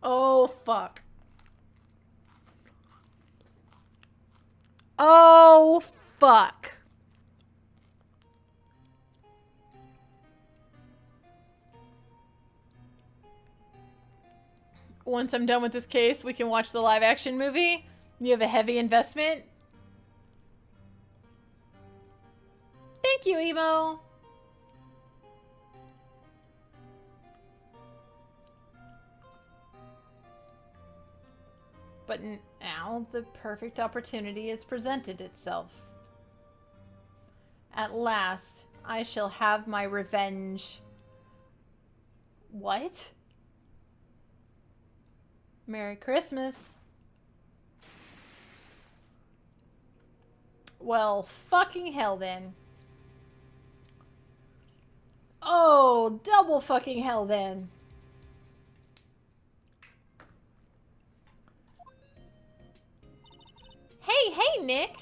Oh, fuck. Oh, fuck. Once I'm done with this case, we can watch the live action movie. You have a heavy investment. Thank you, Emo. But now the perfect opportunity has presented itself. At last, I shall have my revenge. What? Merry Christmas. Well, fucking hell then. Oh, double fucking hell then. Hey, Nick.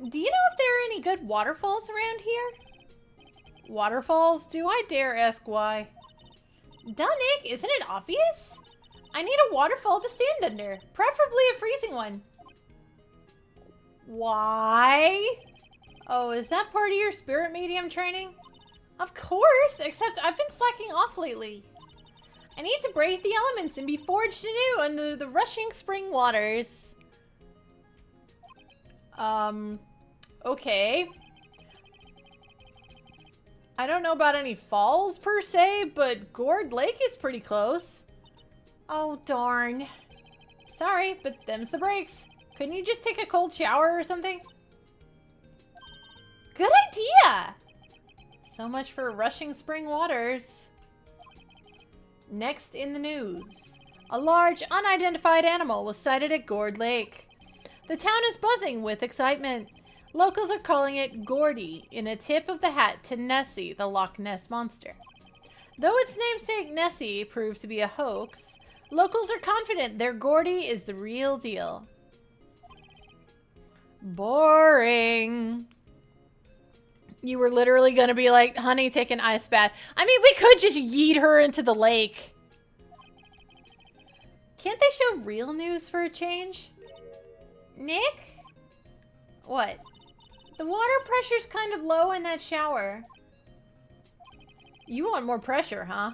Do you know if there are any good waterfalls around here? Waterfalls? Do I dare ask why? Duh, Nick, isn't it obvious? I need a waterfall to stand under, preferably a freezing one. Why? Oh, is that part of your spirit medium training? Of course, except I've been slacking off lately. I need to brave the elements and be forged anew under the rushing spring waters. Okay. I don't know about any falls per se, but Gourd Lake is pretty close. Oh, darn. Sorry, but them's the breaks. Couldn't you just take a cold shower or something? Good idea! So much for rushing spring waters. Next in the news. A large, unidentified animal was sighted at Gourd Lake. The town is buzzing with excitement. Locals are calling it Gordy in a tip of the hat to Nessie, the Loch Ness Monster. Though its namesake Nessie proved to be a hoax, locals are confident their Gordy is the real deal. Boring. You were literally gonna be like, honey, take an ice bath. I mean, we could just yeet her into the lake. Can't they show real news for a change? Nick? What? The water pressure's kind of low in that shower. You want more pressure, huh?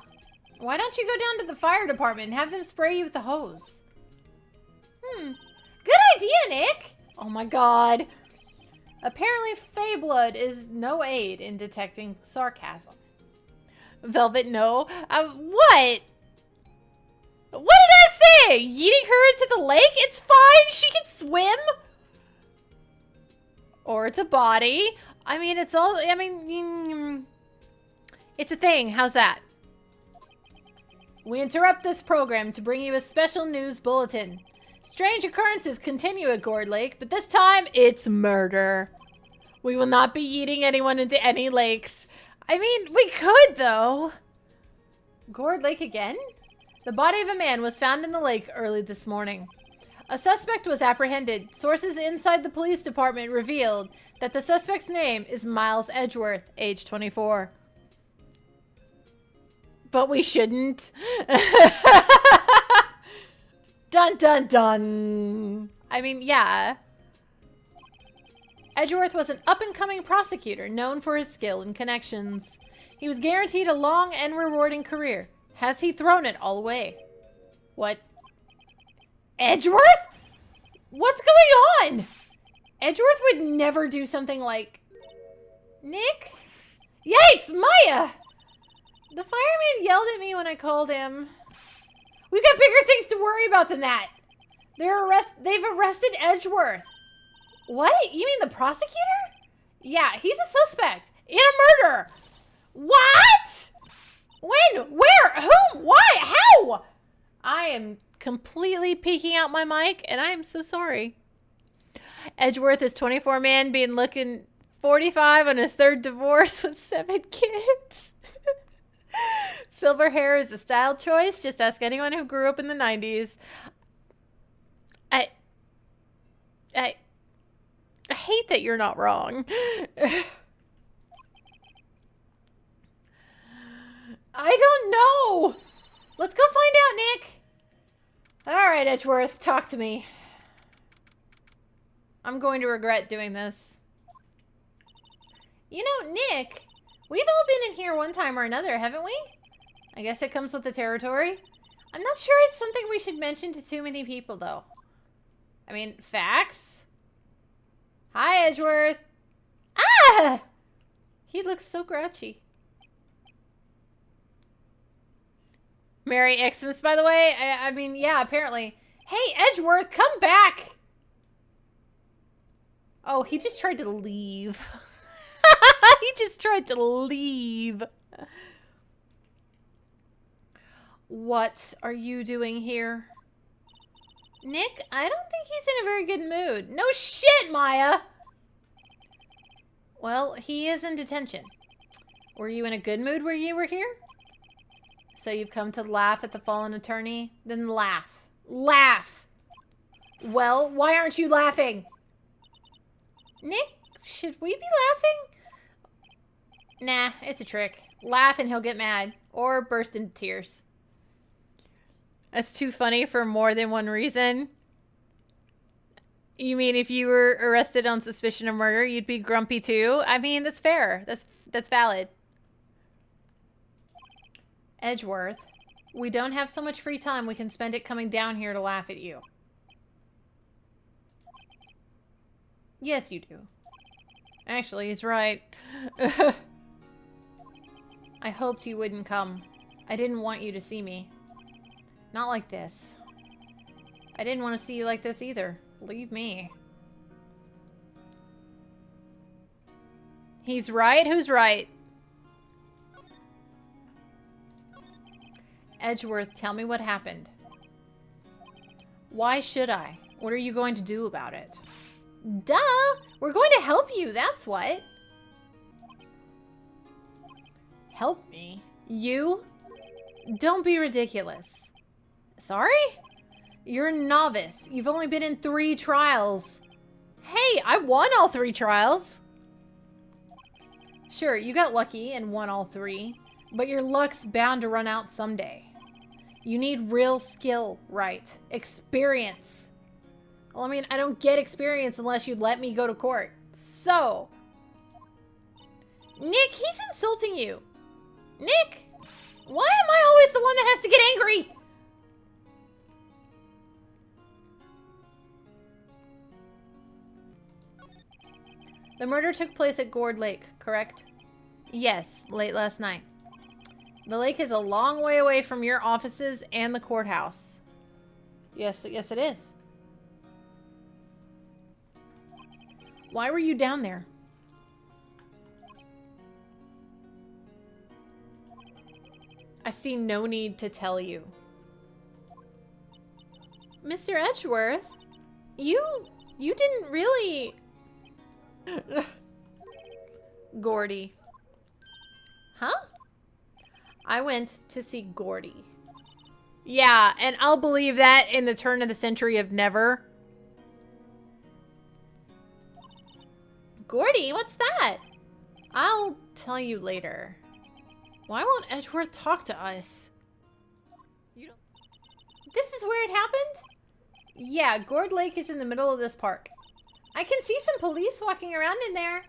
Why don't you go down to the fire department and have them spray you with the hose? Good idea, Nick! Oh my god. Apparently, Fey blood is no aid in detecting sarcasm. Velvet, no. What? What did I say? Yeeting her into the lake? It's fine. She can swim. Or it's a body. I mean, it's all, I mean, it's a thing. How's that? We interrupt this program to bring you a special news bulletin. Strange occurrences continue at Gourd Lake, but this time it's murder. We will not be yeeting anyone into any lakes. I mean, we could though. Gourd Lake again? The body of a man was found in the lake early this morning. A suspect was apprehended. Sources inside the police department revealed that the suspect's name is Miles Edgeworth, age 24. But we shouldn't. Dun dun dun. I mean, yeah. Edgeworth was an up-and-coming prosecutor known for his skill and connections. He was guaranteed a long and rewarding career. Has he thrown it all away? What? Edgeworth? What's going on? Edgeworth would never do something like... Nick? Yikes, Maya! The fireman yelled at me when I called him. We've got bigger things to worry about than that. They've arrested Edgeworth. What? You mean the prosecutor? Yeah, he's a suspect in a murder. What? When? Where? Whom? Why? How? I am completely peeking out my mic, and I am so sorry. Edgeworth is 24 man, being looking 45 on his third divorce with 7 kids. Silver hair is a style choice. Just ask anyone who grew up in the 90s. I hate that you're not wrong. I don't know. Let's go find out, Nick. Alright, Edgeworth, talk to me. I'm going to regret doing this. You know, Nick, we've all been in here one time or another, haven't we? I guess it comes with the territory. I'm not sure it's something we should mention to too many people, though. I mean, facts? Hi, Edgeworth. Ah! He looks so grouchy. Merry Xmas, by the way. I mean, yeah, apparently. Hey, Edgeworth, come back! Oh, he just tried to leave. He just tried to leave. What are you doing here? Nick, I don't think he's in a very good mood. No shit, Maya! Well, he is in detention. Were you in a good mood when you were here? So you've come to laugh at the fallen attorney? Then laugh. Laugh! Well, why aren't you laughing? Nick, should we be laughing? Nah, it's a trick. Laugh and he'll get mad. Or burst into tears. That's too funny for more than one reason. You mean if you were arrested on suspicion of murder, you'd be grumpy too? I mean, that's fair. That's valid. Edgeworth, we don't have so much free time we can spend it coming down here to laugh at you. Yes, you do. Actually, he's right. I hoped you wouldn't come. I didn't want you to see me. Not like this. I didn't want to see you like this either. Leave me. He's right? Who's right? Edgeworth, tell me what happened. Why should I? What are you going to do about it? Duh! We're going to help you, that's what. Help me? You? Don't be ridiculous. Sorry? You're a novice. You've only been in 3 trials. Hey, I won all 3 trials. Sure, you got lucky and won all 3, but your luck's bound to run out someday. You need real skill, right? Experience. Well, I mean, I don't get experience unless you'd let me go to court. So, Nick, he's insulting you. Nick, why am I always the one that has to get angry? The murder took place at Gourd Lake, correct? Yes, late last night. The lake is a long way away from your offices and the courthouse. Yes, it is. Why were you down there? I see no need to tell you. Mr. Edgeworth, you didn't really... Gordy. Huh? I went to see Gordy. Yeah, and I'll believe that in the turn of the century of never. Gordy, what's that? I'll tell you later. Why won't Edgeworth talk to us? This is where it happened? Yeah, Gourd Lake is in the middle of this park. I can see some police walking around in there.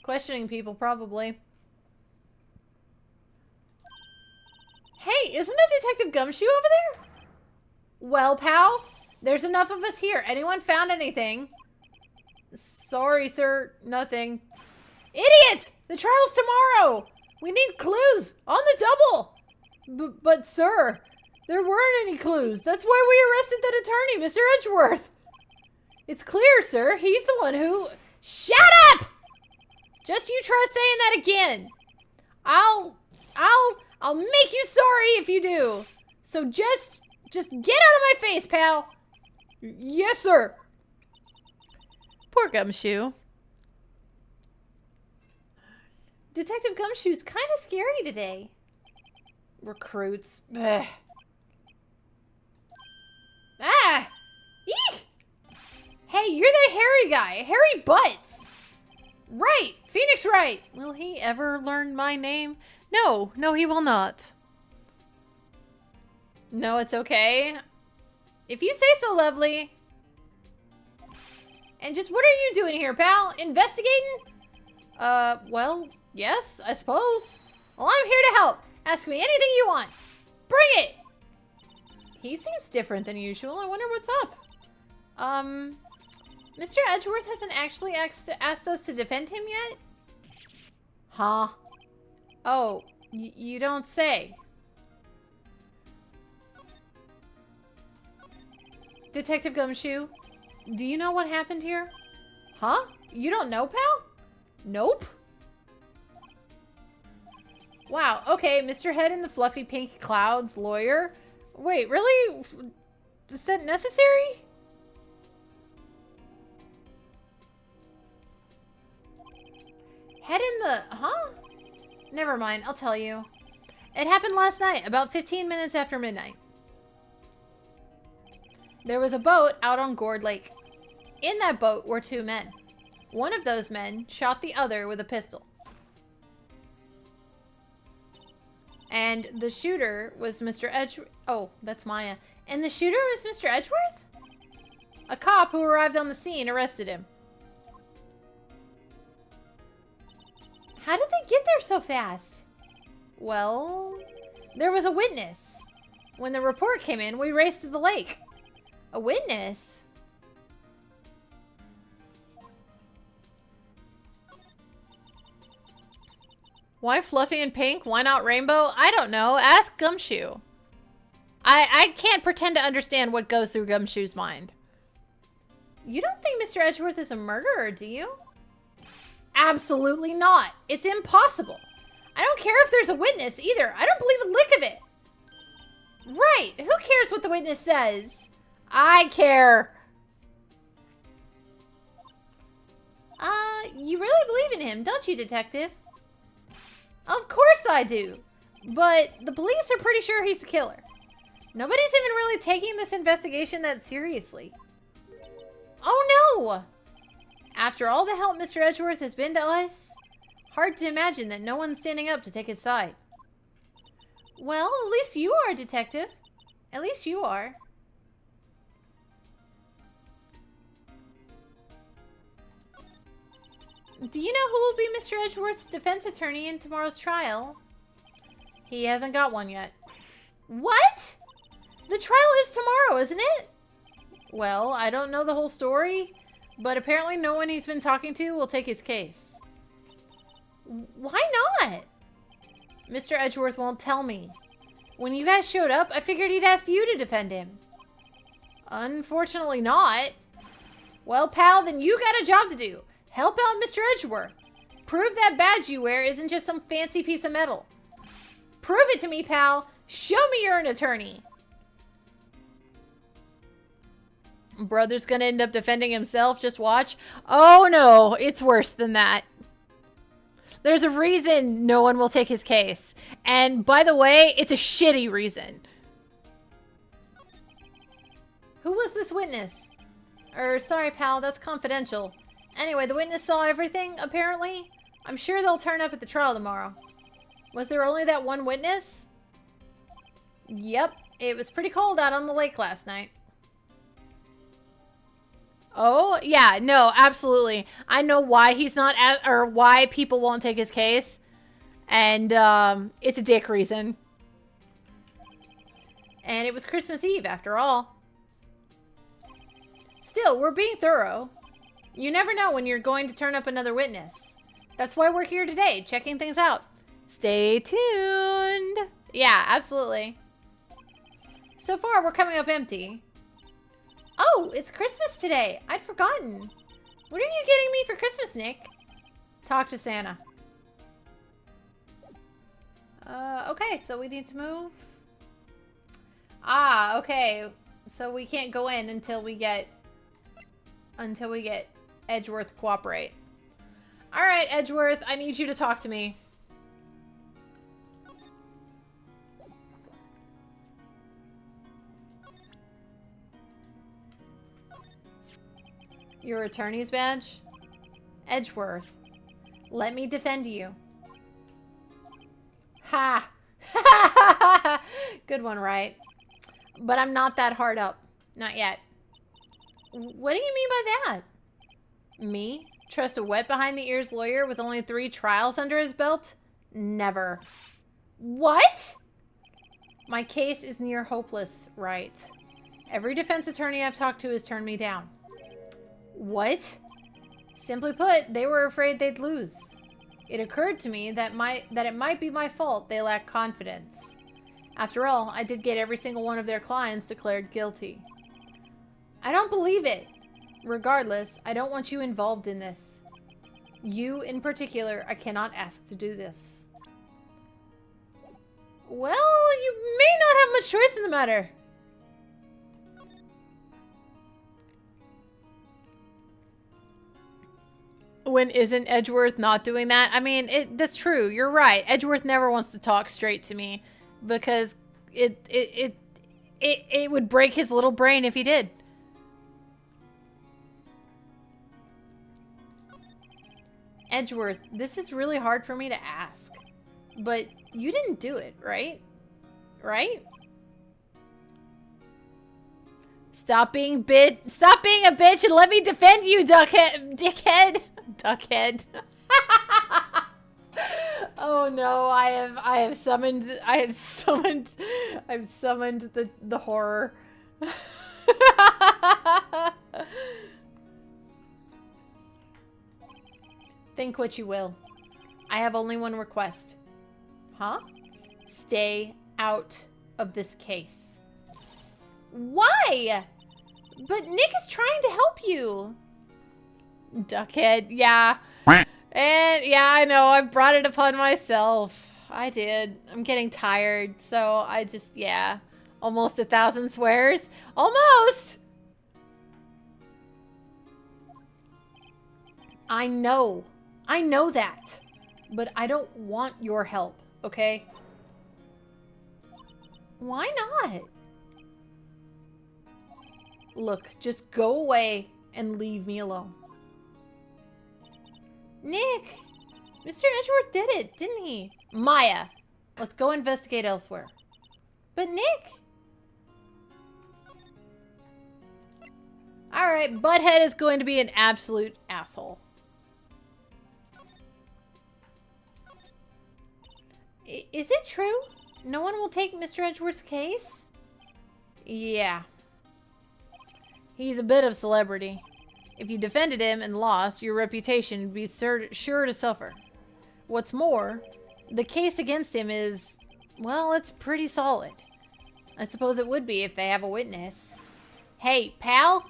Questioning people, probably. Hey, isn't that Detective Gumshoe over there? Well, pal, there's enough of us here. Anyone found anything? Sorry, sir. Nothing. Idiot! The trial's tomorrow! We need clues! On the double! But, sir, there weren't any clues. That's why we arrested that attorney, Mr. Edgeworth. It's clear, sir. He's the one who... Shut up! Just you try saying that again. I'll make you sorry if you do. So just get out of my face, pal. Yes, sir. Poor Gumshoe. Detective Gumshoe's kind of scary today. Recruits. Ugh. Ah! Eek! Hey, you're that hairy guy. Hairy Butts. Right. Phoenix Wright. Will he ever learn my name? No, he will not. No, it's okay. If you say so, lovely. And just what are you doing here, pal? Investigating? Well, yes, I suppose. Well, I'm here to help. Ask me anything you want. Bring it! He seems different than usual. I wonder what's up. Mr. Edgeworth hasn't actually asked us to defend him yet? Huh? Oh, you don't say. Detective Gumshoe, do you know what happened here? Huh? You don't know, pal? Nope. Wow, okay, Mr. Head in the fluffy pink clouds, lawyer. Wait, really? Is that necessary? Head in the... Huh? Never mind, I'll tell you. It happened last night, about 15 minutes after midnight. There was a boat out on Gourd Lake. In that boat were two men. One of those men shot the other with a pistol. And the shooter was Mr. Edgeworth. Oh, that's Maya. And the shooter was Mr. Edgeworth? A cop who arrived on the scene arrested him. How did they get there so fast? Well, there was a witness. When the report came in, we raced to the lake. A witness? Why fluffy and pink? Why not rainbow? I don't know. Ask Gumshoe. I can't pretend to understand what goes through Gumshoe's mind. You don't think Mr. Edgeworth is a murderer, do you? Absolutely not. It's impossible. I don't care if there's a witness either. I don't believe a lick of it. Right. Who cares what the witness says? I care. You really believe in him, don't you, detective? Of course I do. But the police are pretty sure he's the killer. Nobody's even really taking this investigation that seriously. Oh no! After all the help Mr. Edgeworth has been to us, hard to imagine that no one's standing up to take his side. Well, at least you are, detective. At least you are. Do you know who will be Mr. Edgeworth's defense attorney in tomorrow's trial? He hasn't got one yet. What? The trial is tomorrow, isn't it? Well, I don't know the whole story, but apparently no one he's been talking to will take his case. Why not? Mr. Edgeworth won't tell me. When you guys showed up, I figured he'd ask you to defend him. Unfortunately not. Well, pal, then you got a job to do. Help out Mr. Edgeworth. Prove that badge you wear isn't just some fancy piece of metal. Prove it to me, pal. Show me you're an attorney. Brother's gonna end up defending himself. Just watch. Oh no, it's worse than that. There's a reason no one will take his case. And by the way, it's a shitty reason. Who was this witness? Sorry, pal, that's confidential. Anyway, the witness saw everything, apparently. I'm sure they'll turn up at the trial tomorrow. Was there only that one witness? Yep, it was pretty cold out on the lake last night. Oh, yeah, no, absolutely. I know why he's not or why people won't take his case. And, it's a dick reason. And it was Christmas Eve, after all. Still, we're being thorough. You never know when you're going to turn up another witness. That's why we're here today, checking things out. Stay tuned. Yeah, absolutely. So far, we're coming up empty. Oh, it's Christmas today. I'd forgotten. What are you getting me for Christmas, Nick? Talk to Santa. Okay, so we need to move. Ah, okay. So we can't go in until we get Edgeworth to cooperate. All right, Edgeworth, I need you to talk to me. Your attorney's badge? Edgeworth, let me defend you. Ha! Good one, right? But I'm not that hard up. Not yet. What do you mean by that? Me? Trust a wet behind-the-ears lawyer with only 3 trials under his belt? Never. What? My case is near hopeless, right? Every defense attorney I've talked to has turned me down. What? Simply put, they were afraid they'd lose. It occurred to me that it might be my fault they lack confidence. After all, I did get every single one of their clients declared guilty. I don't believe it. Regardless, I don't want you involved in this. You, in particular, I cannot ask to do this. Well, you may not have much choice in the matter. When isn't Edgeworth not doing that? I mean, that's true. You're right. Edgeworth never wants to talk straight to me because it would break his little brain if he did. Edgeworth, this is really hard for me to ask, but you didn't do it, right? Right? Stop being a bitch and let me defend you, dickhead. Duckhead. Oh no, I've summoned the horror. Think what you will. I have only one request. Huh? Stay out of this case. Why? But Nick is trying to help you. Duckhead, yeah. And yeah, I know, I brought it upon myself. I did. I'm getting tired, so I just, yeah. Almost 1,000 swears. Almost! I know that. But I don't want your help, okay? Why not? Look, just go away and leave me alone. Nick! Mr. Edgeworth did it, didn't he? Maya! Let's go investigate elsewhere. But Nick! Alright, Butthead is going to be an absolute asshole. Is it true? No one will take Mr. Edgeworth's case? Yeah. He's a bit of a celebrity. If you defended him and lost, your reputation would be sure to suffer. What's more, the case against him is, well, it's pretty solid. I suppose it would be if they have a witness. Hey, pal,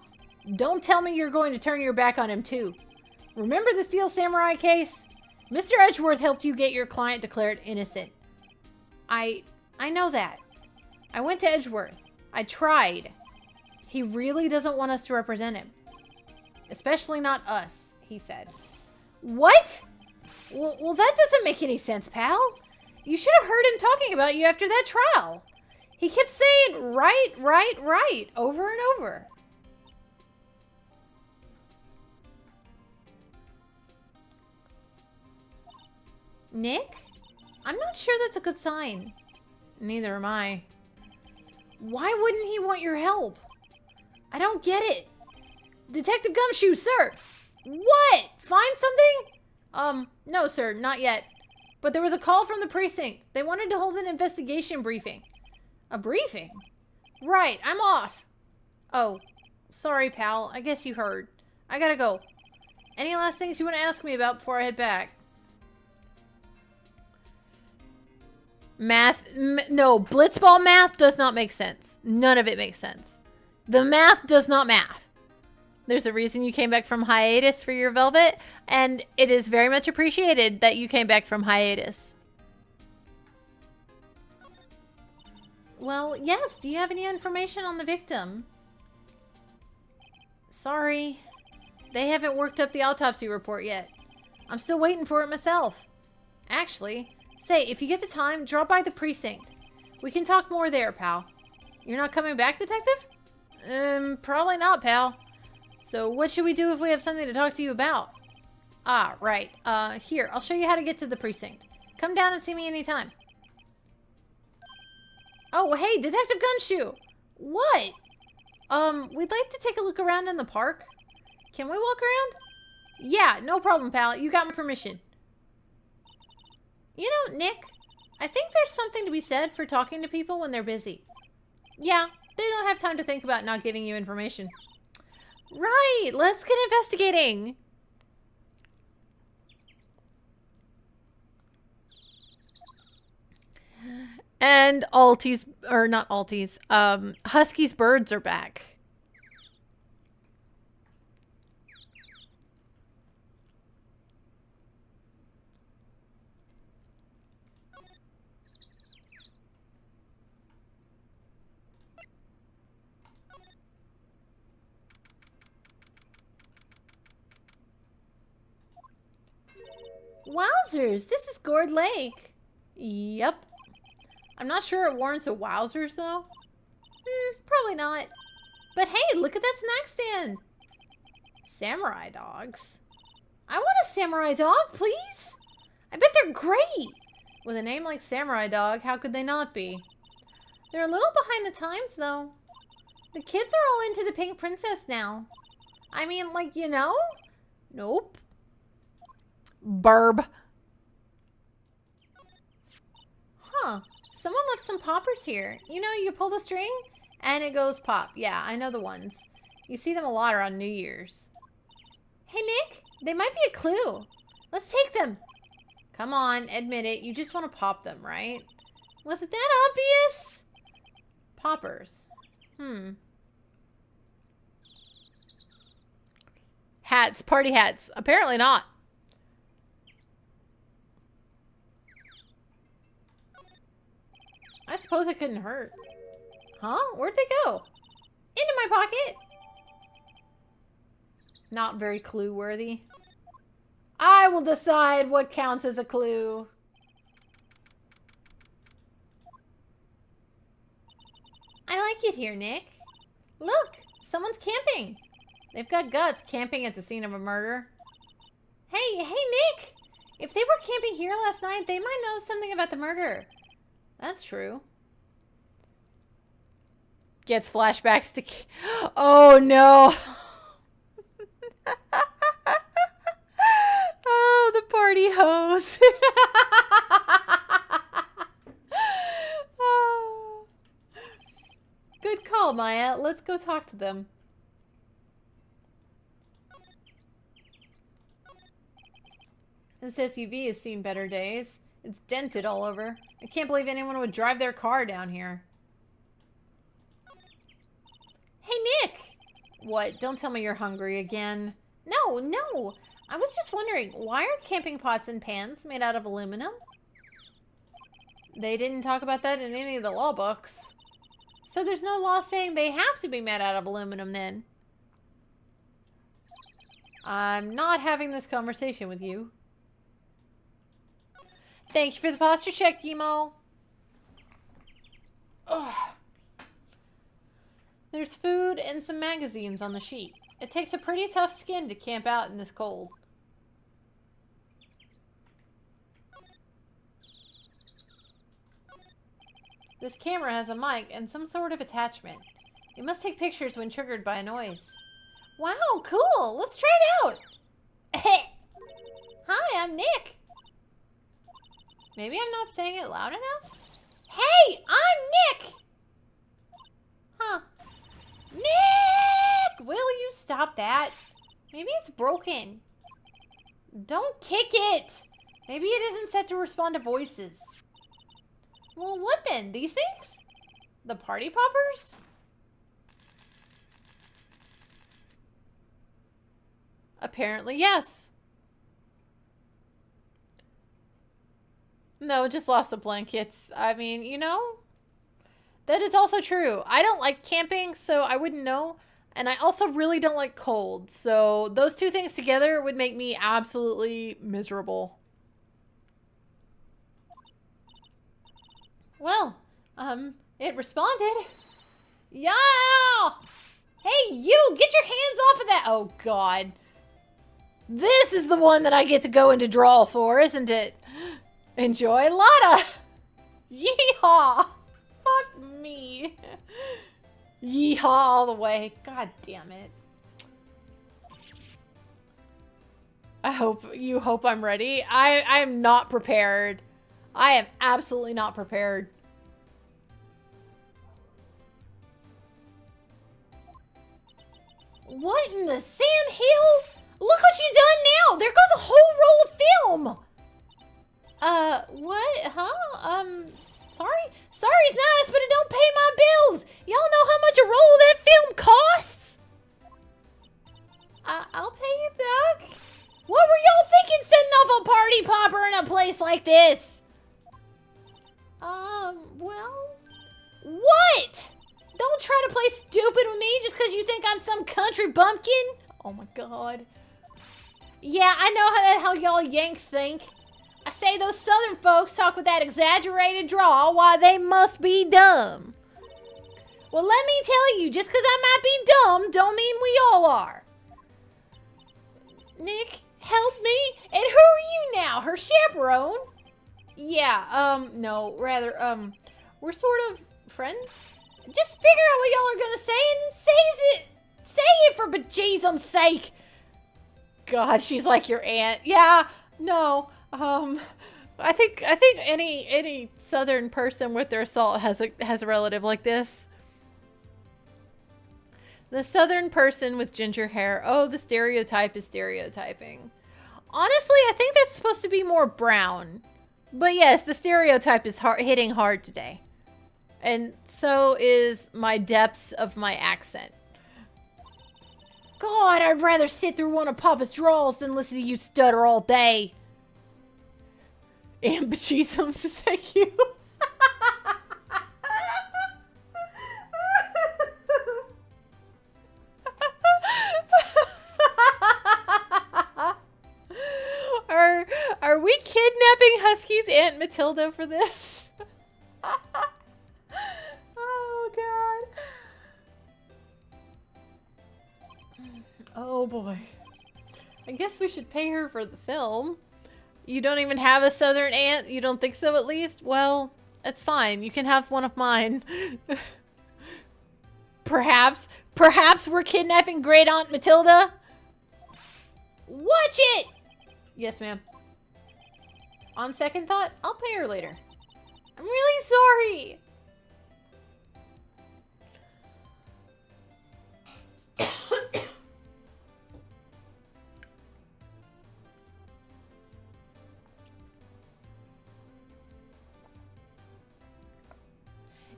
don't tell me you're going to turn your back on him too. Remember the Steel Samurai case? Mr. Edgeworth helped you get your client declared innocent. I know that. I went to Edgeworth. I tried. He really doesn't want us to represent him. Especially not us, he said. What? Well, that doesn't make any sense, pal. You should have heard him talking about you after that trial. He kept saying, right, over and over. Nick? I'm not sure that's a good sign. Neither am I. Why wouldn't he want your help? I don't get it. Detective Gumshoe, sir! What? Find something? No, sir, not yet. But there was a call from the precinct. They wanted to hold an investigation briefing. A briefing? Right, I'm off. Oh, sorry, pal. I guess you heard. I gotta go. Any last things you want to ask me about before I head back? Math? No, blitzball math does not make sense. None of it makes sense. The math does not math. There's a reason you came back from hiatus for your Velvet, and it is very much appreciated that you came back from hiatus. Well, yes. Do you have any information on the victim? Sorry. They haven't worked up the autopsy report yet. I'm still waiting for it myself. Actually, say, if you get the time, drop by the precinct. We can talk more there, pal. You're not coming back, detective? Probably not, pal. So what should we do if we have something to talk to you about? Ah, right. Here, I'll show you how to get to the precinct. Come down and see me anytime. Oh, hey, Detective Gumshoe! What? We'd like to take a look around in the park. Can we walk around? Yeah, no problem, pal. You got my permission. You know, Nick, I think there's something to be said for talking to people when they're busy. Yeah, they don't have time to think about not giving you information. Right, let's get investigating. And Alties, or not Alties, Husky's birds are back. Wowzers, this is Gourd Lake. Yep. I'm not sure it warrants a wowzers, though. Probably not. But hey, look at that snack stand. Samurai dogs. I want a samurai dog, please. I bet they're great. With a name like Samurai Dog, how could they not be? They're a little behind the times, though. The kids are all into the Pink Princess now. I mean, like, you know? Nope. Burb. Huh. Someone left some poppers here. You know, you pull the string, and it goes pop. Yeah, I know the ones. You see them a lot around New Year's. Hey, Nick. They might be a clue. Let's take them. Come on, admit it. You just want to pop them, right? Was it that obvious? Poppers. Hats. Party hats. Apparently not. I suppose it couldn't hurt. Huh? Where'd they go? Into my pocket. Not very clue-worthy. I will decide what counts as a clue. I like it here, Nick. Look, someone's camping. They've got guts camping at the scene of a murder. Hey, Nick! If they were camping here last night, they might know something about the murder. That's true. Gets flashbacks to... Oh, no. Oh, the party hose. Oh. Good call, Maya. Let's go talk to them. This SUV has seen better days. It's dented all over. I can't believe anyone would drive their car down here. Hey, Nick! What? Don't tell me you're hungry again. No. I was just wondering, why are camping pots and pans made out of aluminum? They didn't talk about that in any of the law books. So there's no law saying they have to be made out of aluminum then. I'm not having this conversation with you. Thank you for the posture check, Demo. Ugh. There's food and some magazines on the sheet. It takes a pretty tough skin to camp out in this cold. This camera has a mic and some sort of attachment. It must take pictures when triggered by a noise. Wow, cool! Let's try it out! Hi, I'm Nick! Maybe I'm not saying it loud enough? Hey, I'm Nick! Huh. Nick! Will you stop that? Maybe it's broken. Don't kick it! Maybe it isn't set to respond to voices. Well, what then? These things? The party poppers? Apparently, yes. No, just lost the blankets. I mean, you know, that is also true. I don't like camping, so I wouldn't know. And I also really don't like cold. So those two things together would make me absolutely miserable. Well, it responded. Yeah! Hey, you! Get your hands off of that! Oh, God. This is the one that I get to go into drawl for, isn't it? Enjoy Lotta! Yeehaw! Fuck me. Yeehaw all the way. God damn it. You hope I'm ready. I am not prepared. I am absolutely not prepared. What in the Sam Hill? Look what you done now! There goes a whole roll of film! What? Huh? Sorry? Sorry's nice, but it don't pay my bills! Y'all know how much a roll of that film costs? I'll pay you back. What were y'all thinking setting off a party popper in a place like this? Well... What? Don't try to play stupid with me just because you think I'm some country bumpkin. Oh my god. Yeah, I know how y'all Yanks think. I say those southern folks talk with that exaggerated drawl, why they must be dumb. Well, let me tell you, just because I might be dumb, don't mean we all are. Nick, help me. And who are you now? Her chaperone? Yeah, no, rather, we're sort of friends. Just figure out what y'all are gonna say and say it for bejesus's sake. God, she's like your aunt. Yeah, no, I think any southern person with their salt has a relative like this. The southern person with ginger hair. Oh, the stereotype is stereotyping. Honestly, I think that's supposed to be more brown. But yes, the stereotype is hitting hard today. And so is my depths of my accent. God, I'd rather sit through one of Papa's drawls than listen to you stutter all day. And bejesus, thank you. Are we kidnapping Husky's Aunt Matilda for this? Oh, God. Oh, boy. I guess we should pay her for the film. You don't even have a southern aunt? You don't think so, at least? Well, it's fine. You can have one of mine. Perhaps we're kidnapping Great Aunt Matilda? Watch it! Yes, ma'am. On second thought, I'll pay her later. I'm really sorry.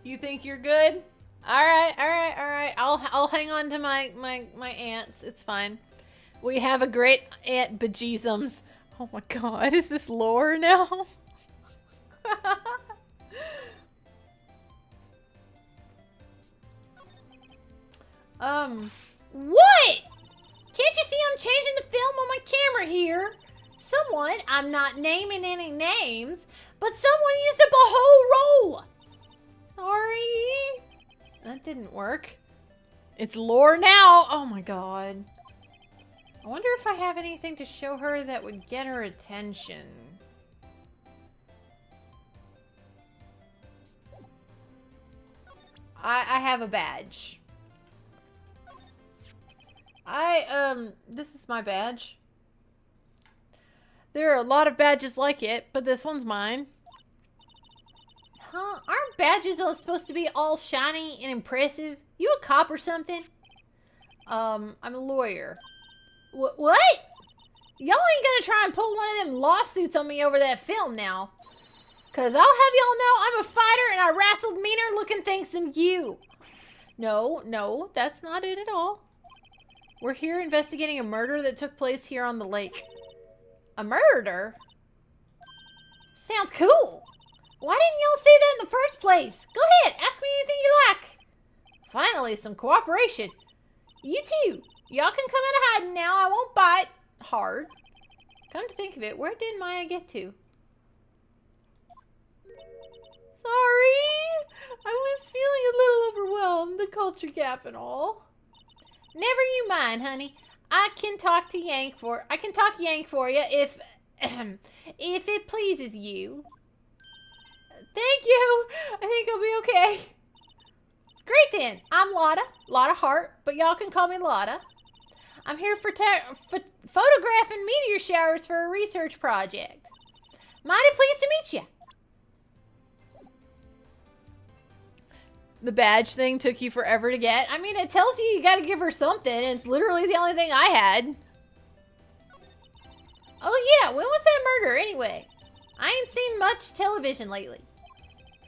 You think you're good? All right. I'll hang on to my aunts. It's fine. We have a great aunt bejesus. Oh my god, is this lore now? What? Can't you see I'm changing the film on my camera here? Someone, I'm not naming any names, but someone used up a whole roll. Sorry. That didn't work. It's lore now. Oh my god. I wonder if I have anything to show her that would get her attention. I have a badge. This is my badge. There are a lot of badges like it, but this one's mine. Huh? Aren't badges all supposed to be all shiny and impressive? You a cop or something? I'm a lawyer. What? Y'all ain't gonna try and pull one of them lawsuits on me over that film now. Cause I'll have y'all know I'm a fighter and I wrestled meaner looking things than you. No, that's not it at all. We're here investigating a murder that took place here on the lake. A murder? Sounds cool. Why didn't y'all say that in the first place? Go ahead, ask me anything you like. Finally, some cooperation. You too. Y'all can come out of hiding now. I won't bite hard. Come to think of it, where did Maya get to? Sorry. I was feeling a little overwhelmed. The culture gap and all. Never you mind, honey. I can talk Yank for you if if it pleases you. Thank you. I think I'll be okay. Great then. I'm Lotta. Lotta Hart, but y'all can call me Lotta. I'm here for photographing meteor showers for a research project. Mighty pleased to meet you. The badge thing took you forever to get. I mean, it tells you gotta give her something. And it's literally the only thing I had. Oh yeah, when was that murder anyway? I ain't seen much television lately.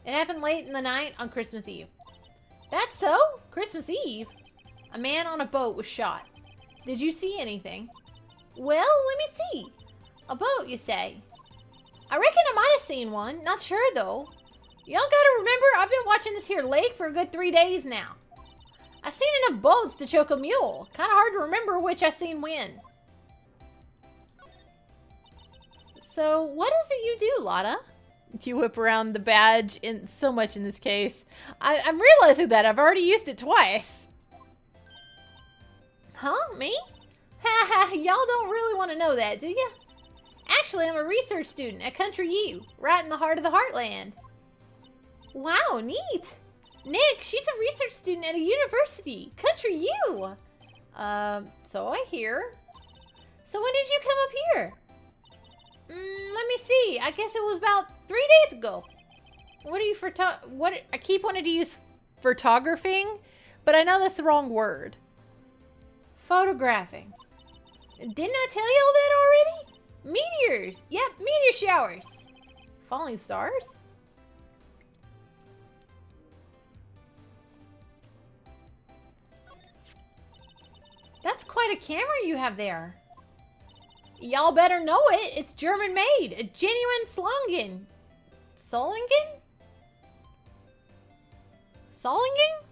It happened late in the night on Christmas Eve. That's so? Christmas Eve? A man on a boat was shot. Did you see anything? Well, let me see. A boat, you say? I reckon I might have seen one. Not sure, though. Y'all gotta remember, I've been watching this here lake for a good 3 days now. I've seen enough boats to choke a mule. Kinda hard to remember which I seen when. So, what is it you do, Lotta? You whip around the badge in so much in this case. I'm realizing that I've already used it twice. Huh? Me? Ha ha, y'all don't really want to know that, do you? Actually, I'm a research student at Country U, right in the heart of the Heartland. Wow, neat. Nick, she's a research student at a university. Country U. So I hear. So when did you come up here? Let me see. I guess it was about 3 days ago. What are you I keep wanting to use photographing, but I know that's the wrong word. Photographing. Didn't I tell you all that already? Meteors. Yep, meteor showers. Falling stars. That's quite a camera you have there. Y'all better know it. It's German made. A genuine Slungen. Solingen? Solingen?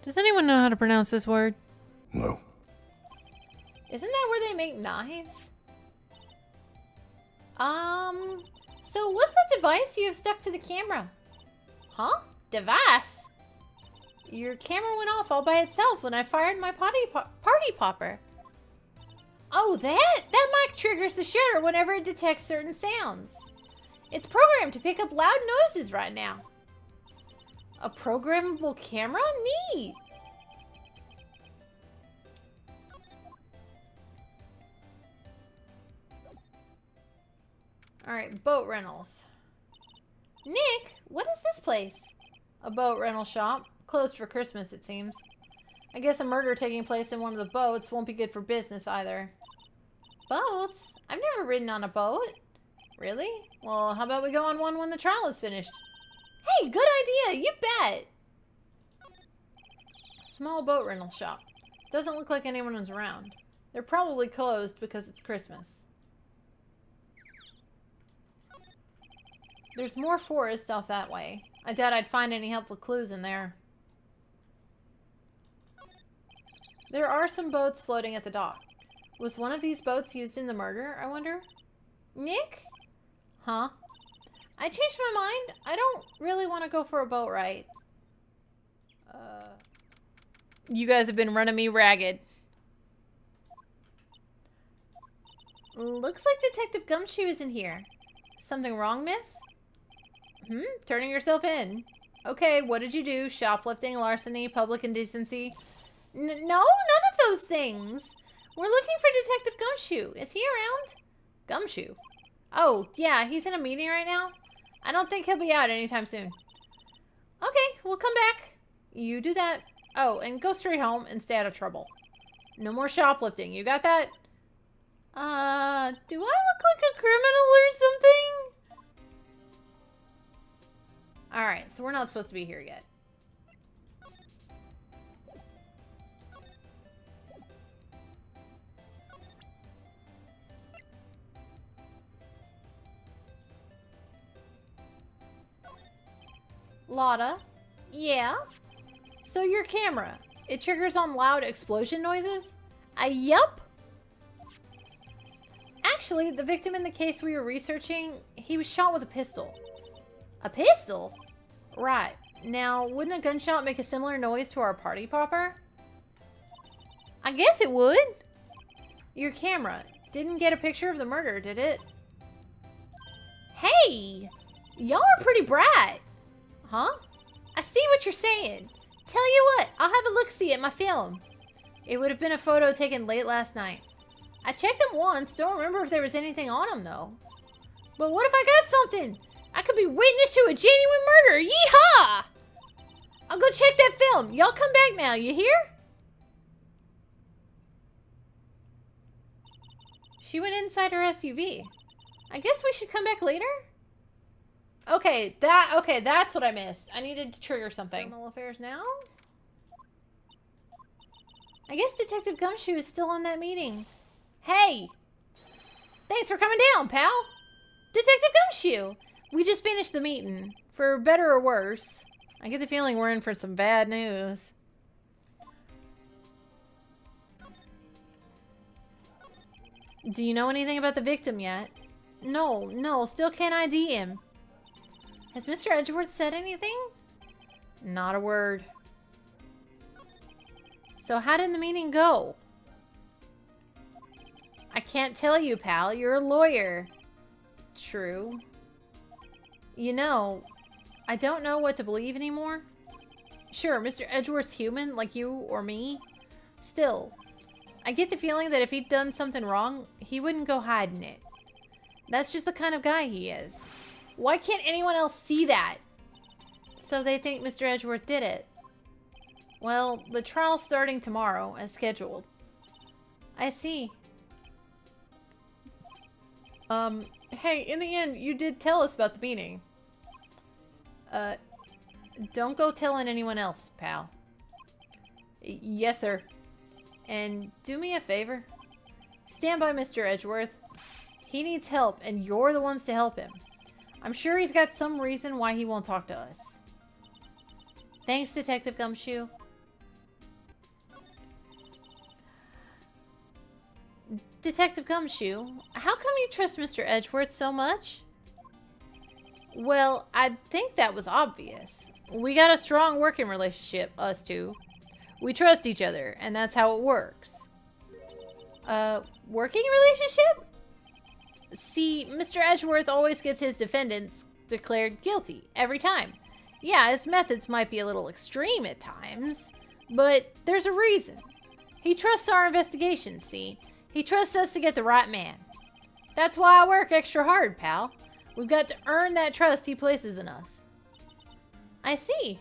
Does anyone know how to pronounce this word? No. Isn't that where they make knives? So what's that device you have stuck to the camera? Huh? Device? Your camera went off all by itself when I fired my party popper. Oh, that mic triggers the shutter whenever it detects certain sounds. It's programmed to pick up loud noises right now. A programmable camera? Neat. Alright, boat rentals. Nick, what is this place? A boat rental shop. Closed for Christmas, it seems. I guess a murder taking place in one of the boats won't be good for business either. Boats? I've never ridden on a boat. Really? Well, how about we go on one when the trial is finished? Hey, good idea! You bet! Small boat rental shop. Doesn't look like anyone is around. They're probably closed because it's Christmas. There's more forest off that way. I doubt I'd find any helpful clues in there. There are some boats floating at the dock. Was one of these boats used in the murder, I wonder? Nick? Huh? I changed my mind. I don't really want to go for a boat ride. You guys have been running me ragged. Looks like Detective Gumshoe is in here. Something wrong, miss? Turning yourself in. Okay, what did you do? Shoplifting, larceny, public indecency? No, none of those things. We're looking for Detective Gumshoe. Is he around? Gumshoe? Oh, yeah, he's in a meeting right now. I don't think he'll be out anytime soon. Okay, we'll come back. You do that. Oh, and go straight home and stay out of trouble. No more shoplifting. You got that? Do I look like a criminal or something? Alright, so we're not supposed to be here yet. Lotta? Yeah? So your camera, it triggers on loud explosion noises? Yup. Actually, the victim in the case we were researching, he was shot with a pistol. A pistol? Right. Now, wouldn't a gunshot make a similar noise to our party popper? I guess it would. Your camera didn't get a picture of the murder, did it? Hey! Y'all are pretty bright. Huh? I see what you're saying. Tell you what, I'll have a look-see at my film. It would have been a photo taken late last night. I checked them once, don't remember if there was anything on them though. But what if I got something? I could be witness to a genuine murder. Yeehaw! I'll go check that film. Y'all come back now, you hear? She went inside her SUV. I guess we should come back later? Okay, that's what I missed. I needed to trigger something. Criminal affairs now? I guess Detective Gumshoe is still on that meeting. Hey! Thanks for coming down, pal! Detective Gumshoe! We just finished the meeting. For better or worse. I get the feeling we're in for some bad news. Do you know anything about the victim yet? No, still can't ID him. Has Mr. Edgeworth said anything? Not a word. So how did the meeting go? I can't tell you, pal. You're a lawyer. True. You know, I don't know what to believe anymore. Sure, Mr. Edgeworth's human, like you or me. Still, I get the feeling that if he'd done something wrong, he wouldn't go hiding it. That's just the kind of guy he is. Why can't anyone else see that? So they think Mr. Edgeworth did it. Well, the trial's starting tomorrow, as scheduled. I see. Hey, in the end, you did tell us about the meeting. Don't go telling anyone else, pal. Yes, sir. And do me a favor. Stand by Mr. Edgeworth. He needs help, and you're the ones to help him. I'm sure he's got some reason why he won't talk to us. Thanks, Detective Gumshoe. Detective Gumshoe, how come you trust Mr. Edgeworth so much? Well, I think that was obvious. We got a strong working relationship, us two. We trust each other, and that's how it works. Working relationship? See, Mr. Edgeworth always gets his defendants declared guilty, every time. Yeah, his methods might be a little extreme at times, but there's a reason. He trusts our investigation, see? He trusts us to get the right man. That's why I work extra hard, pal. We've got to earn that trust he places in us. I see.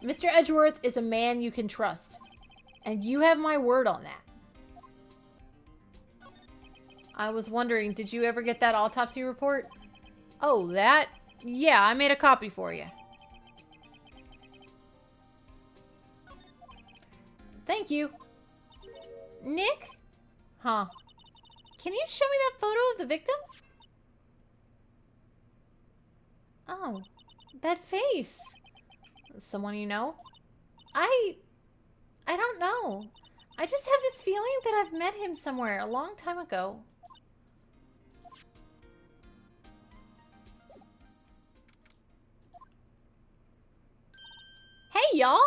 Mr. Edgeworth is a man you can trust. And you have my word on that. I was wondering, did you ever get that autopsy report? Oh, that? Yeah, I made a copy for you. Thank you. Nick? Huh. Can you show me that photo of the victim? Oh, that face. Someone you know? I don't know. I just have this feeling that I've met him somewhere a long time ago. Hey, y'all!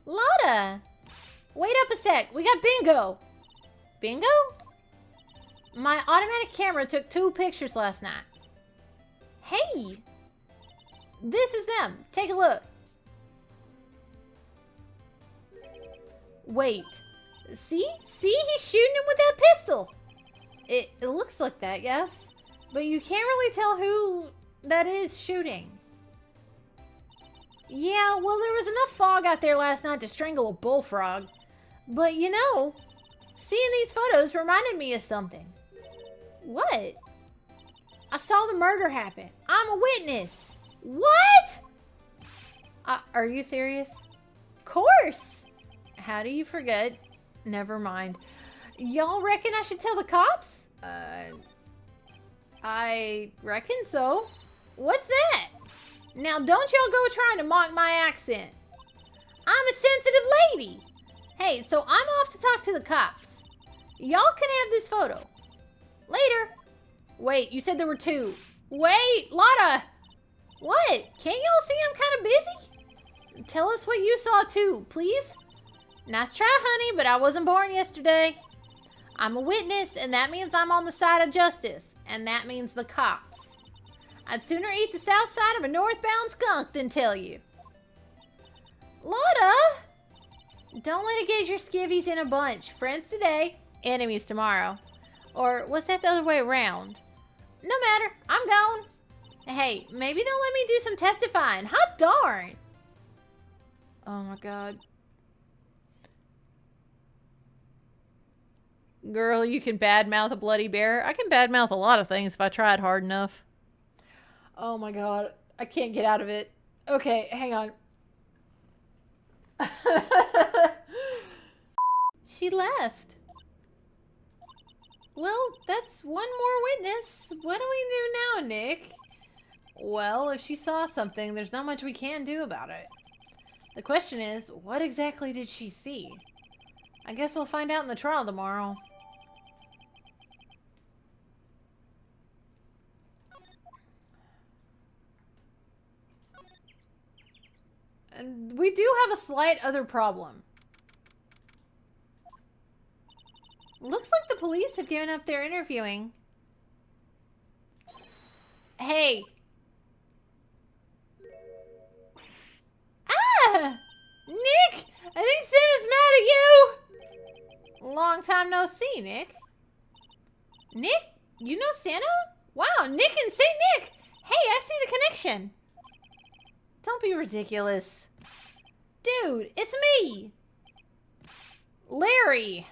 Lotta! Wait up a sec. We got bingo. Bingo? My automatic camera took 2 pictures last night. Hey! This is them. Take a look. Wait. See? See? He's shooting him with that pistol. It looks like that, yes. But you can't really tell who that is shooting. Yeah, well, there was enough fog out there last night to strangle a bullfrog. But, you know, seeing these photos reminded me of something. What? I saw the murder happen. I'm a witness. What? Are you serious? Of course. How do you forget? Never mind. Y'all reckon I should tell the cops? I reckon so. What's that? Now don't y'all go trying to mock my accent. I'm a sensitive lady. Hey, so I'm off to talk to the cops. Y'all can have this photo. Later. Wait, you said there were 2. Wait, Lotta. What? Can't y'all see I'm kind of busy? Tell us what you saw too, please. Nice try, honey, but I wasn't born yesterday. I'm a witness, and that means I'm on the side of justice, and that means the cops. I'd sooner eat the south side of a northbound skunk than tell you. Lotta! Don't litigate your skivvies in a bunch. Friends today, enemies tomorrow. Or was that the other way around? No matter, I'm gone. Hey, maybe they'll let me do some testifying. Hot darn! Oh my god. Girl, you can badmouth a bloody bear. I can badmouth a lot of things if I tried hard enough. Oh my god. I can't get out of it. Okay, hang on. She left. Well, that's one more witness. What do we do now, Nick? Well, if she saw something, there's not much we can do about it. The question is, what exactly did she see? I guess we'll find out in the trial tomorrow. And we do have a slight other problem. Looks like the police have given up their interviewing. Hey. Ah! Nick! I think Santa's mad at you! Long time no see, Nick. Nick? You know Santa? Wow, Nick and Saint Nick! Hey, I see the connection. Don't be ridiculous. Dude, it's me! Larry!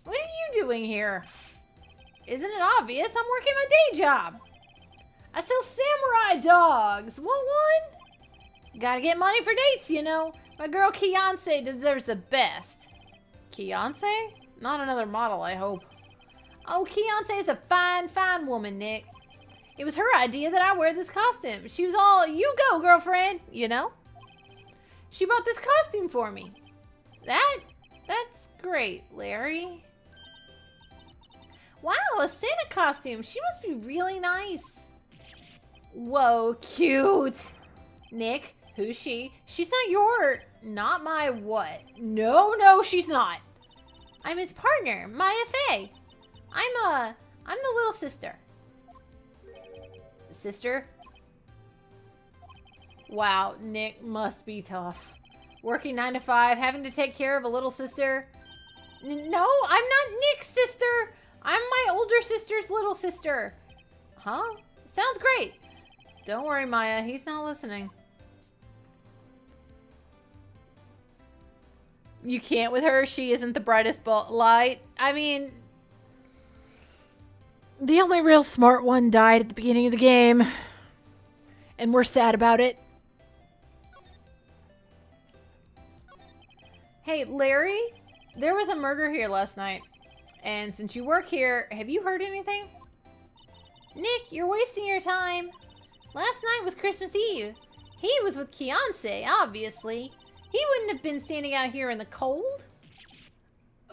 What are you doing here? Isn't it obvious? I'm working my day job. I sell samurai dogs. Want one? Gotta get money for dates, you know. My girl Kiance deserves the best. Kiance? Not another model, I hope. Oh, Kiance is a fine, fine woman, Nick. It was her idea that I wear this costume. She was all, you go, girlfriend, you know? She bought this costume for me. That's great, Larry. Wow, a Santa costume. She must be really nice. Whoa, cute. Nick, who's she? She's not my what? No, she's not. I'm his partner, Maya Fey. I'm the little sister. Sister? Wow, Nick must be tough. Working 9 to 5, having to take care of a little sister. No, I'm not Nick's sister. I'm my older sister's little sister. Huh? Sounds great. Don't worry, Maya. He's not listening. You can't with her. She isn't the brightest light. I mean, the only real smart one died at the beginning of the game. And we're sad about it. Hey, Larry? There was a murder here last night. And since you work here, have you heard anything? Nick, you're wasting your time. Last night was Christmas Eve. He was with Kiance, obviously. He wouldn't have been standing out here in the cold.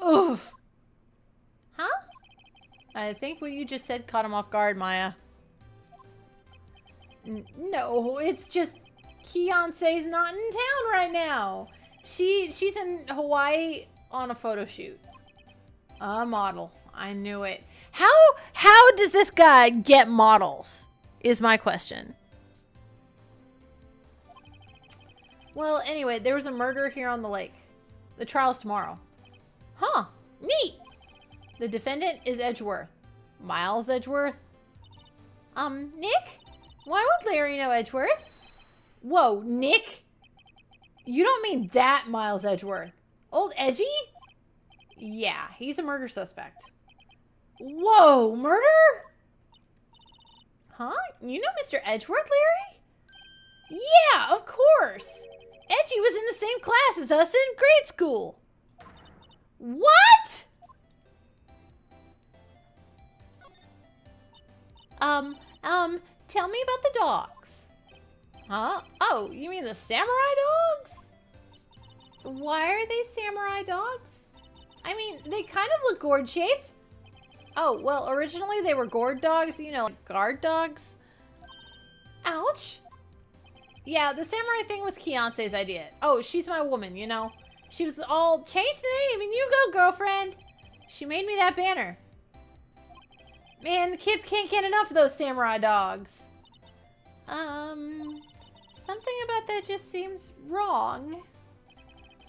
Oof. Huh? I think what you just said caught him off guard, Maya. No, it's just Kiance's not in town right now. She's in Hawaii on a photo shoot. A model. I knew it. How does this guy get models? Is my question. Well, anyway, there was a murder here on the lake. The trial's tomorrow. Huh. Neat. The defendant is Edgeworth. Miles Edgeworth? Nick? Why would Larry know Edgeworth? Whoa, Nick? You don't mean that Miles Edgeworth. Old Edgy? Yeah, he's a murder suspect. Whoa, murder? Huh? You know Mr. Edgeworth, Larry? Yeah, of course. Edgy was in the same class as us in grade school. What? Tell me about the dogs. Huh? Oh, you mean the samurai dogs? Why are they samurai dogs? I mean, they kind of look gourd-shaped. Oh, well, originally they were gourd dogs, you know, like guard dogs. Ouch. Yeah, the samurai thing was Kiance's idea. Oh, she's my woman, you know. She was all, change the name and you go, girlfriend. She made me that banner. Man, the kids can't get enough of those samurai dogs. Something about that just seems wrong.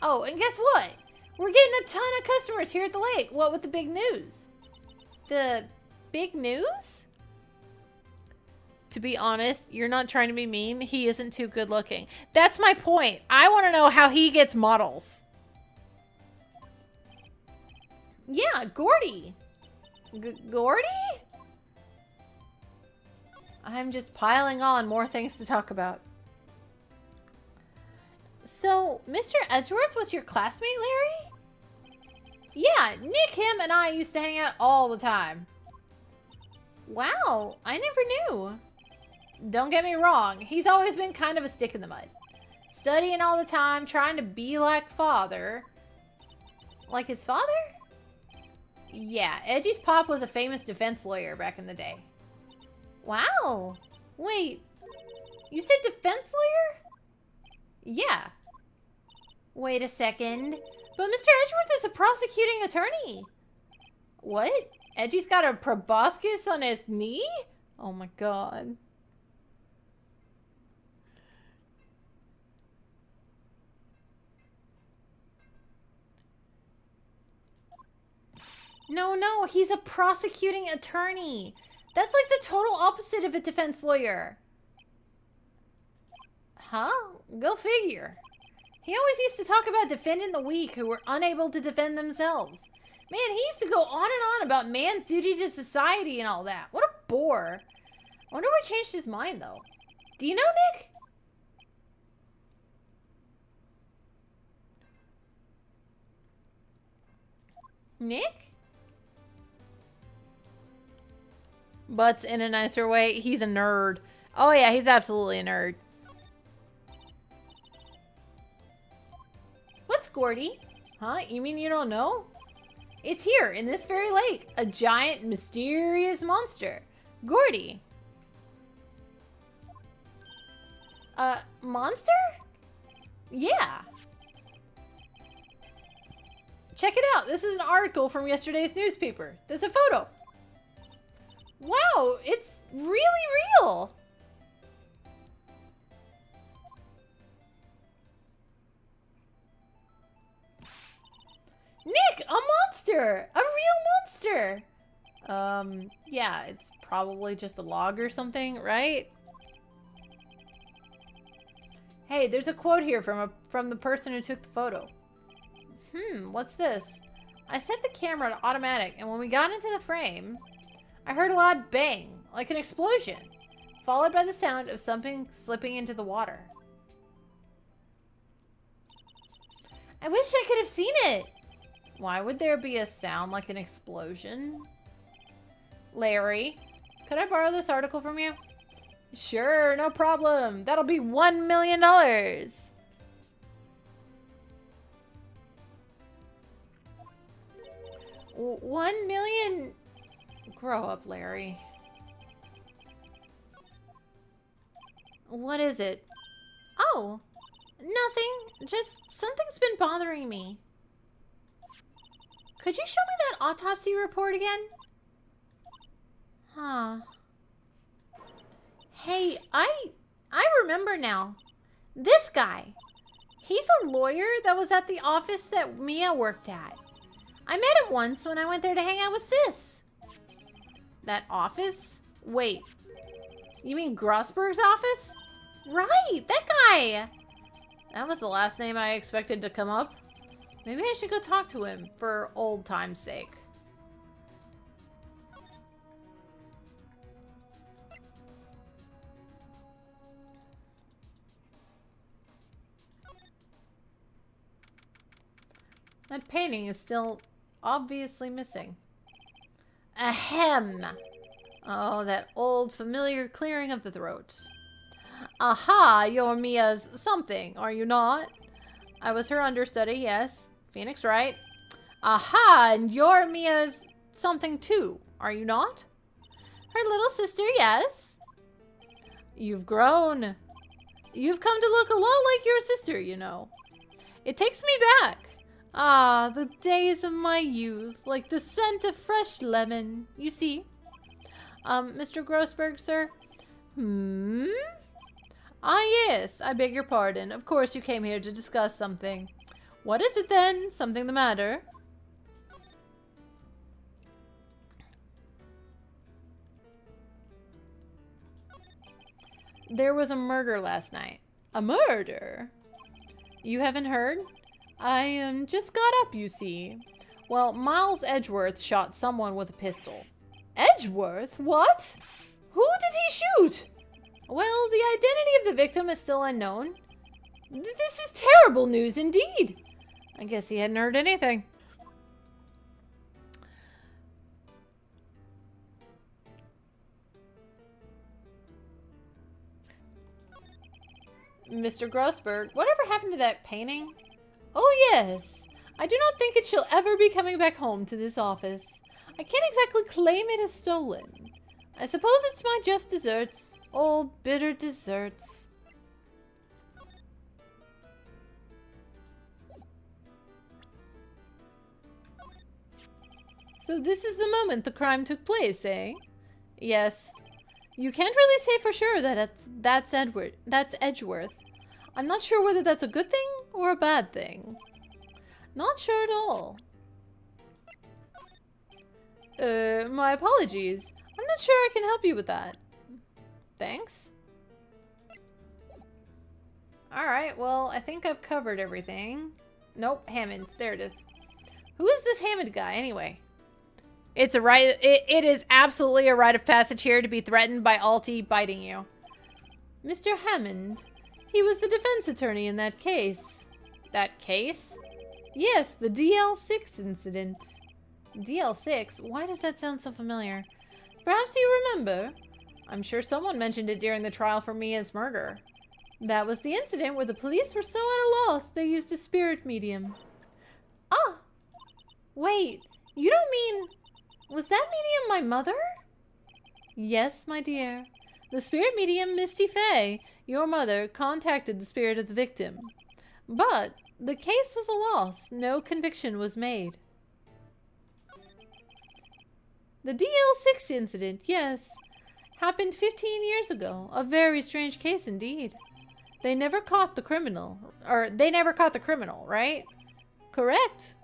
Oh, and guess what? We're getting a ton of customers here at the lake. What with the big news? The big news? To be honest, you're not trying to be mean. He isn't too good looking. That's my point. I want to know how he gets models. Yeah, Gordy. Gordy? I'm just piling on more things to talk about. So, Mr. Edgeworth was your classmate, Larry? Yeah, Nick, him, and I used to hang out all the time. Wow, I never knew. Don't get me wrong, he's always been kind of a stick in the mud. Studying all the time, trying to be like father. Like his father? Yeah, Edgy's pop was a famous defense lawyer back in the day. Wow. Wait, you said defense lawyer? Yeah. Wait a second. But Mr. Edgeworth is a prosecuting attorney. What? Edgy's got a proboscis on his knee? Oh my god. No, he's a prosecuting attorney. That's like the total opposite of a defense lawyer. Huh? Go figure. He always used to talk about defending the weak who were unable to defend themselves. Man, he used to go on and on about man's duty to society and all that. What a bore. I wonder what changed his mind, though. Do you know, Nick? Nick? But's in a nicer way. He's a nerd. Oh yeah, he's absolutely a nerd. What's Gordy? Huh? You mean you don't know? It's here, in this very lake. A giant, mysterious monster. Gordy. Monster? Yeah. Check it out. This is an article from yesterday's newspaper. There's a photo. Wow, it's really real. Nick, a monster! A real monster! Yeah, it's probably just a log or something, right? Hey, there's a quote here from the person who took the photo. What's this? I set the camera to automatic, and when we got into the frame, I heard a loud bang, like an explosion, followed by the sound of something slipping into the water. I wish I could have seen it! Why would there be a sound like an explosion? Larry, could I borrow this article from you? Sure, no problem. That'll be $1 million. $1 million? Grow up, Larry. What is it? Oh, nothing. Just something's been bothering me. Could you show me that autopsy report again? Huh. Hey, I remember now. This guy. He's a lawyer that was at the office that Mia worked at. I met him once when I went there to hang out with Sis. That office? Wait. You mean Grossberg's office? Right, that guy! That was the last name I expected to come up. Maybe I should go talk to him for old time's sake. That painting is still obviously missing. Ahem! Oh, that old familiar clearing of the throat. Aha, you're Mia's something, are you not? I was her understudy, yes. Phoenix, right? Aha, and you're Mia's something too, are you not? Her little sister, yes. You've grown. You've come to look a lot like your sister, you know. It takes me back. Ah, the days of my youth, like the scent of fresh lemon, you see. Mr. Grossberg, sir? Ah, yes, I beg your pardon. Of course you came here to discuss something. What is it then? Something the matter? There was a murder last night. A murder? You haven't heard? I just got up, you see. Well, Miles Edgeworth shot someone with a pistol. Edgeworth? What? Who did he shoot? Well, the identity of the victim is still unknown. This is terrible news indeed. I guess he hadn't heard anything. Mr. Grossberg, whatever happened to that painting? Oh, yes. I do not think it shall ever be coming back home to this office. I can't exactly claim it as stolen. I suppose it's my just desserts. Oh, bitter desserts. So this is the moment the crime took place, eh? Yes. You can't really say for sure that that's Edgeworth. I'm not sure whether that's a good thing or a bad thing. Not sure at all. My apologies. I'm not sure I can help you with that. Thanks. Alright, well, I think I've covered everything. Nope, Hammond. There it is. Who is this Hammond guy, anyway? It's a right. It is absolutely a rite of passage here to be threatened by Alti biting you. Mr. Hammond. He was the defense attorney in that case. That case? Yes, the DL6 incident. DL6? Why does that sound so familiar? Perhaps you remember? I'm sure someone mentioned it during the trial for Mia's murder. That was the incident where the police were so at a loss they used a spirit medium. Ah! Wait, you don't mean... Was that medium my mother? Yes, my dear. The spirit medium, Misty Fey, your mother, contacted the spirit of the victim. But the case was a loss. No conviction was made. The DL6 incident, yes, happened 15 years ago. A very strange case indeed. They never caught the criminal. They never caught the criminal, right? Correct.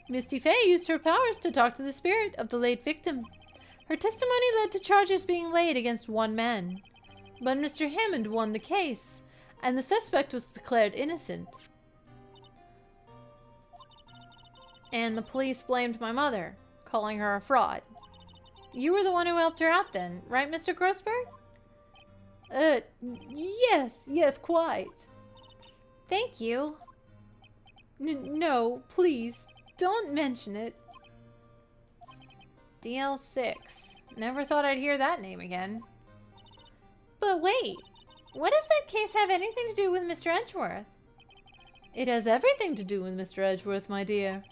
Misty Fey used her powers to talk to the spirit of the late victim. Her testimony led to charges being laid against one man. But Mr. Hammond won the case, and the suspect was declared innocent. And the police blamed my mother, calling her a fraud. You were the one who helped her out then, right, Mr. Grossberg? Yes, quite. Thank you. No, please. Don't mention it. DL6. Never thought I'd hear that name again. But wait, what does that case have anything to do with Mr. Edgeworth? It has everything to do with Mr. Edgeworth, my dear.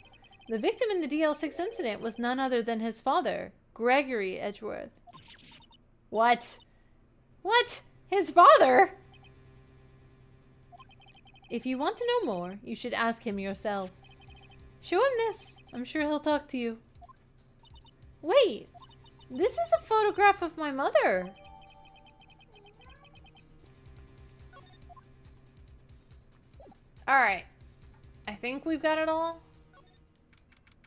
The victim in the DL6 incident was none other than his father, Gregory Edgeworth. What? What? His father? If you want to know more, you should ask him yourself. Show him this. I'm sure he'll talk to you. Wait, this is a photograph of my mother. Alright. I think we've got it all.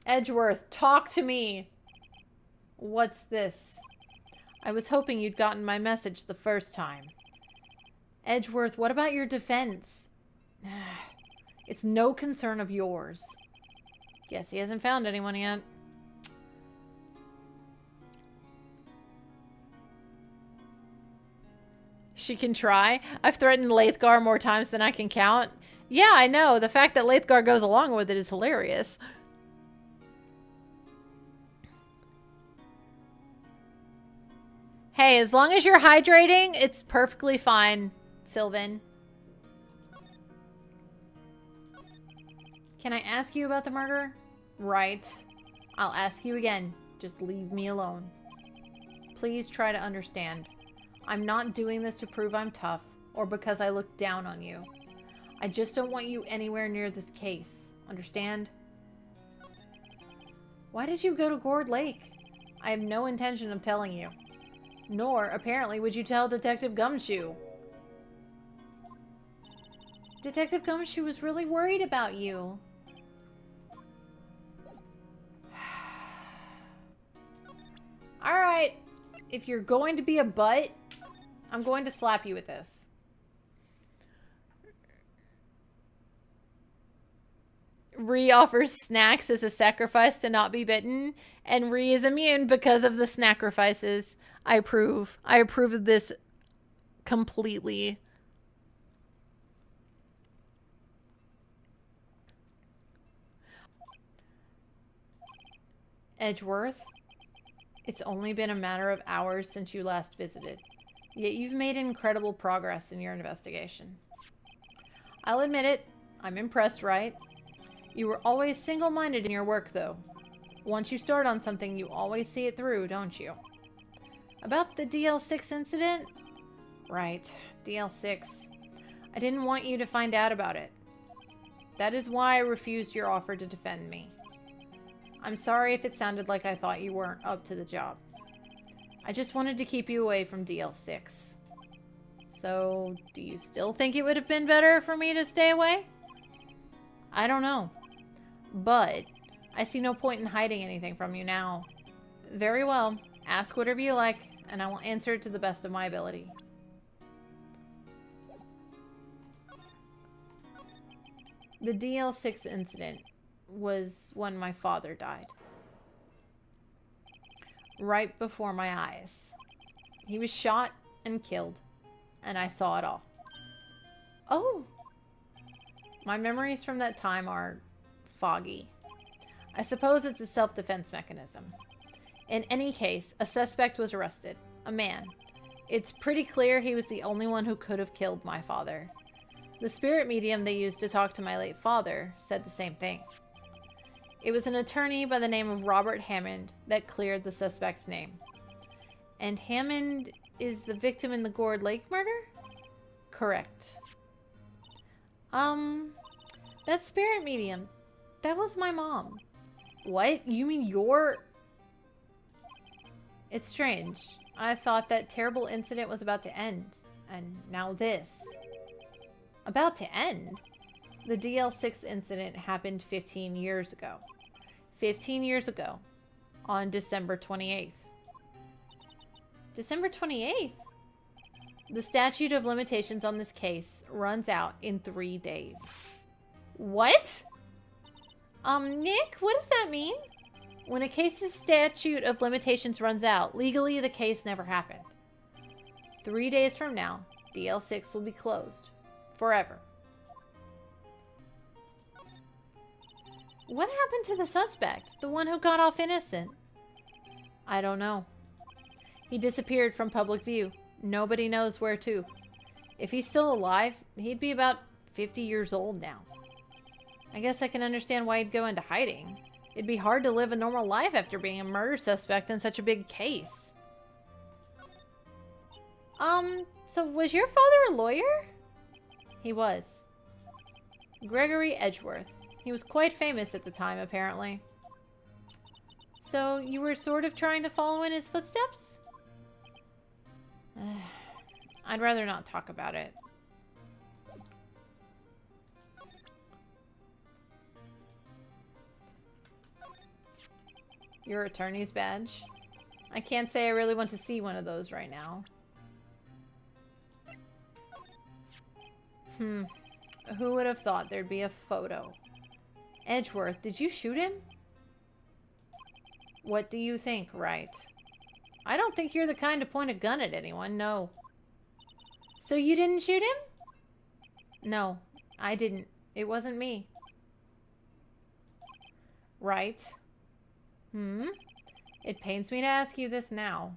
Edgeworth, talk to me. What's this? I was hoping you'd gotten my message the first time. Edgeworth, what about your defense? It's no concern of yours. Guess he hasn't found anyone yet. She can try. I've threatened Lathgar more times than I can count. Yeah, I know. The fact that Lathgar goes along with it is hilarious. Hey, as long as you're hydrating, it's perfectly fine, Sylvan. Can I ask you about the murder? Right. I'll ask you again. Just leave me alone. Please try to understand. I'm not doing this to prove I'm tough or because I look down on you. I just don't want you anywhere near this case. Understand? Why did you go to Gourd Lake? I have no intention of telling you. Nor, apparently, would you tell Detective Gumshoe. Detective Gumshoe was really worried about you. Alright. If you're going to be a butt, I'm going to slap you with this. Ree offers snacks as a sacrifice to not be bitten, and Ree is immune because of the sacrifices. I approve. I approve of this completely. Edgeworth, it's only been a matter of hours since you last visited, yet you've made incredible progress in your investigation. I'll admit it, I'm impressed, right? You were always single-minded in your work, though. Once you start on something, you always see it through, don't you? About the DL6 incident? Right, DL6. I didn't want you to find out about it. That is why I refused your offer to defend me. I'm sorry if it sounded like I thought you weren't up to the job. I just wanted to keep you away from DL6. So, do you still think it would have been better for me to stay away? I don't know. But, I see no point in hiding anything from you now. Very well. Ask whatever you like, and I will answer it to the best of my ability. The DL6 incident was when my father died. Right before my eyes. He was shot and killed, and I saw it all. Oh! My memories from that time are foggy. I suppose it's a self-defense mechanism. In any case, a suspect was arrested. A man. It's pretty clear he was the only one who could have killed my father. The spirit medium they used to talk to my late father said the same thing. It was an attorney by the name of Robert Hammond that cleared the suspect's name. And Hammond is the victim in the Gourd Lake murder? Correct. That spirit medium, that was my mom. What? You mean you're... It's strange. I thought that terrible incident was about to end. And now this. About to end? The DL6 incident happened 15 years ago. 15 years ago. On December 28th. December 28th? The statute of limitations on this case runs out in 3 days. What? Nick, what does that mean? When a case's statute of limitations runs out, legally the case never happened. 3 days from now, DL6 will be closed. Forever. What happened to the suspect? The one who got off innocent? I don't know. He disappeared from public view. Nobody knows where to. If he's still alive, he'd be about 50 years old now. I guess I can understand why he'd go into hiding. It'd be hard to live a normal life after being a murder suspect in such a big case. So was your father a lawyer? He was. Gregory Edgeworth. He was quite famous at the time, apparently. So you were sort of trying to follow in his footsteps? I'd rather not talk about it. Your attorney's badge? I can't say I really want to see one of those right now. Who would have thought there'd be a photo? Edgeworth, did you shoot him? What do you think, right? I don't think you're the kind to point a gun at anyone, no. So you didn't shoot him? No, I didn't. It wasn't me. Right. It pains me to ask you this now.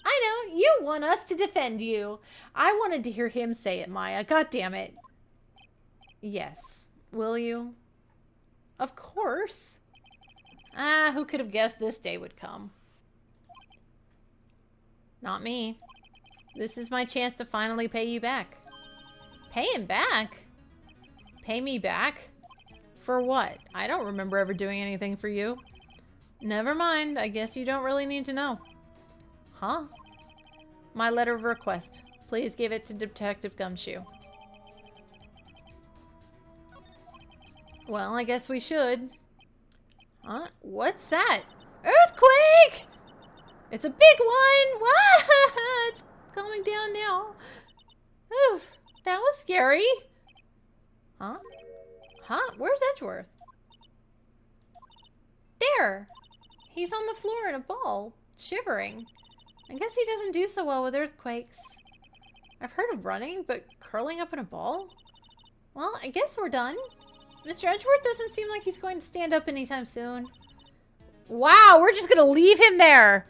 I know, you want us to defend you. I wanted to hear him say it, Maya. God damn it. Yes. Will you? Of course. Who could have guessed this day would come? Not me. This is my chance to finally pay you back. Pay him back? Pay me back? For what? I don't remember ever doing anything for you. Never mind. I guess you don't really need to know. Huh? My letter of request. Please give it to Detective Gumshoe. Well, I guess we should. Huh? What's that? Earthquake! It's a big one! What? It's going down now. Oof, that was scary. Huh? Huh? Where's Edgeworth? There! He's on the floor in a ball, shivering. I guess he doesn't do so well with earthquakes. I've heard of running, but curling up in a ball? Well, I guess we're done. Mr. Edgeworth doesn't seem like he's going to stand up anytime soon. Wow, we're just gonna leave him there!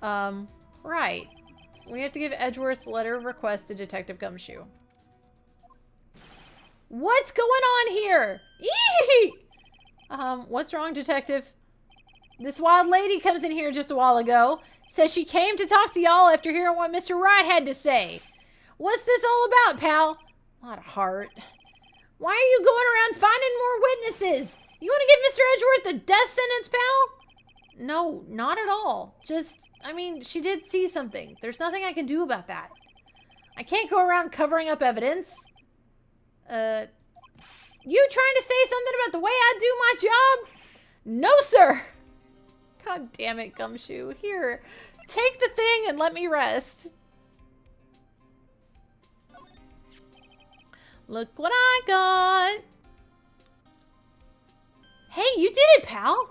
Right. We have to give Edgeworth's letter of request to Detective Gumshoe. What's going on here? Eee! What's wrong, Detective? This wild lady comes in here just a while ago. Says she came to talk to y'all after hearing what Mr. Wright had to say. What's this all about, pal? A lot of heart. Why are you going around finding more witnesses? You want to give Mr. Edgeworth a death sentence, pal? No, not at all. Just, I mean, she did see something. There's nothing I can do about that. I can't go around covering up evidence. You trying to say something about the way I do my job? No, sir. God damn it, Gumshoe. Here, take the thing and let me rest. Look what I got. Hey, you did it, pal.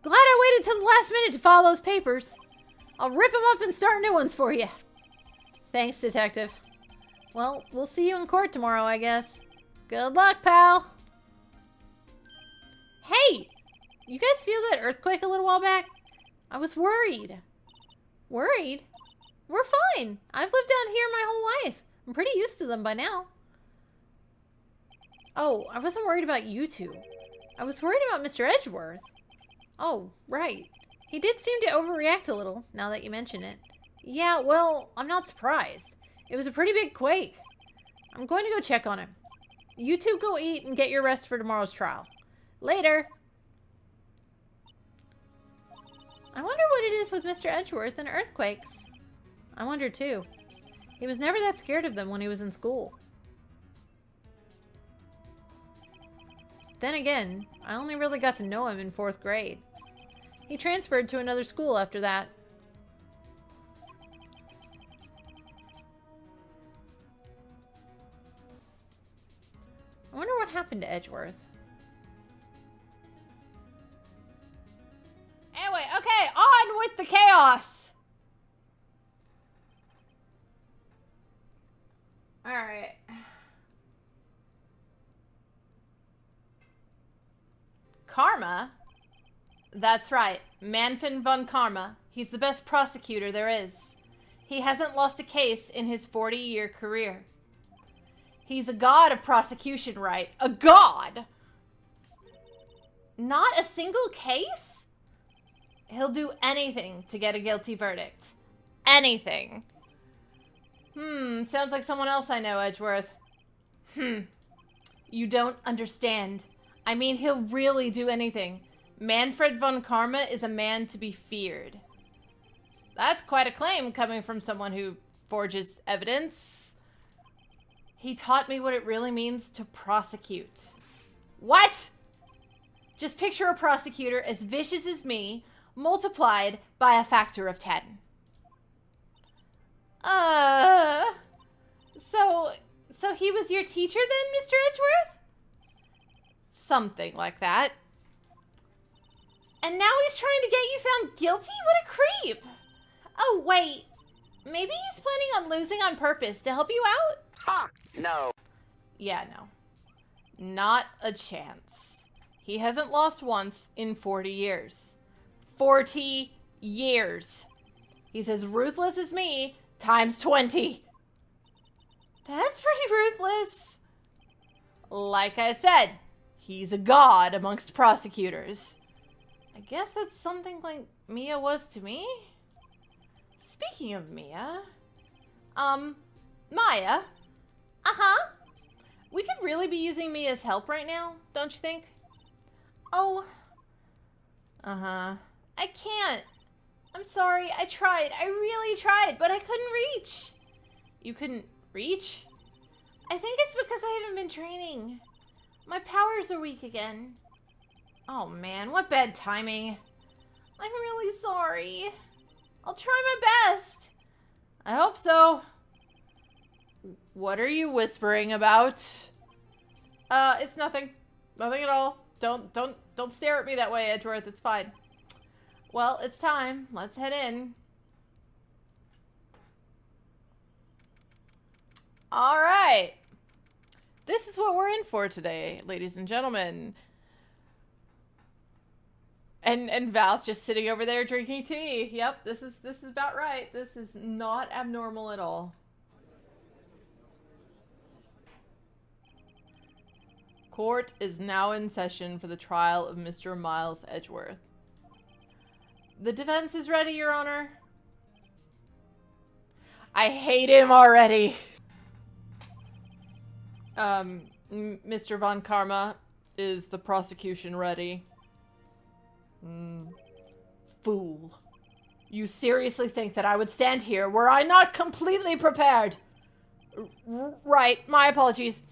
Glad I waited till the last minute to file those papers. I'll rip them up and start new ones for you. Thanks, Detective. Well, we'll see you in court tomorrow, I guess. Good luck, pal. Hey! You guys feel that earthquake a little while back? I was worried. Worried? We're fine. I've lived down here my whole life. I'm pretty used to them by now. Oh, I wasn't worried about you two. I was worried about Mr. Edgeworth. Oh, right. He did seem to overreact a little, now that you mention it. Yeah, well, I'm not surprised. It was a pretty big quake. I'm going to go check on him. You two go eat and get your rest for tomorrow's trial. Later. I wonder what it is with Mr. Edgeworth and earthquakes. I wonder too. He was never that scared of them when he was in school. Then again, I only really got to know him in 4th grade. He transferred to another school after that. I wonder what happened to Edgeworth. Anyway, okay, on with the chaos! Alright. Karma? That's right, Manfred von Karma. He's the best prosecutor there is. He hasn't lost a case in his 40-year career. He's a god of prosecution, right? A god! Not a single case? He'll do anything to get a guilty verdict. Anything. Sounds like someone else I know, Edgeworth. You don't understand. I mean, he'll really do anything. Manfred von Karma is a man to be feared. That's quite a claim coming from someone who forges evidence. He taught me what it really means to prosecute. What? Just picture a prosecutor as vicious as me, multiplied by a factor of 10. So he was your teacher then, Mr. Edgeworth? Something like that. And now he's trying to get you found guilty? What a creep! Oh, wait. Maybe he's planning on losing on purpose to help you out? Ha! No. Yeah, no. Not a chance. He hasn't lost once in 40 years. 40 years. He's as ruthless as me, times 20. That's pretty ruthless. Like I said, he's a god amongst prosecutors. I guess that's something like Mia was to me. Speaking of Mia, Maya. Uh-huh. We could really be using Mia's help right now, don't you think? Oh. Uh-huh. I can't. I'm sorry, I tried. I really tried, but I couldn't reach. You couldn't reach? I think it's because I haven't been training. My powers are weak again. Oh man, what bad timing. I'm really sorry. I'll try my best. I hope so. What are you whispering about? It's nothing. Nothing at all. Don't stare at me that way, Edgeworth. It's fine. Well, it's time. Let's head in. All right. This is what we're in for today, ladies and gentlemen. And Val's just sitting over there drinking tea. Yep, this is about right. This is not abnormal at all. Court is now in session for the trial of Mr. Miles Edgeworth. The defense is ready, Your Honor. I hate him already. Mr. Von Karma, is the prosecution ready? Fool. You seriously think that I would stand here were I not completely prepared? Right, my apologies.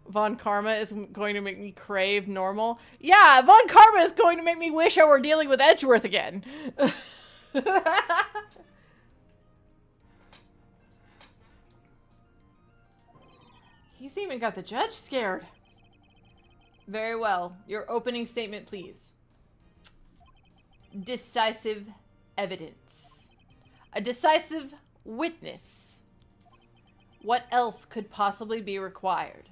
Von Karma is going to make me crave normal. Yeah, Von Karma is going to make me wish I were dealing with Edgeworth again. He's even got the judge scared. Very well. Your opening statement, please. Decisive evidence. A decisive witness. What else could possibly be required?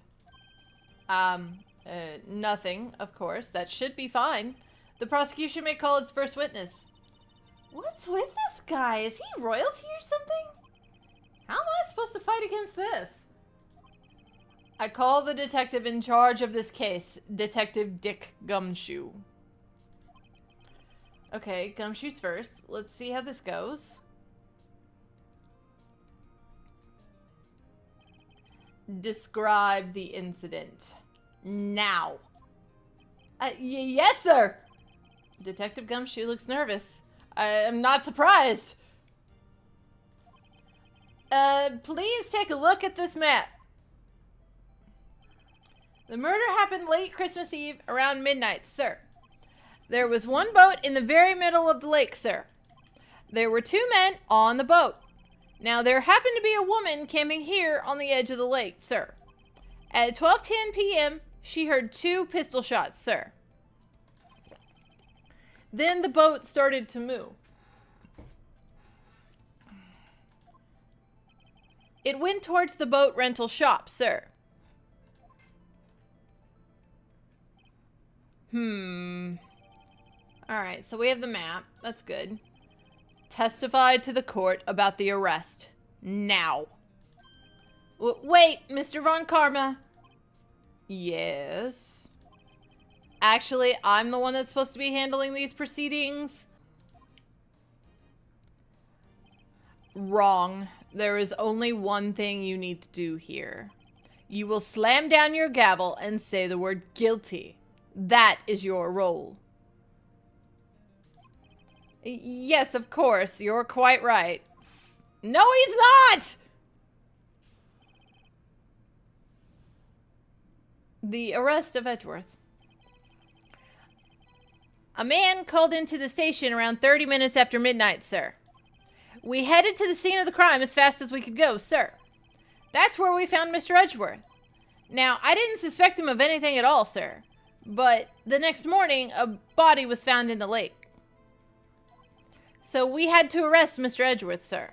Nothing, of course. That should be fine. The prosecution may call its first witness. What's with this guy? Is he royalty or something? How am I supposed to fight against this? I call the detective in charge of this case, Detective Dick Gumshoe. Okay, Gumshoe's first. Let's see how this goes. Describe the incident. Now. Yes, sir! Detective Gumshoe looks nervous. I'm not surprised. Please take a look at this map. The murder happened late Christmas Eve around midnight, sir. There was one boat in the very middle of the lake, sir. There were two men on the boat. Now, there happened to be a woman camping here on the edge of the lake, sir. At 12:10 p.m., she heard 2 pistol shots, sir. Then the boat started to move. It went towards the boat rental shop, sir. Alright, so we have the map. That's good. Testify to the court about the arrest. Now. Wait, Mr. Von Karma. Yes. Actually, I'm the one that's supposed to be handling these proceedings. Wrong. There is only one thing you need to do here. You will slam down your gavel and say the word guilty. That is your role. Yes, of course. You're quite right. No, he's not! The arrest of Edgeworth. A man called into the station around 30 minutes after midnight, sir. We headed to the scene of the crime as fast as we could go, sir. That's where we found Mr. Edgeworth. Now, I didn't suspect him of anything at all, sir. But the next morning, a body was found in the lake. So we had to arrest Mr. Edgeworth, sir.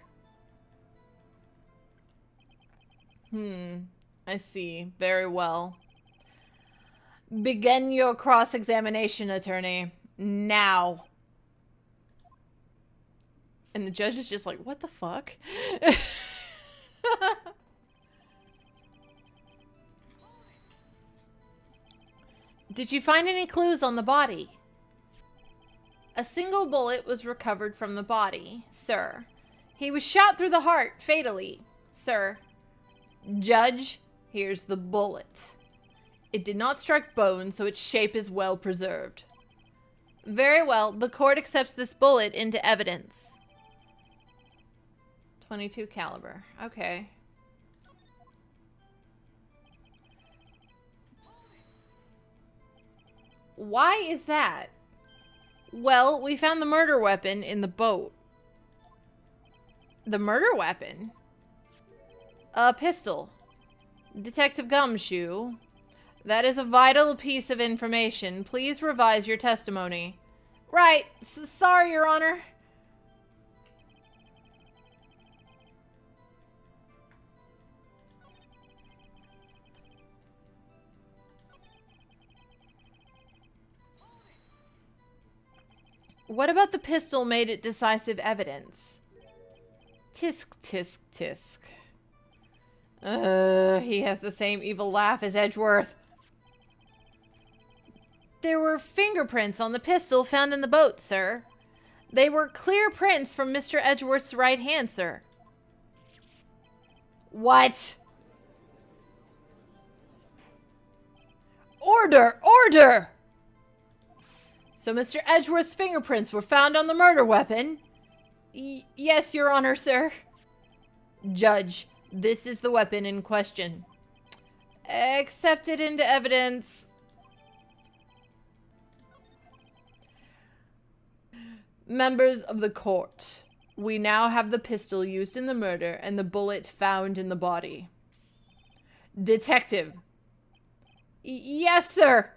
I see. Very well. Begin your cross-examination, attorney. Now. And the judge is just like, what the fuck? Did you find any clues on the body? A single bullet was recovered from the body, sir. He was shot through the heart, fatally, sir. Judge, here's the bullet. It did not strike bone, so its shape is well preserved. Very well, the court accepts this bullet into evidence. 22 caliber, okay. Why is that? Well, we found the murder weapon in the boat. The murder weapon? A pistol. Detective Gumshoe. That is a vital piece of information. Please revise your testimony. Right. Sorry, Your Honor. What about the pistol made it decisive evidence? Tisk, tisk, tisk. He has the same evil laugh as Edgeworth. There were fingerprints on the pistol found in the boat, sir. They were clear prints from Mr. Edgeworth's right hand, sir. What? Order! Order! So Mr. Edgeworth's fingerprints were found on the murder weapon? Yes, Your Honor, sir. Judge, this is the weapon in question. Accepted into evidence. Members of the court, we now have the pistol used in the murder and the bullet found in the body. Detective. Yes, sir.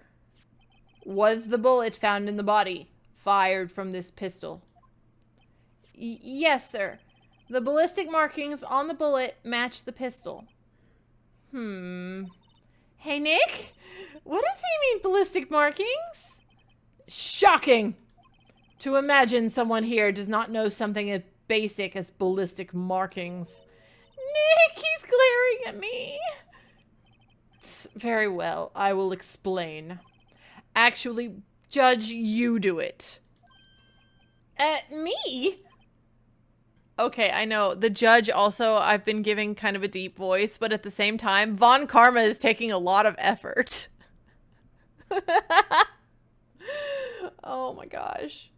Was the bullet found in the body fired from this pistol? Yes, sir. The ballistic markings on the bullet match the pistol. Hey, Nick? What does he mean, ballistic markings? Shocking! To imagine someone here does not know something as basic as ballistic markings. Nick, he's glaring at me. Very well, I will explain. Actually, Judge, you do it. Me? Okay, I know. The judge also, I've been giving kind of a deep voice, but at the same time, Von Karma is taking a lot of effort. Oh my gosh.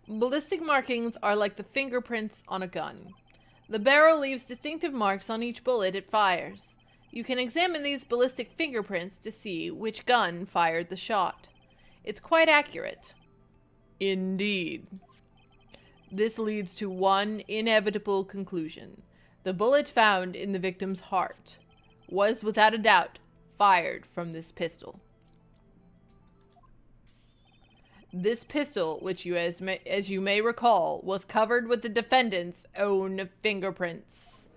Ballistic markings are like the fingerprints on a gun. The barrel leaves distinctive marks on each bullet it fires. You can examine these ballistic fingerprints to see which gun fired the shot. It's quite accurate. Indeed. This leads to one inevitable conclusion. The bullet found in the victim's heart was, without a doubt, fired from this pistol. This pistol, which as you may recall, was covered with the defendant's own fingerprints.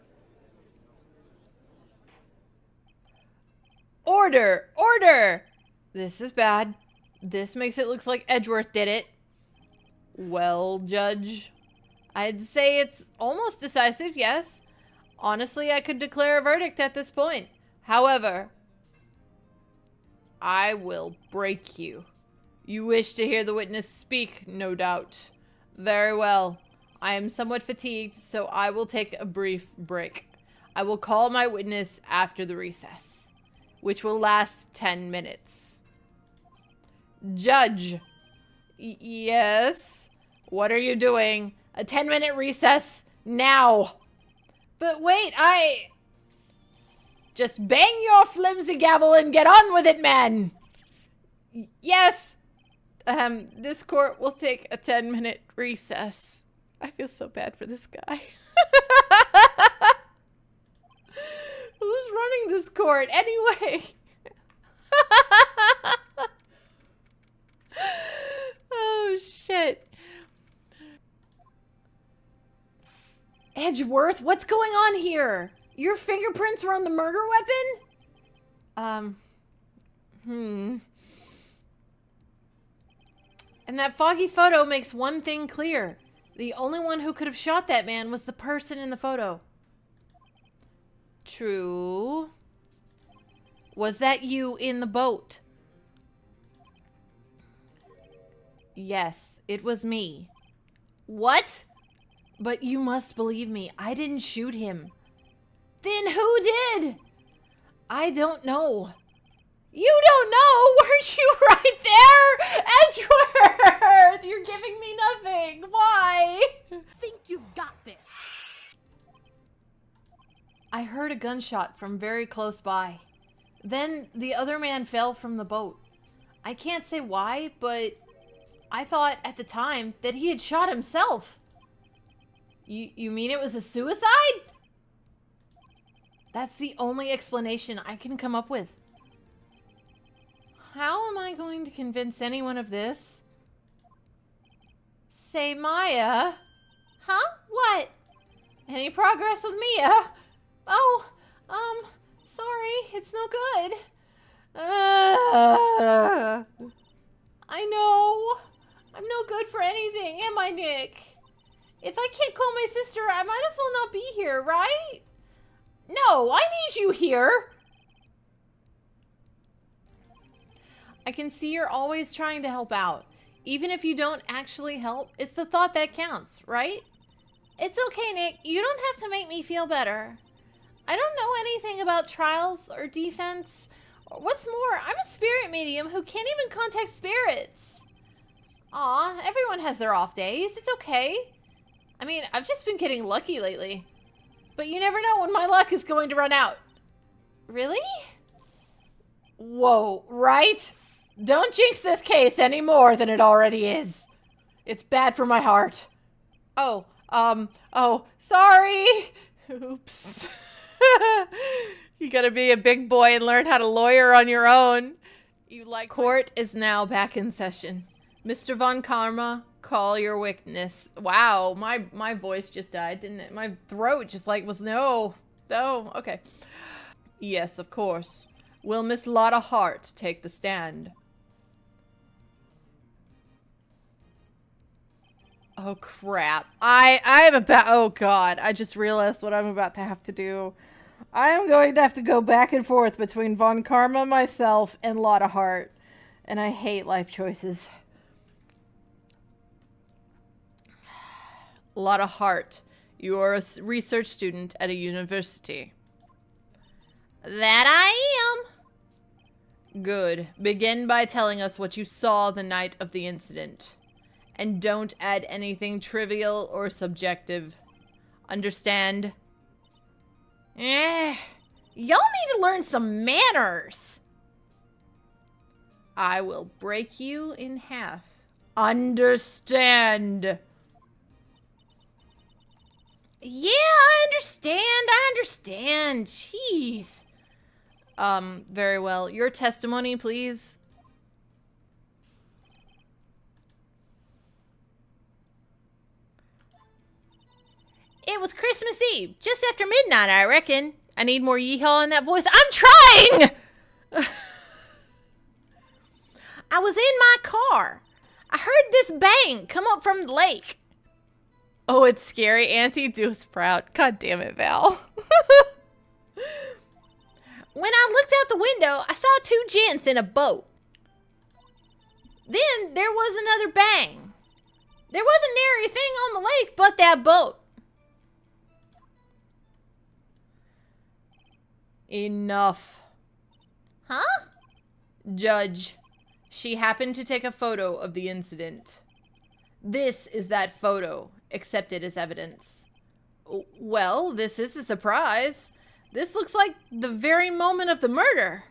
Order! Order! This is bad. This makes it look like Edgeworth did it. Well, Judge, I'd say it's almost decisive, yes. Honestly, I could declare a verdict at this point. However, I will break you. You wish to hear the witness speak, no doubt. Very well. I am somewhat fatigued, so I will take a brief break. I will call my witness after the recess, which will last 10 minutes. Judge. Yes? What are you doing? A 10-minute recess now. But wait, Just bang your flimsy gavel and get on with it, man. Yes. This court will take a 10-minute recess. I feel so bad for this guy. Who's running this court anyway? Oh, shit. Edgeworth, what's going on here? Your fingerprints were on the murder weapon? And that foggy photo makes one thing clear. The only one who could have shot that man was the person in the photo. True. Was that you in the boat? Yes, it was me. What? But you must believe me, I didn't shoot him. Then who did? I don't know. You don't know? Weren't you right there? Edgeworth! You're giving me nothing. Why? Think you've got this. I heard a gunshot from very close by. Then the other man fell from the boat. I can't say why, but I thought at the time that he had shot himself. You mean it was a suicide? That's the only explanation I can come up with. How am I going to convince anyone of this? Say, Maya. Huh? What? Any progress with Mia? Oh, sorry, it's no good. I know. I'm no good for anything, am I, Nick? If I can't call my sister, I might as well not be here, right? No, I need you here. I can see you're always trying to help out. Even if you don't actually help, it's the thought that counts, right? It's okay, Nick. You don't have to make me feel better. I don't know anything about trials or defense. What's more, I'm a spirit medium who can't even contact spirits. Aw, everyone has their off days. It's okay. I mean, I've just been getting lucky lately. But you never know when my luck is going to run out. Really? Whoa, right? Don't jinx this case any more than it already is. It's bad for my heart. Oh, sorry. Oops. You gotta be a big boy and learn how to lawyer on your own. Court is now back in session. Mr. Von Karma, call your witness. Wow, my voice just died, didn't it? My throat just was no. Oh, okay. Yes, of course. Will Miss Lotta Hart take the stand? Oh, crap. I'm about... Oh, God. I just realized what I'm about to have to do. I am going to have to go back and forth between Von Karma, myself, and Lotta Hart. And I hate life choices. Lotta Hart, you are a research student at a university. That I am. Good. Begin by telling us what you saw the night of the incident. And don't add anything trivial or subjective. Understand? Y'all need to learn some manners. I will break you in half. Understand? Yeah, I understand. Jeez. Very well. Your testimony, please. It was Christmas Eve, just after midnight, I reckon. I need more yeehaw in that voice. I'm trying! I was in my car. I heard this bang come up from the lake. Oh, it's scary, Auntie. Do us proud. God damn it, Val. When I looked out the window, I saw two gents in a boat. Then there was another bang. There wasn't nary a thing on the lake but that boat. Enough. Huh? Judge, she happened to take a photo of the incident. This is that photo, accepted as evidence. Well, this is a surprise. This looks like the very moment of the murder.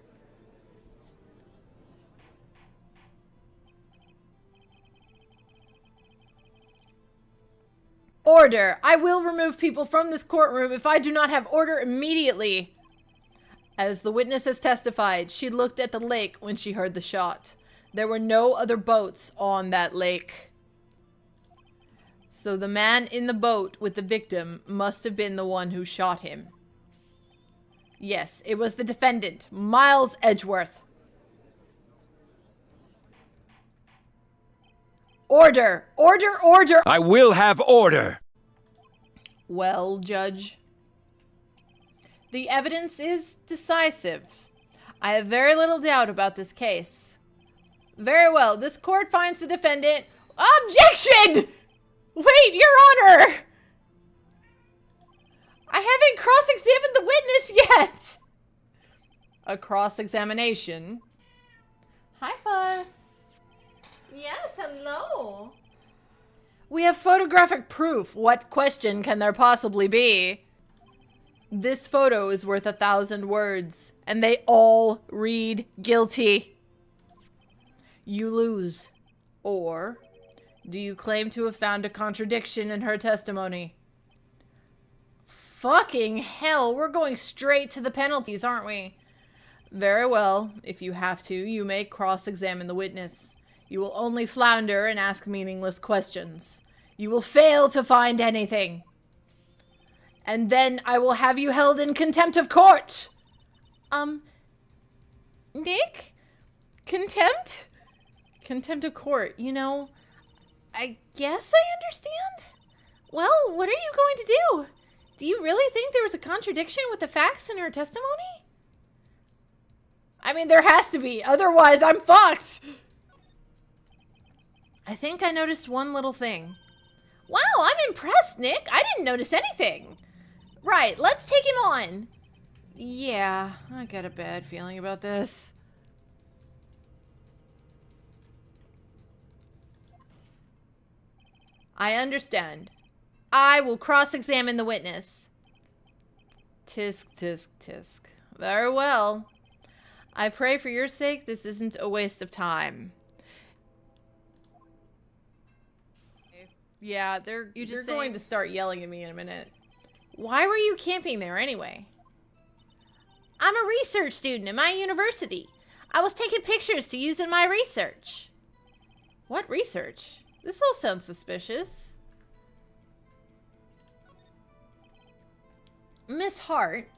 Order! I will remove people from this courtroom if I do not have order immediately. As the witness has testified, she looked at the lake when she heard the shot. There were no other boats on that lake. So the man in the boat with the victim must have been the one who shot him. Yes, it was the defendant, Miles Edgeworth. Order! Order! Order! I will have order! Well, Judge, the evidence is decisive. I have very little doubt about this case. Very well, this court finds the defendant... Objection! Wait, Your Honor! I haven't cross-examined the witness yet! A cross-examination? Hi, Fuss. Yes, hello. We have photographic proof. What question can there possibly be? This photo is worth 1,000 words, and they all read guilty. You lose. Or, do you claim to have found a contradiction in her testimony? Fucking hell, we're going straight to the penalties, aren't we? Very well. If you have to, you may cross-examine the witness. You will only flounder and ask meaningless questions. You will fail to find anything. And then I will have you held in contempt of court. Nick? Contempt? Contempt of court, you know, I guess I understand. Well, what are you going to do? Do you really think there was a contradiction with the facts in her testimony? I mean, there has to be, otherwise I'm fucked. I think I noticed one little thing. Wow, I'm impressed, Nick. I didn't notice anything. Right, let's take him on. Yeah, I got a bad feeling about this. I understand. I will cross-examine the witness. Tisk, tisk, tisk. Very well. I pray for your sake this isn't a waste of time. Yeah, they're going to start yelling at me in a minute. Why were you camping there anyway? I'm a research student at my university. I was taking pictures to use in my research. What research? This all sounds suspicious. Miss Hart?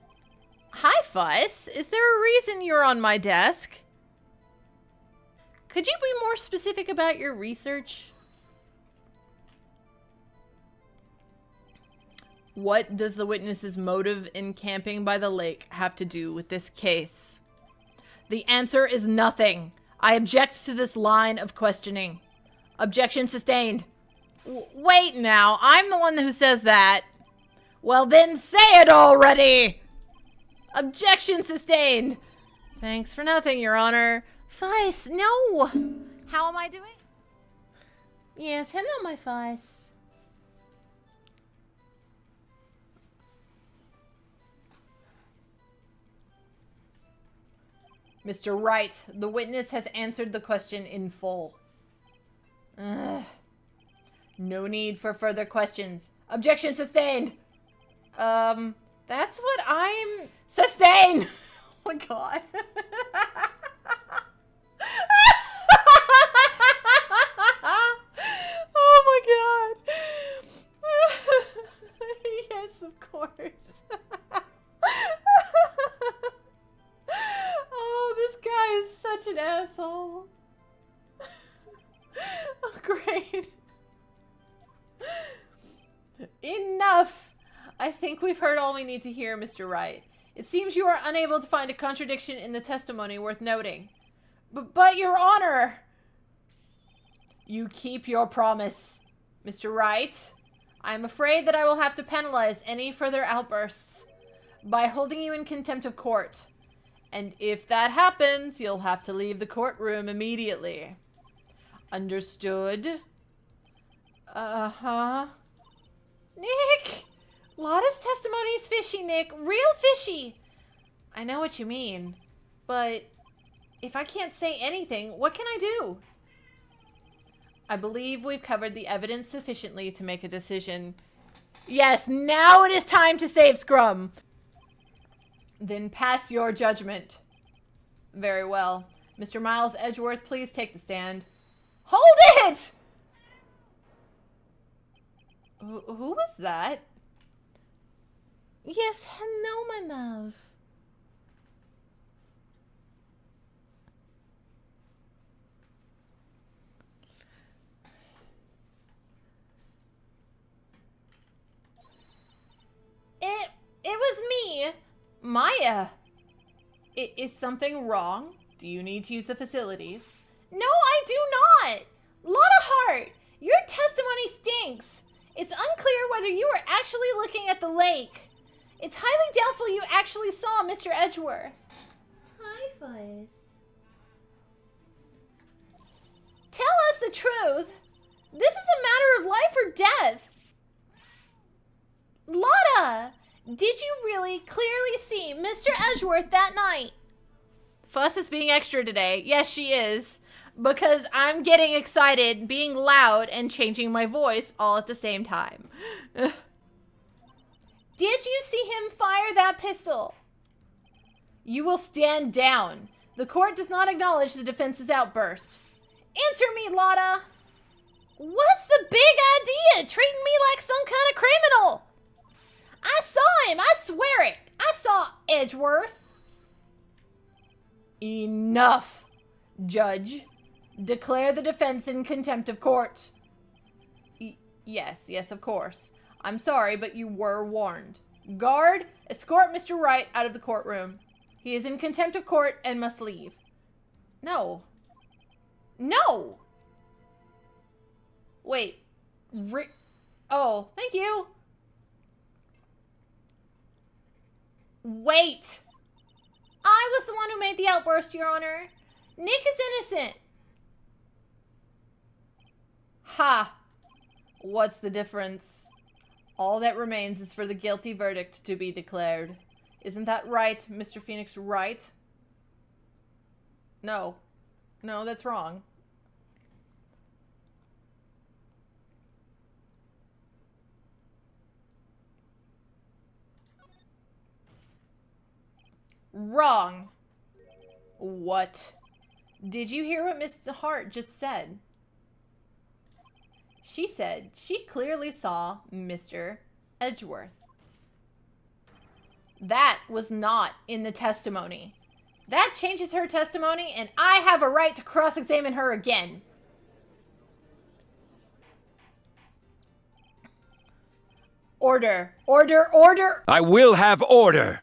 Hi, Fuss. Is there a reason you're on my desk? Could you be more specific about your research? What does the witness's motive in camping by the lake have to do with this case? The answer is nothing. I object to this line of questioning. Objection sustained. Wait now, I'm the one who says that. Well then say it already! Objection sustained. Thanks for nothing, Your Honor. Fuss, no! How am I doing? Yes, hello, my Fuss. Mr. Wright, the witness has answered the question in full. Ugh. No need for further questions. Objection sustained. That's what I'm... Sustain! Oh my god. Oh my god. Yes, of course. Oh, this guy is such an asshole. Oh, great. Enough! I think we've heard all we need to hear, Mr. Wright. It seems you are unable to find a contradiction in the testimony worth noting. But, Your Honor! You keep your promise. Mr. Wright, I am afraid that I will have to penalize any further outbursts by holding you in contempt of court. And if that happens, you'll have to leave the courtroom immediately. Understood? Uh-huh. Nick! Lotta's testimony is fishy, Nick. Real fishy. I know what you mean. But if I can't say anything, what can I do? I believe we've covered the evidence sufficiently to make a decision. Yes, now it is time to save Scrum. Then pass your judgment. Very well. Mr. Miles Edgeworth, please take the stand. Hold it! Who was that? Yes, hello, my love. It was me, Maya. Is something wrong? Do you need to use the facilities? No, I do not. Lotta Hart, your testimony stinks. It's unclear whether you were actually looking at the lake. It's highly doubtful you actually saw Mr. Edgeworth. Hi, Fuzz. Tell us the truth. This is a matter of life or death. Lotta, Did you really clearly see Mr. Edgeworth that night? Fuss is being extra today. Yes, she is. Because I'm getting excited, being loud, and changing my voice all at the same time. Did you see him fire that pistol? You will stand down. The court does not acknowledge the defense's outburst. Answer me, Lotta. What's the big idea? Treating me like some kind of criminal? I saw him. I swear it. I saw Edgeworth. Enough, Judge. Declare the defense in contempt of court. Yes, of course. I'm sorry, but you were warned. Guard, escort Mr. Wright out of the courtroom. He is in contempt of court and must leave. No. No! Wait. Oh, thank you. Wait! I was the one who made the outburst, Your Honor. Nick is innocent. Ha! What's the difference? All that remains is for the guilty verdict to be declared. Isn't that right, Mr. Phoenix Wright? No. No, that's wrong. Wrong. What? Did you hear what Miss Hart just said? She said she clearly saw Mr. Edgeworth. That was not in the testimony. That changes her testimony, and I have a right to cross-examine her again. Order. Order. Order. I will have order.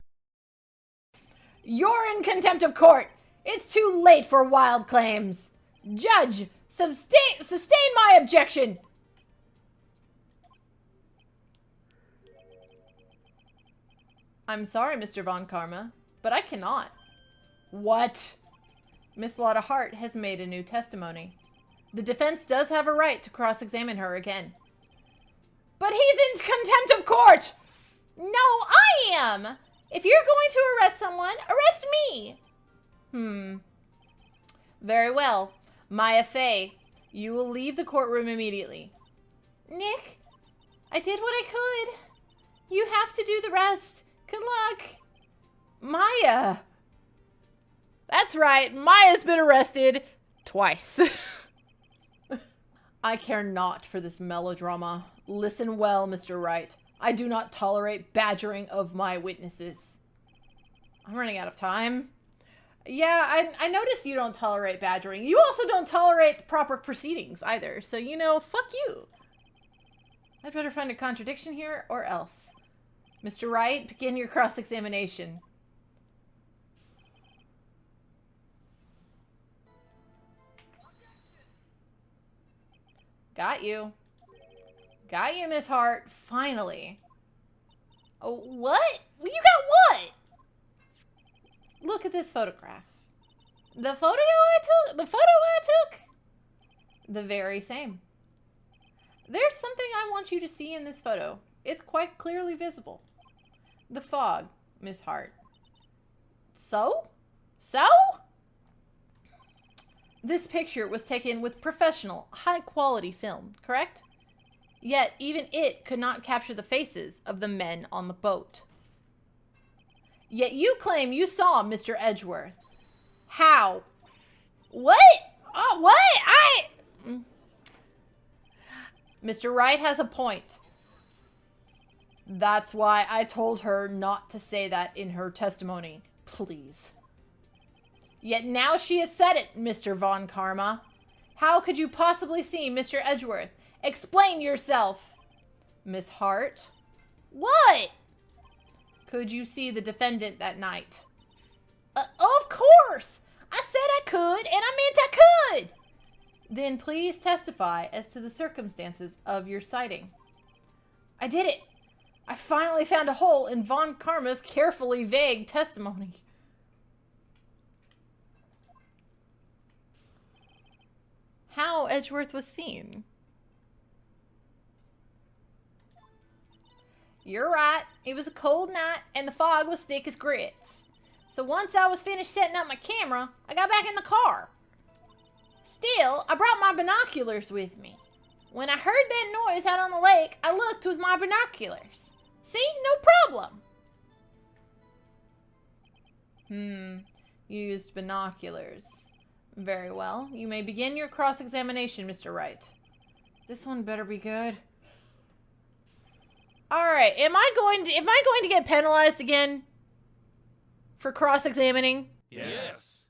You're in contempt of court. It's too late for wild claims. Judge, sustain my objection. I'm sorry, Mr. Von Karma, but I cannot. What? Miss Lotta Hart has made a new testimony. The defense does have a right to cross-examine her again. But he's in contempt of court! No, I am! If you're going to arrest someone, arrest me! Very well. Maya Fey, you will leave the courtroom immediately. Nick, I did what I could. You have to do the rest. Good luck. Maya. That's right. Maya's been arrested twice. I care not for this melodrama. Listen well, Mr. Wright. I do not tolerate badgering of my witnesses. I'm running out of time. Yeah, I noticed you don't tolerate badgering. You also don't tolerate proper proceedings either. So, you know, fuck you. I'd better find a contradiction here or else. Mr. Wright, begin your cross-examination. Got you. Got you, Miss Hart. Finally. Oh, what? You got what? Look at this photograph. The photo I took? The photo I took? The very same. There's something I want you to see in this photo. It's quite clearly visible. The fog, Miss Hart. So? So? This picture was taken with professional, high-quality film, correct? Yet, even it could not capture the faces of the men on the boat. Yet you claim you saw Mr. Edgeworth. How? What? Oh, what? Mr. Wright has a point. That's why I told her not to say that in her testimony. Please. Yet now she has said it, Mr. Von Karma. How could you possibly see Mr. Edgeworth? Explain yourself. Miss Hart? What? Could you see the defendant that night? Of course! I said I could, and I meant I could! Then please testify as to the circumstances of your sighting. I did it! I finally found a hole in Von Karma's carefully vague testimony. How Edgeworth was seen. You're right. It was a cold night and the fog was thick as grits. So once I was finished setting up my camera, I got back in the car. Still, I brought my binoculars with me. When I heard that noise out on the lake, I looked with my binoculars. See? No problem. You used binoculars. Very well. You may begin your cross-examination, Mr. Wright. This one better be good. Alright, am I going to get penalized again? For cross-examining? Yes.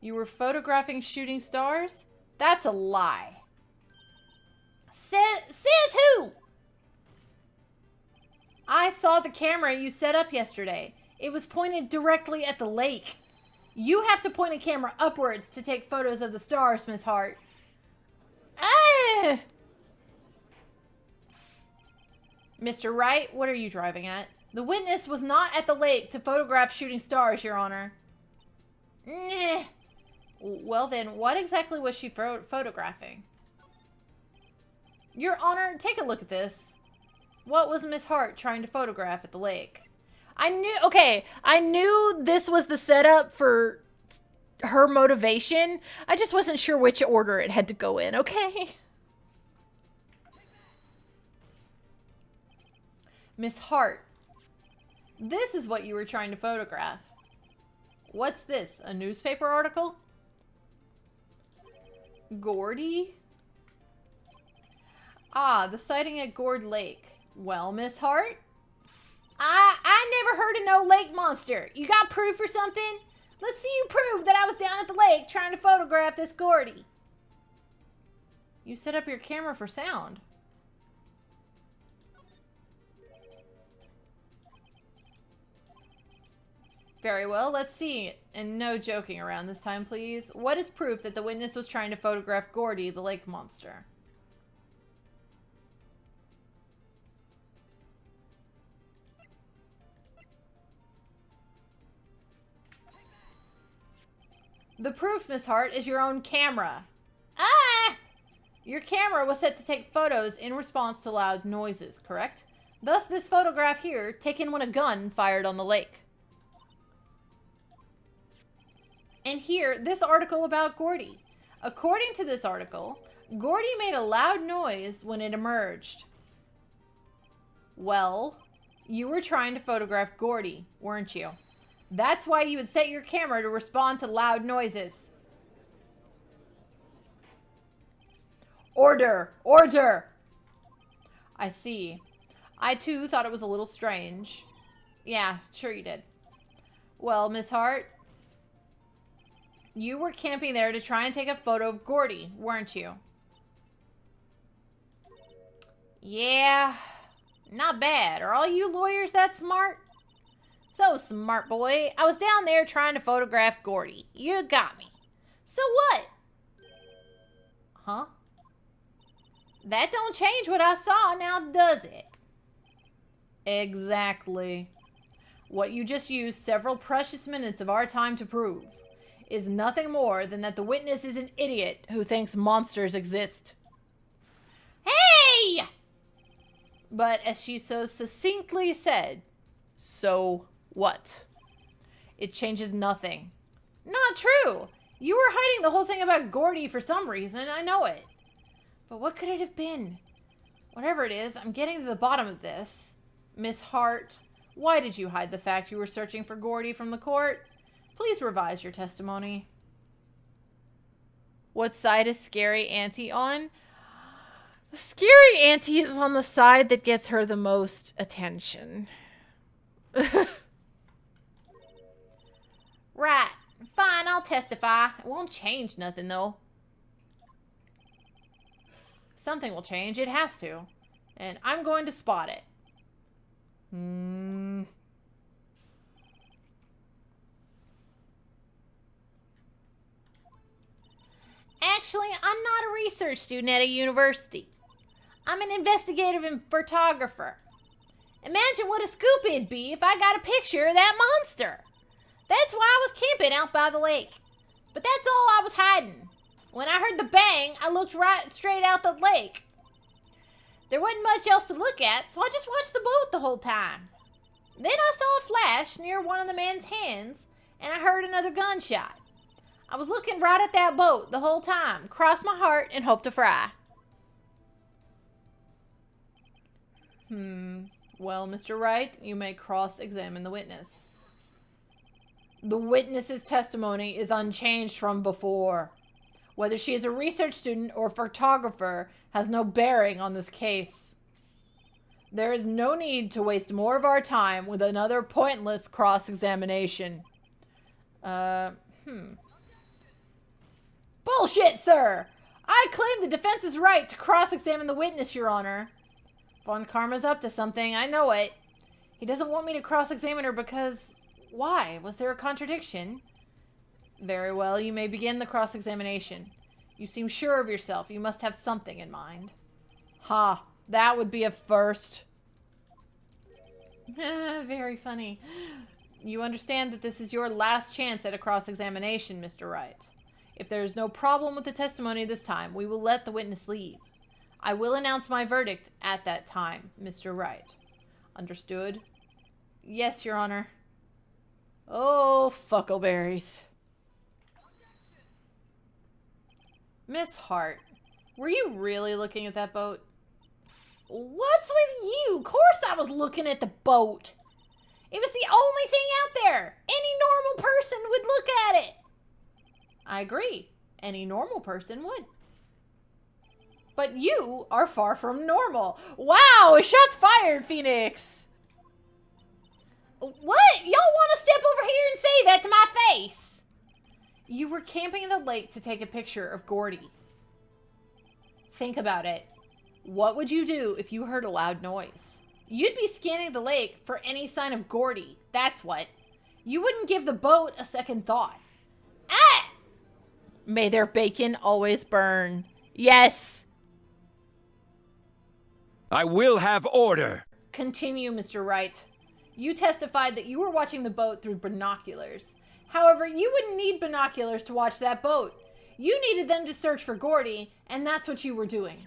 You were photographing shooting stars? That's a lie. Says who? I saw the camera you set up yesterday. It was pointed directly at the lake. You have to point a camera upwards to take photos of the stars, Miss Hart. Ah! Mr. Wright, what are you driving at? The witness was not at the lake to photograph shooting stars, Your Honor. Nah. Well then, what exactly was she photographing? Your Honor, take a look at this. What was Miss Hart trying to photograph at the lake? I knew this was the setup for her motivation. I just wasn't sure which order it had to go in, okay? Miss Hart, this is what you were trying to photograph. What's this, a newspaper article? Gordy? Ah, the sighting at Gourd Lake. Well, Miss Hart? I never heard of no lake monster. You got proof or something? Let's see you prove that I was down at the lake trying to photograph this Gordy. You set up your camera for sound. Very well, let's see. And no joking around this time, please. What is proof that the witness was trying to photograph Gordy, the lake monster? The proof, Miss Hart, is your own camera. Ah! Your camera was set to take photos in response to loud noises, correct? Thus, this photograph here, taken when a gun fired on the lake. And here, this article about Gordy. According to this article, Gordy made a loud noise when it emerged. Well, you were trying to photograph Gordy, weren't you? That's why you would set your camera to respond to loud noises. Order! Order! I see. I too thought it was a little strange. Yeah, sure you did. Well, Miss Hart, you were camping there to try and take a photo of Gordy, weren't you? Yeah, not bad. Are all you lawyers that smart? So smart, boy. I was down there trying to photograph Gordy. You got me. So what? Huh? That don't change what I saw now, does it? Exactly. What you just used several precious minutes of our time to prove is nothing more than that the witness is an idiot who thinks monsters exist. Hey! But as she so succinctly said, so what? It changes nothing. Not true! You were hiding the whole thing about Gordy for some reason, I know it. But what could it have been? Whatever it is, I'm getting to the bottom of this. Miss Hart, why did you hide the fact you were searching for Gordy from the court? Please revise your testimony. What side is Scary Auntie on? The Scary Auntie is on the side that gets her the most attention. Right. Fine, I'll testify. It won't change nothing, though. Something will change. It has to. And I'm going to spot it. Actually, I'm not a research student at a university. I'm an investigative photographer. Imagine what a scoop it'd be if I got a picture of that monster. That's why I was camping out by the lake. But that's all I was hiding. When I heard the bang, I looked right straight out the lake. There wasn't much else to look at, so I just watched the boat the whole time. Then I saw a flash near one of the man's hands, and I heard another gunshot. I was looking right at that boat the whole time, crossed my heart, and hoped to fry. Well, Mr. Wright, you may cross-examine the witness. The witness's testimony is unchanged from before. Whether she is a research student or photographer has no bearing on this case. There is no need to waste more of our time with another pointless cross-examination. Bullshit, sir! I claim the defense's right to cross-examine the witness, Your Honor. Von Karma's up to something, I know it. He doesn't want me to cross-examine her because... Why? Was there a contradiction? Very well, you may begin the cross-examination. You seem sure of yourself. You must have something in mind. Ha, that would be a first. Very funny. You understand that this is your last chance at a cross-examination, Mr. Wright. If there is no problem with the testimony this time, we will let the witness leave. I will announce my verdict at that time, Mr. Wright. Understood? Yes, Your Honor. Oh, fuckleberries. Miss Hart, were you really looking at that boat? What's with you? Of course I was looking at the boat. It was the only thing out there. Any normal person would look at it. I agree. Any normal person would. But you are far from normal. Wow, shots fired, Phoenix. What? Y'all want to step over here and say that to my face? You were camping in the lake to take a picture of Gordy. Think about it. What would you do if you heard a loud noise? You'd be scanning the lake for any sign of Gordy. That's what. You wouldn't give the boat a second thought. Ah! May their bacon always burn. Yes. I will have order. Continue, Mr. Wright. You testified that you were watching the boat through binoculars. However, you wouldn't need binoculars to watch that boat. You needed them to search for Gordy, and that's what you were doing.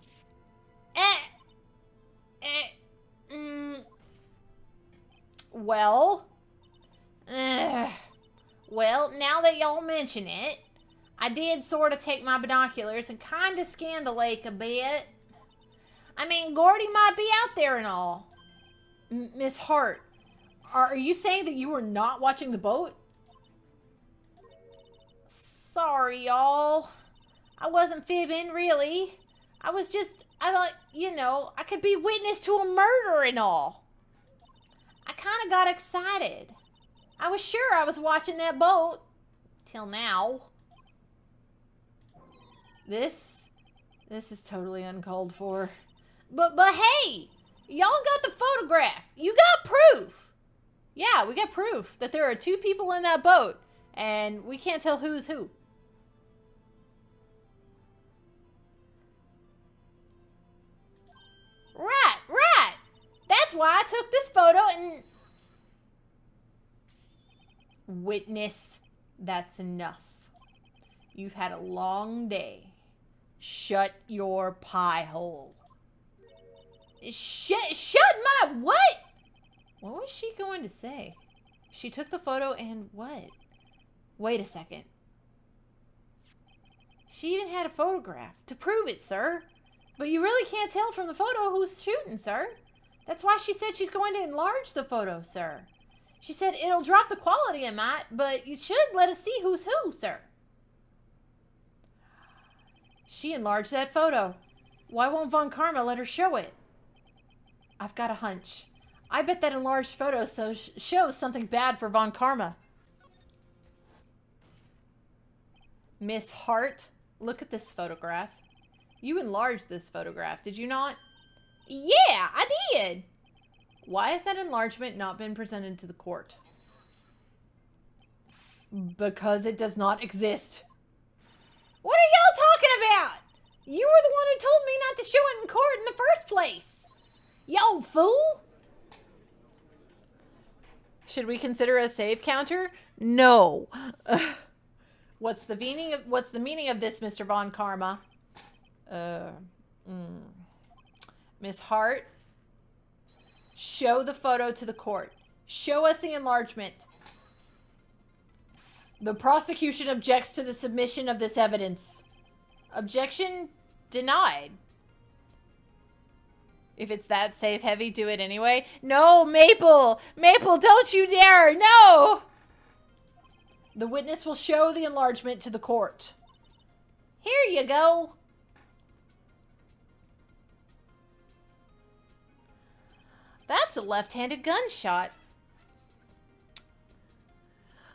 Well, now that y'all mention it, I did sort of take my binoculars and kind of scan the lake a bit. I mean, Gordy might be out there and all. Miss Hart, are you saying that you were not watching the boat? Sorry, y'all. I wasn't fibbing, really. I thought, you know, I could be witness to a murder and all. I kind of got excited. I was sure I was watching that boat. Till now. This is totally uncalled for. But hey, y'all got the photograph. You got proof. Yeah, we got proof that there are two people in that boat, and we can't tell who's who. Right. That's why I took this photo and... Witness, that's enough. You've had a long day. Shut your pie hole. Shut my what? What was she going to say? She took the photo and what? Wait a second. She even had a photograph to prove it, sir. But you really can't tell from the photo who's shooting, sir. That's why she said she's going to enlarge the photo, sir. She said it'll drop the quality a mite, but you should let us see who's who, sir. She enlarged that photo. Why won't Von Karma let her show it? I've got a hunch. I bet that enlarged photo shows something bad for Von Karma. Miss Hart, look at this photograph. You enlarged this photograph, did you not? Yeah, I did. Why has that enlargement not been presented to the court? Because it does not exist. What are y'all talking about? You were the one who told me not to show it in court in the first place. Yo, fool. Should we consider a save counter? No. What's the meaning of this, Mr. Von Karma? Miss Hart, show the photo to the court. Show us the enlargement. The prosecution objects to the submission of this evidence. Objection denied. If it's that safe heavy, do it anyway. No, Maple! Maple, don't you dare! No! The witness will show the enlargement to the court. Here you go. That's a left-handed gunshot.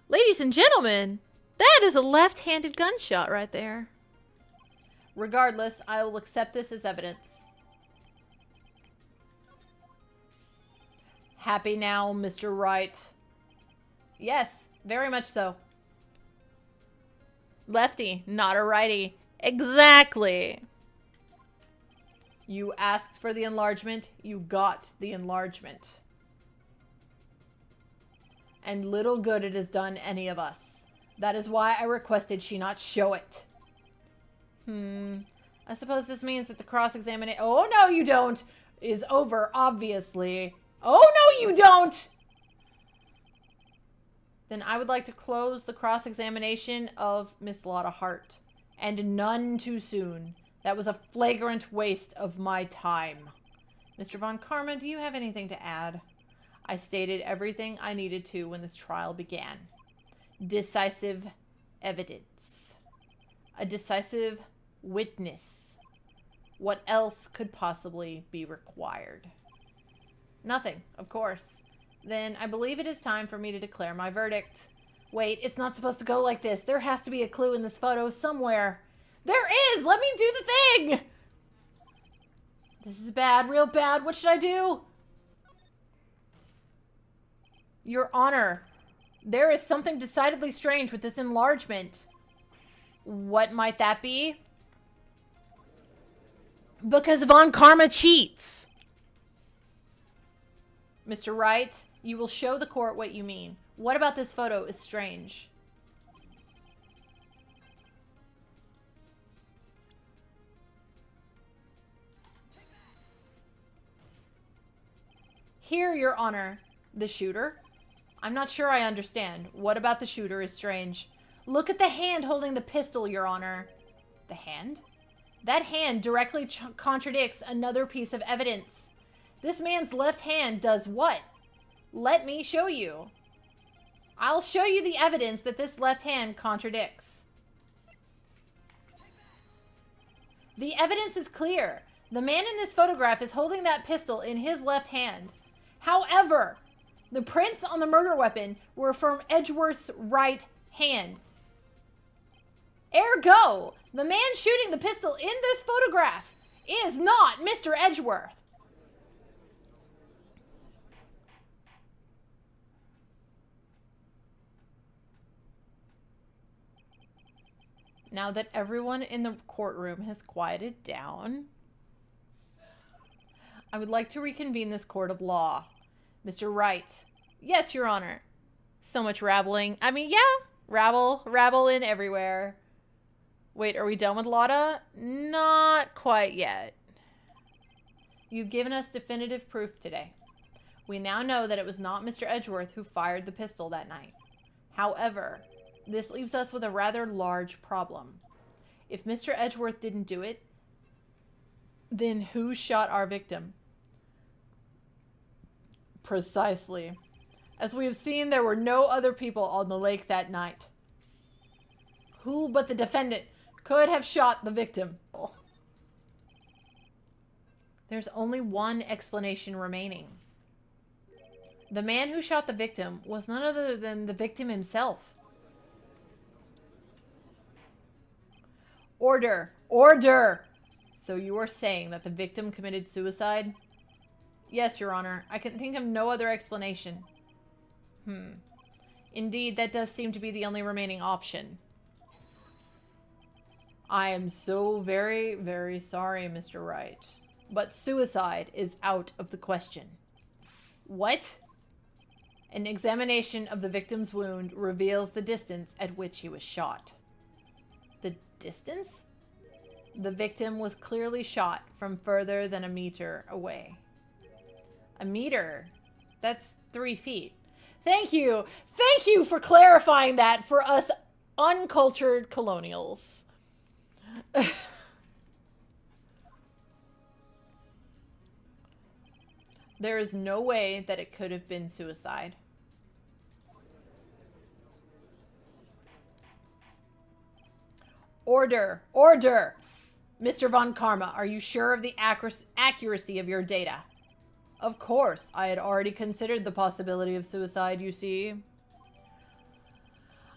Ladies and gentlemen, that is a left-handed gunshot right there. Regardless, I will accept this as evidence. Happy now, Mr. Wright? Yes, very much so. Lefty, not a righty. Exactly. You asked for the enlargement, you got the enlargement. And little good it has done any of us. That is why I requested she not show it. I suppose this means that the cross-examination— oh, no, you don't! Is over, obviously. Oh, no, you don't! Then I would like to close the cross-examination of Miss Lotta Hart. And none too soon. That was a flagrant waste of my time. Mr. Von Karma, do you have anything to add? I stated everything I needed to when this trial began. Decisive evidence. A decisive witness. What else could possibly be required? Nothing, of course. Then I believe it is time for me to declare my verdict. Wait, it's not supposed to go like this. There has to be a clue in this photo somewhere. There is! Let me do the thing! This is bad, real bad. What should I do? Your Honor, there is something decidedly strange with this enlargement. What might that be? Because Von Karma cheats. Mr. Wright, you will show the court what you mean. What about this photo is strange? Here, Your Honor. The shooter? I'm not sure I understand. What about the shooter is strange? Look at the hand holding the pistol, Your Honor. The hand? That hand directly contradicts another piece of evidence. This man's left hand does what? Let me show you. I'll show you the evidence that this left hand contradicts. The evidence is clear. The man in this photograph is holding that pistol in his left hand. However, the prints on the murder weapon were from Edgeworth's right hand. Ergo, the man shooting the pistol in this photograph is not Mr. Edgeworth. Now that everyone in the courtroom has quieted down, I would like to reconvene this court of law. Mr. Wright. Yes, Your Honor. So much rabbling. I mean, yeah. Rabble in everywhere. Wait, are we done with Lotta? Not quite yet. You've given us definitive proof today. We now know that it was not Mr. Edgeworth who fired the pistol that night. However, this leaves us with a rather large problem. If Mr. Edgeworth didn't do it, then who shot our victim? Precisely. As we have seen, there were no other people on the lake that night. Who but the defendant could have shot the victim? There's only one explanation remaining. The man who shot the victim was none other than the victim himself. Order! Order! So you are saying that the victim committed suicide? Yes, Your Honor. I can think of no other explanation. Indeed, that does seem to be the only remaining option. I am so very, very sorry, Mr. Wright. But suicide is out of the question. What? An examination of the victim's wound reveals the distance at which he was shot. The distance? The victim was clearly shot from further than a meter away. A meter? That's 3 feet. Thank you! Thank you for clarifying that for us uncultured colonials. There is no way that it could have been suicide. Order! Order! Mr. Von Karma, are you sure of the accuracy of your data? Of course, I had already considered the possibility of suicide, you see.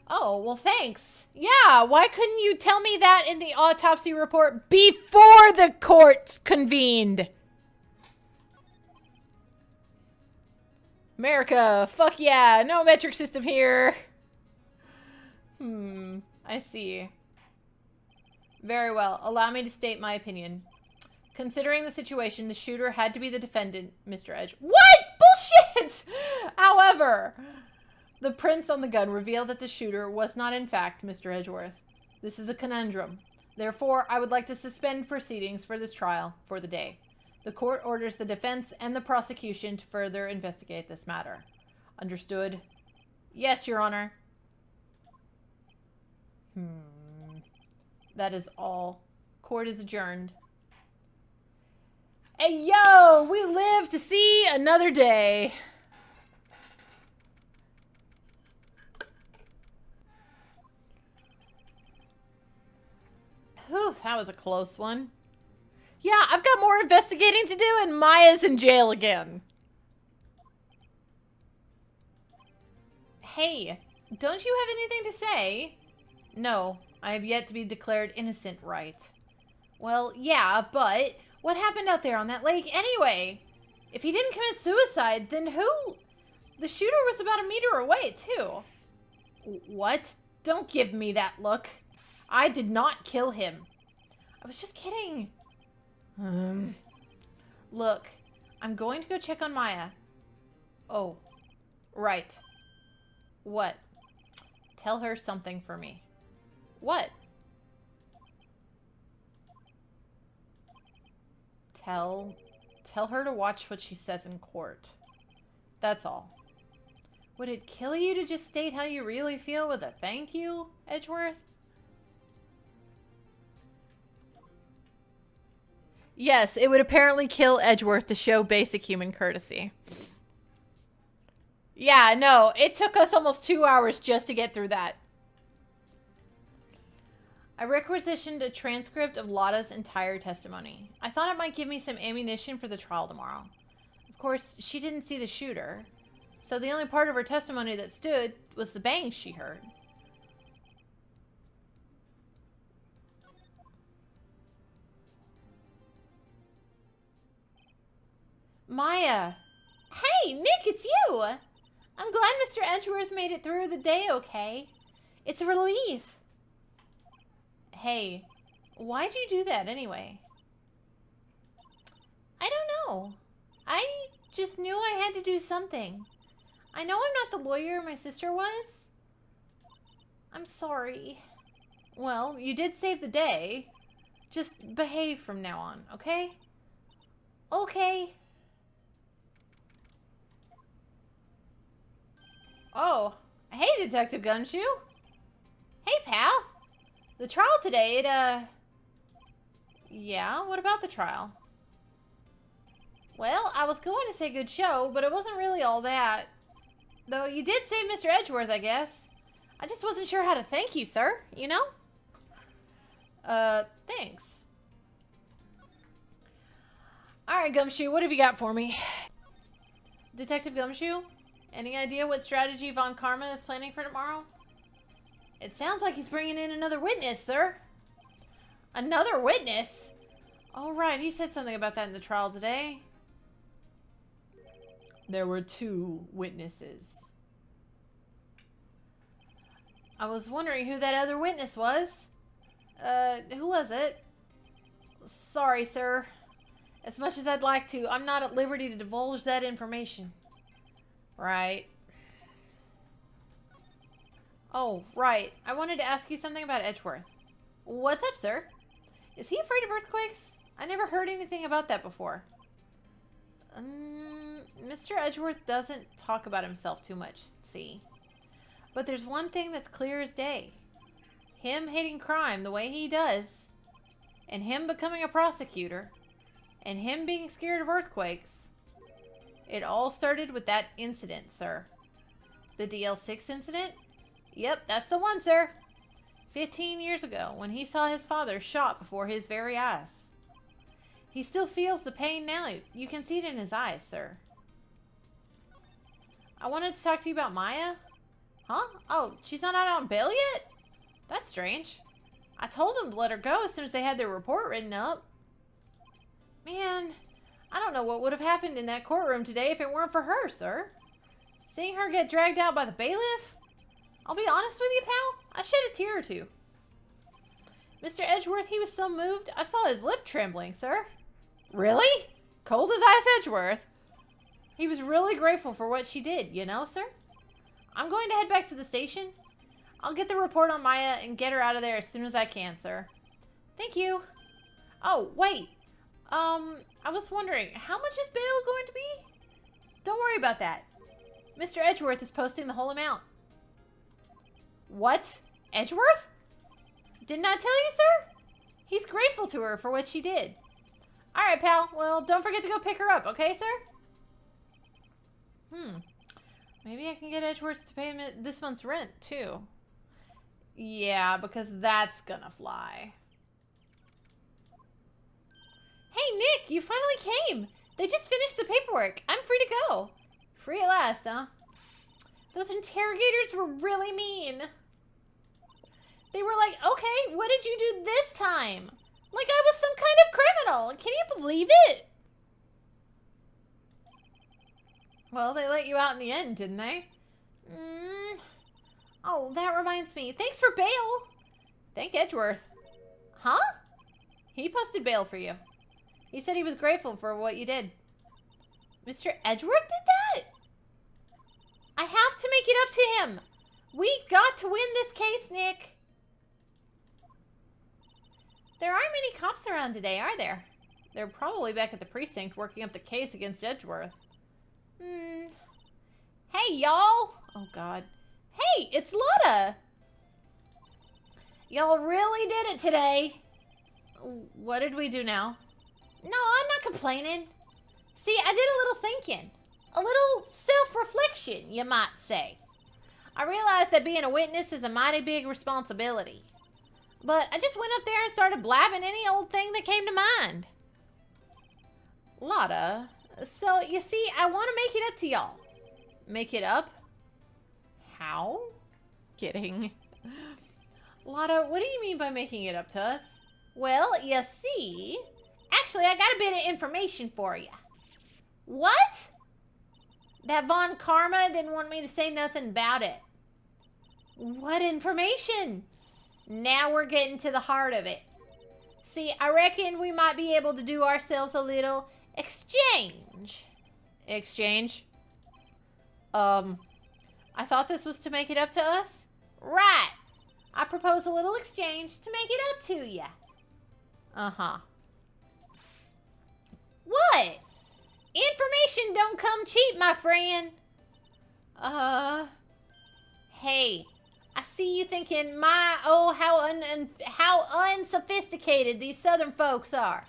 Oh, well, thanks. Yeah, why couldn't you tell me that in the autopsy report before the court convened? America, fuck yeah, no metric system here. I see. Very well, allow me to state my opinion. Considering the situation, the shooter had to be the defendant, Mr. Edge. What? Bullshit! However, the prints on the gun reveal that the shooter was not in fact Mr. Edgeworth. This is a conundrum. Therefore, I would like to suspend proceedings for this trial for the day. The court orders the defense and the prosecution to further investigate this matter. Understood? Yes, Your Honor. That is all. Court is adjourned. Hey, yo! We live to see another day. Whew, that was a close one. Yeah, I've got more investigating to do and Maya's in jail again. Hey, don't you have anything to say? No, I have yet to be declared innocent, right? Well, yeah, but what happened out there on that lake anyway? If he didn't commit suicide, then who? The shooter was about a meter away, too. What? Don't give me that look. I did not kill him. I was just kidding. Look, I'm going to go check on Maya. Oh, right. What? Tell her something for me. What? Tell her to watch what she says in court. That's all. Would it kill you to just state how you really feel with a thank you, Edgeworth? Yes, it would apparently kill Edgeworth to show basic human courtesy. Yeah, no, it took us almost 2 hours just to get through that. I requisitioned a transcript of Lotta's entire testimony. I thought it might give me some ammunition for the trial tomorrow. Of course, she didn't see the shooter, so the only part of her testimony that stood was the bangs she heard. Maya! Hey, Nick, it's you! I'm glad Mr. Edgeworth made it through the day okay. It's a relief. Hey, why'd you do that anyway? I don't know. I just knew I had to do something. I know I'm not the lawyer my sister was. I'm sorry. Well, you did save the day. Just behave from now on, okay? Okay. Oh, hey, Detective Gumshoe. Hey, pal. The trial today, Yeah, what about the trial? Well, I was going to say good show, but it wasn't really all that. Though you did save Mr. Edgeworth, I guess. I just wasn't sure how to thank you, sir, you know? Thanks. Alright, Gumshoe, what have you got for me? Detective Gumshoe? Any idea what strategy Von Karma is planning for tomorrow? It sounds like he's bringing in another witness, sir. Another witness? Oh, right, he said something about that in the trial today. There were 2 witnesses. I was wondering who that other witness was. Who was it? Sorry, sir. As much as I'd like to, I'm not at liberty to divulge that information. Right. Oh, right. I wanted to ask you something about Edgeworth. What's up, sir? Is he afraid of earthquakes? I never heard anything about that before. Mr. Edgeworth doesn't talk about himself too much, see? But there's one thing that's clear as day. Him hating crime the way he does, and him becoming a prosecutor, and him being scared of earthquakes, it all started with that incident, sir. The DL6 incident? Yep, that's the one, sir. 15 years ago, when he saw his father shot before his very eyes. He still feels the pain now. You can see it in his eyes, sir. I wanted to talk to you about Maya. Huh? Oh, she's not out on bail yet? That's strange. I told them to let her go as soon as they had their report written up. Man, I don't know what would have happened in that courtroom today if it weren't for her, sir. Seeing her get dragged out by the bailiff? I'll be honest with you, pal. I shed a tear or two. Mr. Edgeworth, he was so moved, I saw his lip trembling, sir. Really? Cold as ice Edgeworth. He was really grateful for what she did, you know, sir? I'm going to head back to the station. I'll get the report on Maya and get her out of there as soon as I can, sir. Thank you. Oh, wait. I was wondering, how much is bail going to be? Don't worry about that. Mr. Edgeworth is posting the whole amount. What? Edgeworth? Didn't I tell you, sir? He's grateful to her for what she did. Alright, pal. Well, don't forget to go pick her up, okay, sir? Maybe I can get Edgeworth to pay him this month's rent, too. Yeah, because that's gonna fly. Hey, Nick! You finally came! They just finished the paperwork. I'm free to go. Free at last, huh? Those interrogators were really mean. They were like, okay, what did you do this time? Like I was some kind of criminal. Can you believe it? Well, they let you out in the end, didn't they? Oh, that reminds me. Thanks for bail. Thank Edgeworth. Huh? He posted bail for you. He said he was grateful for what you did. Mr. Edgeworth did that? I have to make it up to him. We got to win this case, Nick. There aren't many cops around today, are there? They're probably back at the precinct working up the case against Edgeworth. Hey, y'all. Oh, God. Hey, it's Lotta. Y'all really did it today. What did we do now? No, I'm not complaining. See, I did a little thinking. A little self-reflection, you might say. I realized that being a witness is a mighty big responsibility. But I just went up there and started blabbing any old thing that came to mind. Lotta, so you see, I want to make it up to y'all. Make it up? How? Kidding. Lotta, what do you mean by making it up to us? Well, you see... Actually, I got a bit of information for you. What? That Von Karma didn't want me to say nothing about it. What information? Now we're getting to the heart of it. See, I reckon we might be able to do ourselves a little exchange. Exchange? I thought this was to make it up to us? Right. I propose a little exchange to make it up to you. Uh-huh. What? Information don't come cheap, my friend. Hey, I see you thinking, how unsophisticated these Southern folks are.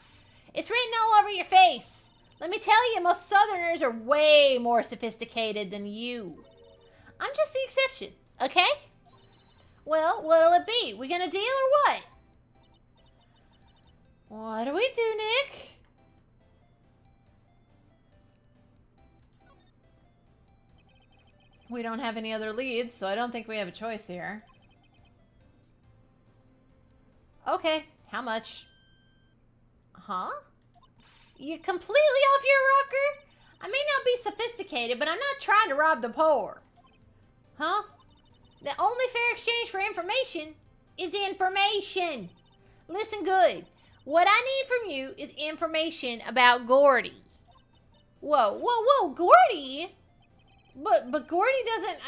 It's written all over your face. Let me tell you, most Southerners are way more sophisticated than you. I'm just the exception, okay? Well, what'll it be? We gonna deal or what? What do we do, Nick? We don't have any other leads, so I don't think we have a choice here. Okay, how much? Huh? You completely off your rocker? I may not be sophisticated, but I'm not trying to rob the poor. Huh? The only fair exchange for information is information. Listen good. What I need from you is information about Gordy. Whoa, Gordy? But Gordy doesn't,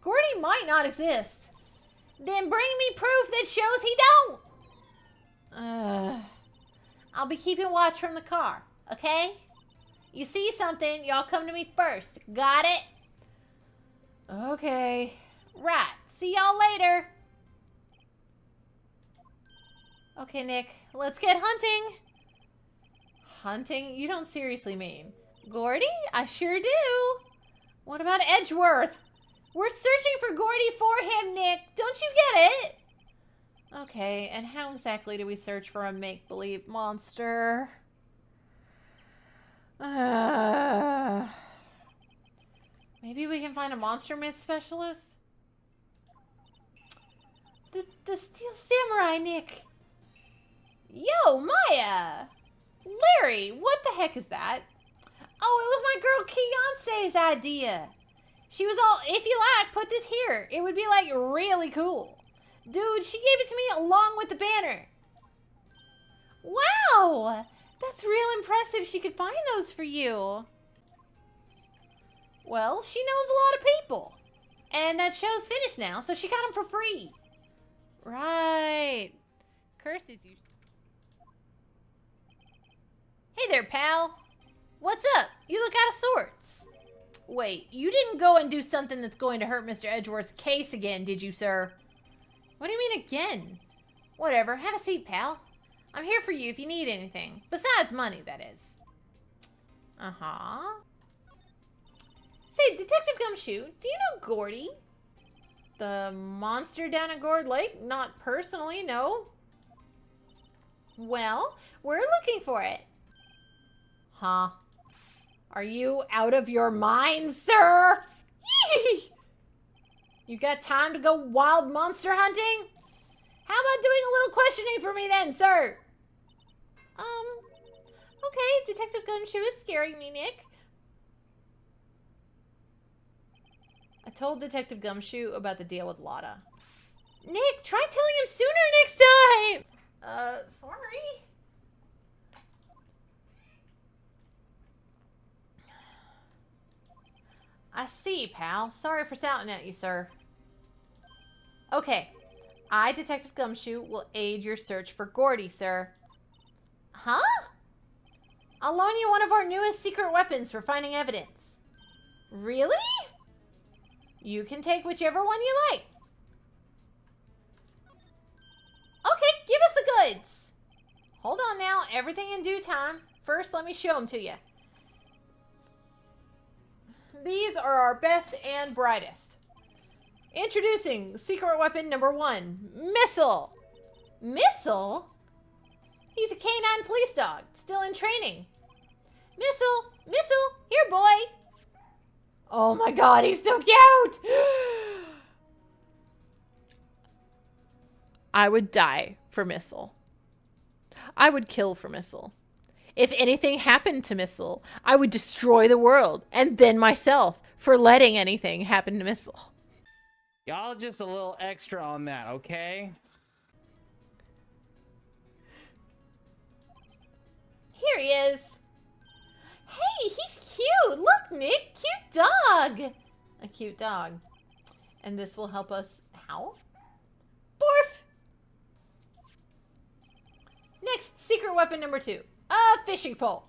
Gordy might not exist. Then bring me proof that shows he don't. I'll be keeping watch from the car, okay? You see something, y'all come to me first. Got it? Okay. Right. See y'all later. Okay, Nick. Let's get hunting. Hunting? You don't seriously mean. Gordy? I sure do. What about Edgeworth? We're searching for Gordy for him, Nick. Don't you get it? Okay, and how exactly do we search for a make-believe monster? Maybe we can find a monster myth specialist? The Steel Samurai, Nick. Yo, Maya! Larry, what the heck is that? Oh, it was my girl Keonce's idea. She was all, if you like, put this here. It would be, like, really cool. Dude, she gave it to me along with the banner. Wow! That's real impressive she could find those for you. Well, she knows a lot of people. And that show's finished now, so she got them for free. Right. Curses you. Hey there, pal. What's up? You look out of sorts. Wait, you didn't go and do something that's going to hurt Mr. Edgeworth's case again, did you, sir? What do you mean again? Whatever, have a seat, pal. I'm here for you if you need anything. Besides money, that is. Uh-huh. Say, Detective Gumshoe, do you know Gordy? The monster down at Gourd Lake? Not personally, no. Well, we're looking for it. Huh? Are you out of your mind, sir? Yee! You got time to go wild monster hunting? How about doing a little questioning for me then, sir? Okay, Detective Gumshoe is scaring me, Nick. I told Detective Gumshoe about the deal with Lotta. Nick, try telling him sooner next time! Sorry. I see, pal. Sorry for shouting at you, sir. Okay. I, Detective Gumshoe, will aid your search for Gordy, sir. Huh? I'll loan you one of our newest secret weapons for finding evidence. Really? You can take whichever one you like. Okay, give us the goods. Hold on now. Everything in due time. First, let me show them to you. These are our best and brightest. Introducing secret weapon number 1, Missile. Missile? He's a canine police dog, still in training. Missile, Missile, here boy. Oh my god, he's so cute. I would die for Missile. I would kill for Missile. If anything happened to Missile, I would destroy the world and then myself for letting anything happen to Missile. Y'all just a little extra on that, okay? Here he is. Hey, he's cute. Look, Nick, cute dog. A cute dog. And this will help us how? Borf. Next, secret weapon number 2. A fishing pole.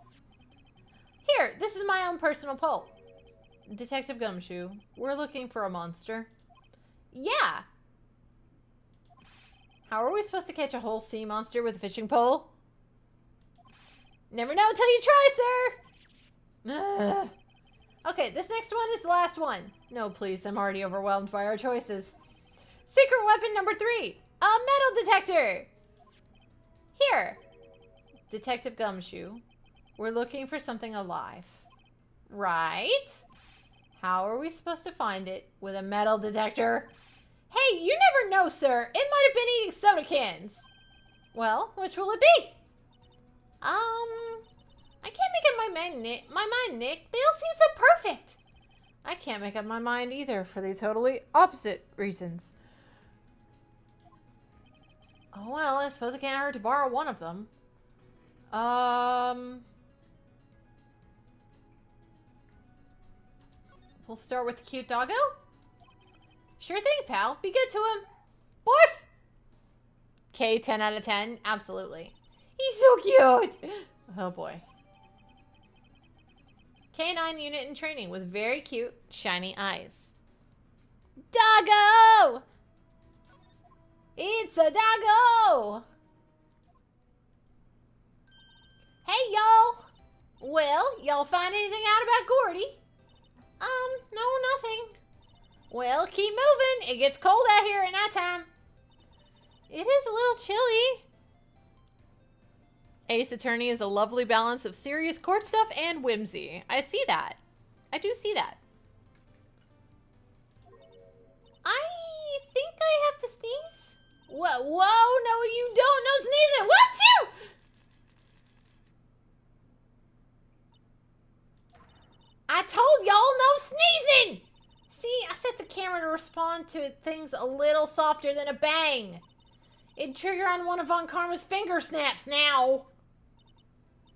Here, this is my own personal pole. Detective Gumshoe, we're looking for a monster. Yeah. How are we supposed to catch a whole sea monster with a fishing pole? Never know until you try, sir. Okay, this next one is the last one. No, please, I'm already overwhelmed by our choices. Secret weapon number 3. A metal detector. Here. Detective Gumshoe, we're looking for something alive. Right? How are we supposed to find it with a metal detector? Hey, you never know, sir. It might have been eating soda cans. Well, which will it be? I can't make up my mind, Nick. They all seem so perfect. I can't make up my mind either for the totally opposite reasons. Oh, well, I suppose it can't hurt to borrow one of them. We'll start with the cute doggo. Sure thing, pal. Be good to him. Borf! K, 10 out of 10. Absolutely. He's so cute. Oh boy. K9 unit in training with very cute, shiny eyes. Doggo! It's a doggo! Hey, y'all! Well, y'all find anything out about Gordy? No, nothing. Well, keep moving. It gets cold out here at nighttime. It is a little chilly. Ace Attorney is a lovely balance of serious court stuff and whimsy. I see that. I do see that. I think I have to sneeze. Whoa, no you don't. No sneezing. What you? I told y'all no sneezing. See, I set the camera to respond to things a little softer than a bang. It'd trigger on one of Von Karma's finger snaps now.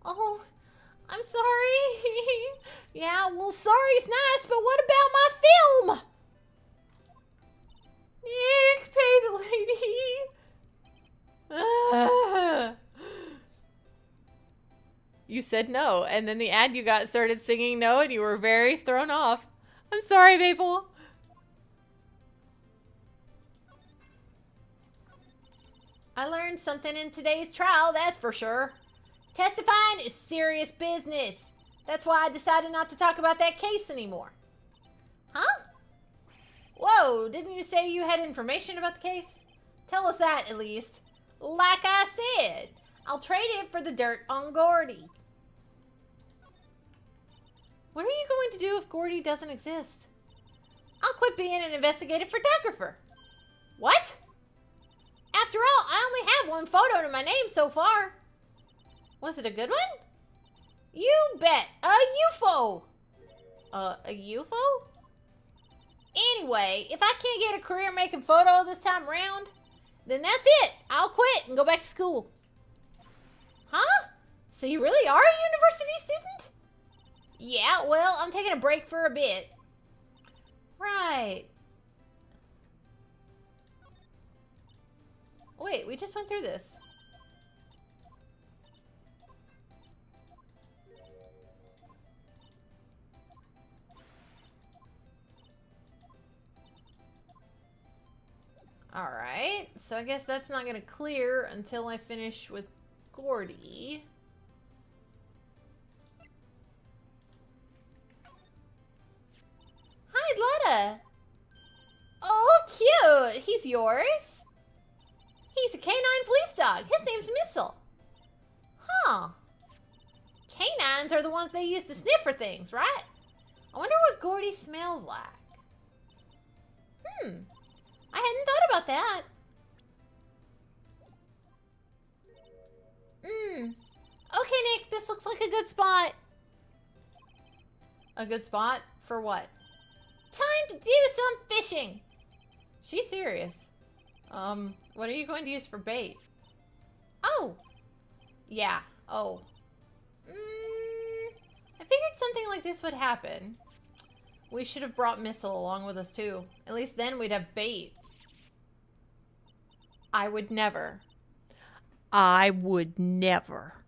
Oh, I'm sorry. Yeah, well, sorry's nice, but what about my film? Nick, pay the lady. You said no, and then the ad you got started singing no, and you were very thrown off. I'm sorry, Maple. I learned something in today's trial, that's for sure. Testifying is serious business. That's why I decided not to talk about that case anymore. Huh? Whoa, didn't you say you had information about the case? Tell us that, at least. Like I said, I'll trade it for the dirt on Gordy. What are you going to do if Gordy doesn't exist? I'll quit being an investigative photographer. What? After all, I only have one photo to my name so far. Was it a good one? You bet. A UFO. A UFO? Anyway, if I can't get a career making photo this time around, then that's it. I'll quit and go back to school. Huh? So you really are a university student? Yeah, well, I'm taking a break for a bit. Right. Wait, we just went through this. Alright, so I guess that's not gonna clear until I finish with Gordy. Hi, Lotta! Oh, cute! He's yours? He's a canine police dog. His name's Missile. Huh. Canines are the ones they use to sniff for things, right? I wonder what Gordy smells like. I hadn't thought about that. Okay, Nick, this looks like a good spot. A good spot? For what? Time to do some fishing. She's serious. What are you going to use for bait? Oh. Yeah. Oh. I figured something like this would happen. We should have brought Missile along with us too. At least then we'd have bait. I would never. I would never.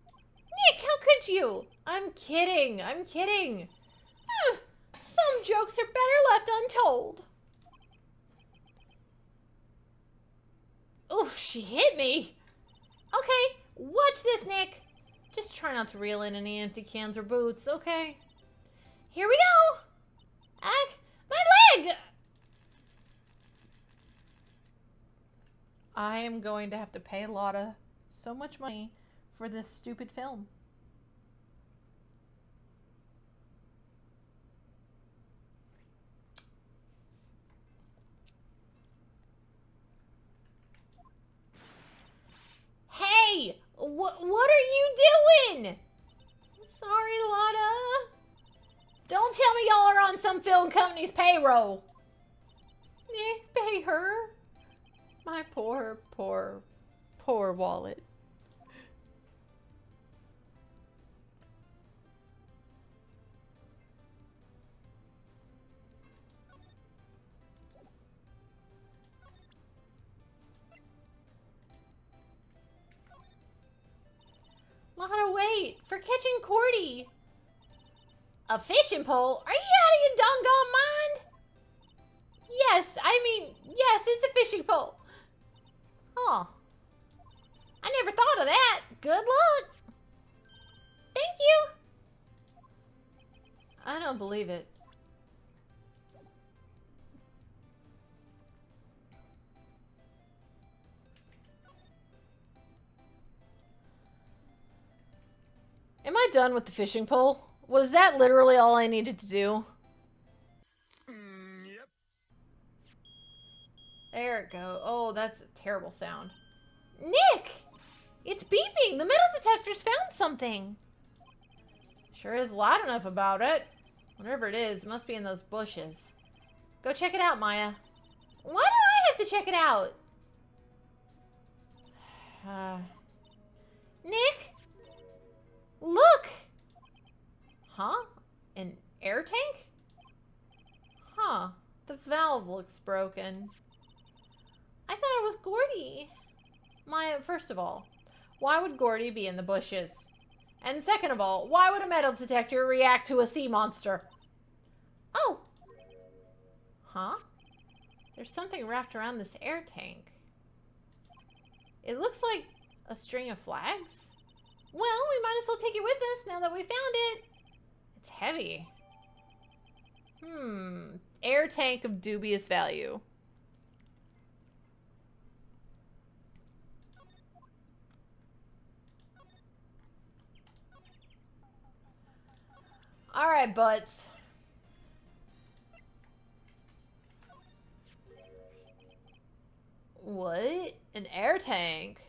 Nick, how could you? I'm kidding. I'm kidding. Some jokes are better left untold. Oof, she hit me. Okay, watch this, Nick. Just try not to reel in any empty cans or boots, okay? Here we go. My leg! I am going to have to pay Lotta so much money for this stupid film. Hey! What are you doing? Sorry, Lotta. Don't tell me y'all are on some film company's payroll. Nick, pay her. My poor wallet. Lot of weight for catching Cordy. A fishing pole? Are you out of your doggone mind? Yes, yes, it's a fishing pole. Huh. I never thought of that. Good luck. Thank you. I don't believe it. Am I done with the fishing pole? Was that literally all I needed to do? Yep. There it goes. Oh, that's a terrible sound. Nick! It's beeping! The metal detector's found something! Sure is loud enough about it. Whatever it is, it must be in those bushes. Go check it out, Maya. Why do I have to check it out? Nick? Look! Huh? An air tank? Huh. The valve looks broken. I thought it was Gordy. Maya, first of all, why would Gordy be in the bushes? And second of all, why would a metal detector react to a sea monster? Oh! Huh? There's something wrapped around this air tank. It looks like a string of flags. Well, we might as well take it with us now that we found it. It's heavy. Air tank of dubious value. Alright, butts. What? An air tank?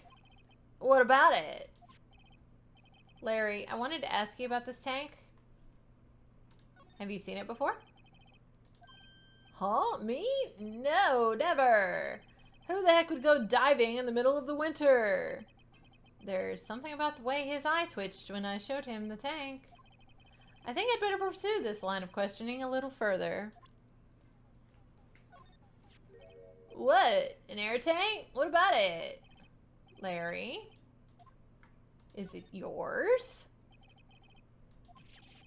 What about it? Larry, I wanted to ask you about this tank. Have you seen it before? Huh? Me? No, never. Who the heck would go diving in the middle of the winter? There's something about the way his eye twitched when I showed him the tank. I think I'd better pursue this line of questioning a little further. What? An air tank? What about it? Larry? Is it yours?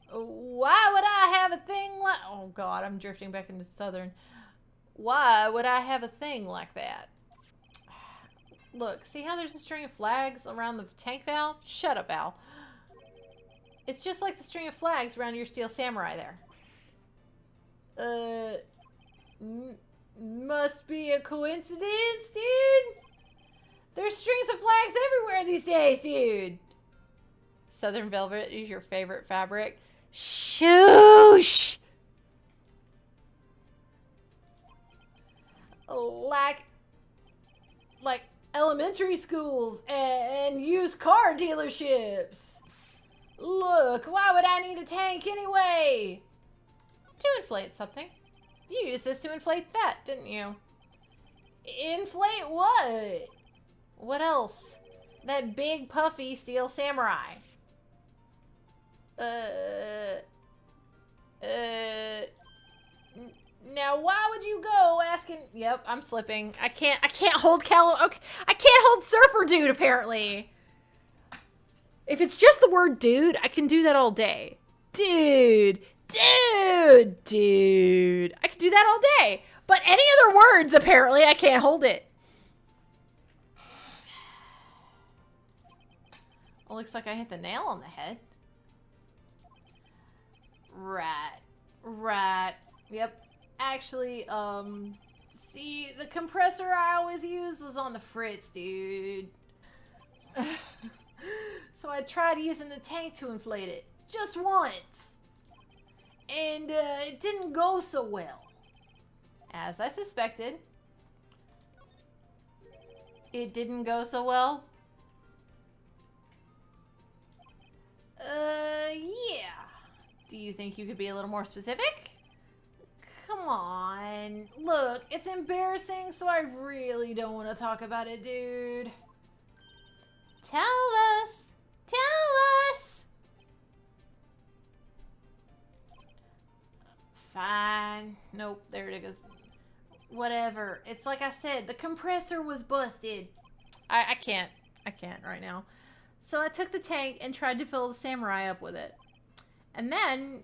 Why would I have a thing like... Oh god, I'm drifting back into Southern. Why would I have a thing like that? Look, see how there's a string of flags around the tank valve? Shut up, Al. It's just like the string of flags around your steel samurai there. Must be a coincidence, dude. There's strings of flags everywhere these days, dude. Southern velvet is your favorite fabric. Shoosh! Like elementary schools and used car dealerships. Look, why would I need a tank anyway? To inflate something. You used this to inflate that, didn't you? Inflate what? What else? That big puffy steel samurai. Now why would you go asking? Yep, I'm slipping. I can't hold okay, I can't hold surfer dude apparently. If it's just the word dude, I can do that all day. Dude. I can do that all day. But any other words, apparently, I can't hold it. Well, looks like I hit the nail on the head. Right. Yep. Actually, see, the compressor I always used was on the fritz, dude. So I tried using the tank to inflate it. Just once. And, it didn't go so well. As I suspected. It didn't go so well? Yeah. Do you think you could be a little more specific? Come on. Look, it's embarrassing, so I really don't want to talk about it, dude. Tell us. Fine. Nope, there it goes. Whatever. It's like I said, the compressor was busted. I can't right now. So I took the tank and tried to fill the samurai up with it. And then...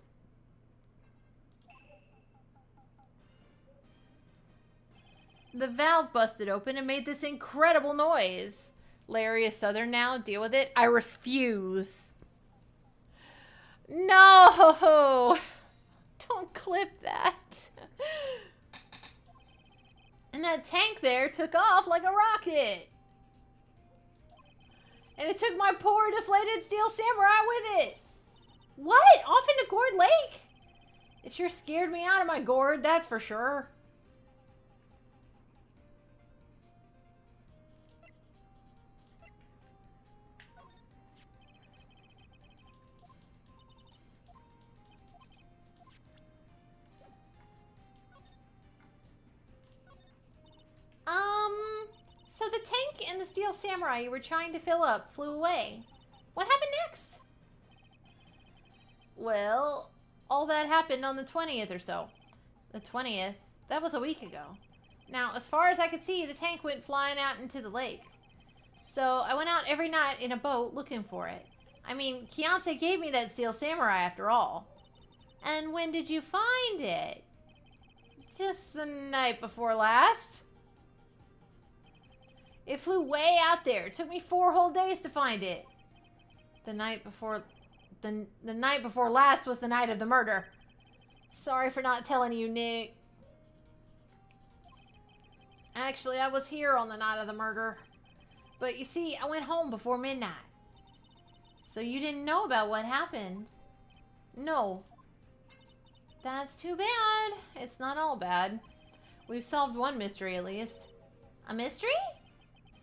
the valve busted open and made this incredible noise. Larry is Southern now. Deal with it. I refuse. No! Don't clip that. And that tank there took off like a rocket. And it took my poor deflated steel samurai with it. What? Off into Gourd Lake? It sure scared me out of my gourd, that's for sure. So the tank and the steel samurai you were trying to fill up flew away. What happened next? Well, all that happened on the 20th or so. The 20th? That was a week ago. Now, as far as I could see, the tank went flying out into the lake. So I went out every night in a boat looking for it. I mean, Kianse gave me that steel samurai after all. And when did you find it? Just the night before last. It flew way out there. It took me 4 whole days to find it. The night before... The night before last was the night of the murder. Sorry for not telling you, Nick. Actually, I was here on the night of the murder. But you see, I went home before midnight. So you didn't know about what happened? No. That's too bad. It's not all bad. We've solved one mystery at least. A mystery?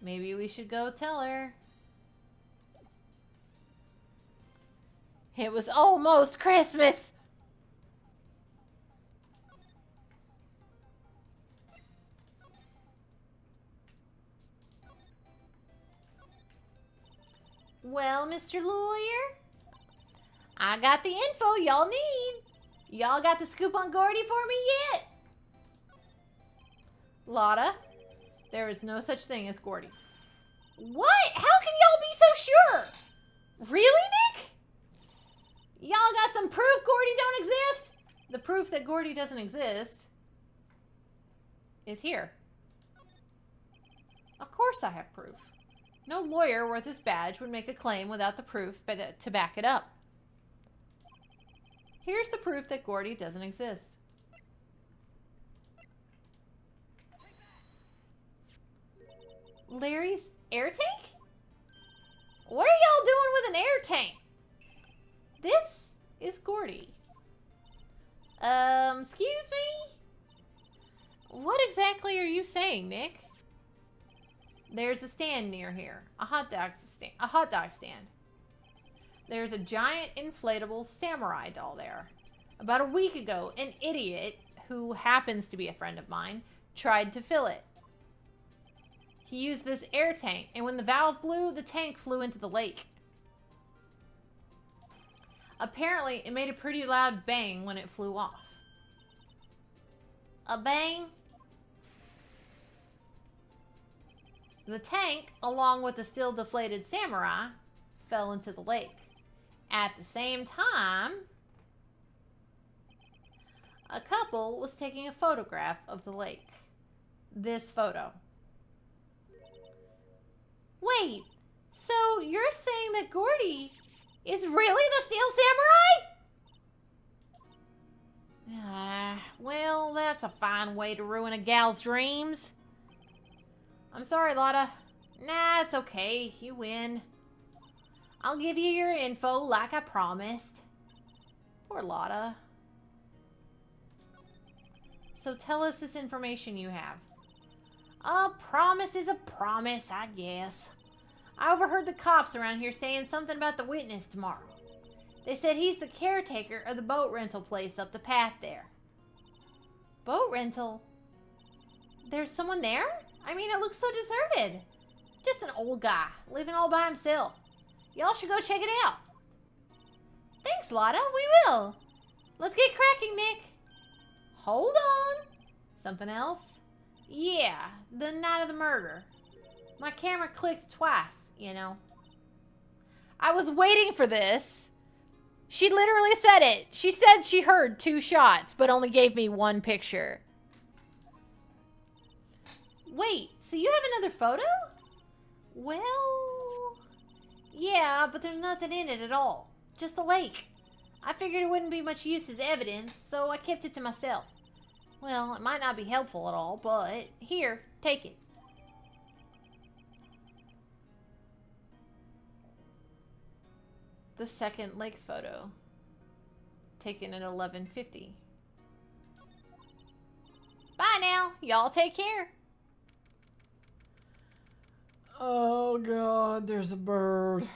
Maybe we should go tell her. It was almost Christmas! Well, Mr. Lawyer, I got the info y'all need. Y'all got the scoop on Gordy for me yet? Lotta, there is no such thing as Gordy. What? How can y'all be so sure? Really, Nick? Y'all got some proof Gordy don't exist? The proof that Gordy doesn't exist is here. Of course I have proof. No lawyer worth his badge would make a claim without the proof to back it up. Here's the proof that Gordy doesn't exist. Larry's air tank? What are y'all doing with an air tank? This is Gordy. Excuse me? What exactly are you saying, Nick? There's a stand near here. A hot dog stand. There's a giant inflatable samurai doll there. About a week ago, an idiot, who happens to be a friend of mine, tried to fill it. He used this air tank, and when the valve blew, the tank flew into the lake. Apparently, it made a pretty loud bang when it flew off. A bang? The tank, along with the still deflated samurai, fell into the lake. At the same time, a couple was taking a photograph of the lake. This photo. Wait, so you're saying that Gordy is really the steel samurai? Well, that's a fine way to ruin a gal's dreams. I'm sorry, Lotta. Nah, it's okay. You win. I'll give you your info like I promised. Poor Lotta. So tell us this information you have. A promise is a promise, I guess. I overheard the cops around here saying something about the witness tomorrow. They said he's the caretaker of the boat rental place up the path there. Boat rental? There's someone there? I mean, it looks so deserted. Just an old guy, living all by himself. Y'all should go check it out. Thanks, Lotta. We will. Let's get cracking, Nick. Hold on. Something else? Yeah, the night of the murder. My camera clicked twice, you know. I was waiting for this. She literally said it. She said she heard 2 shots, but only gave me 1 picture. Wait, so you have another photo? Well, yeah, but there's nothing in it at all. Just the lake. I figured it wouldn't be much use as evidence, so I kept it to myself. Well, it might not be helpful at all, but here, take it. The second lake photo. Taken at 11:50. Bye now. Y'all take care. Oh god, there's a bird.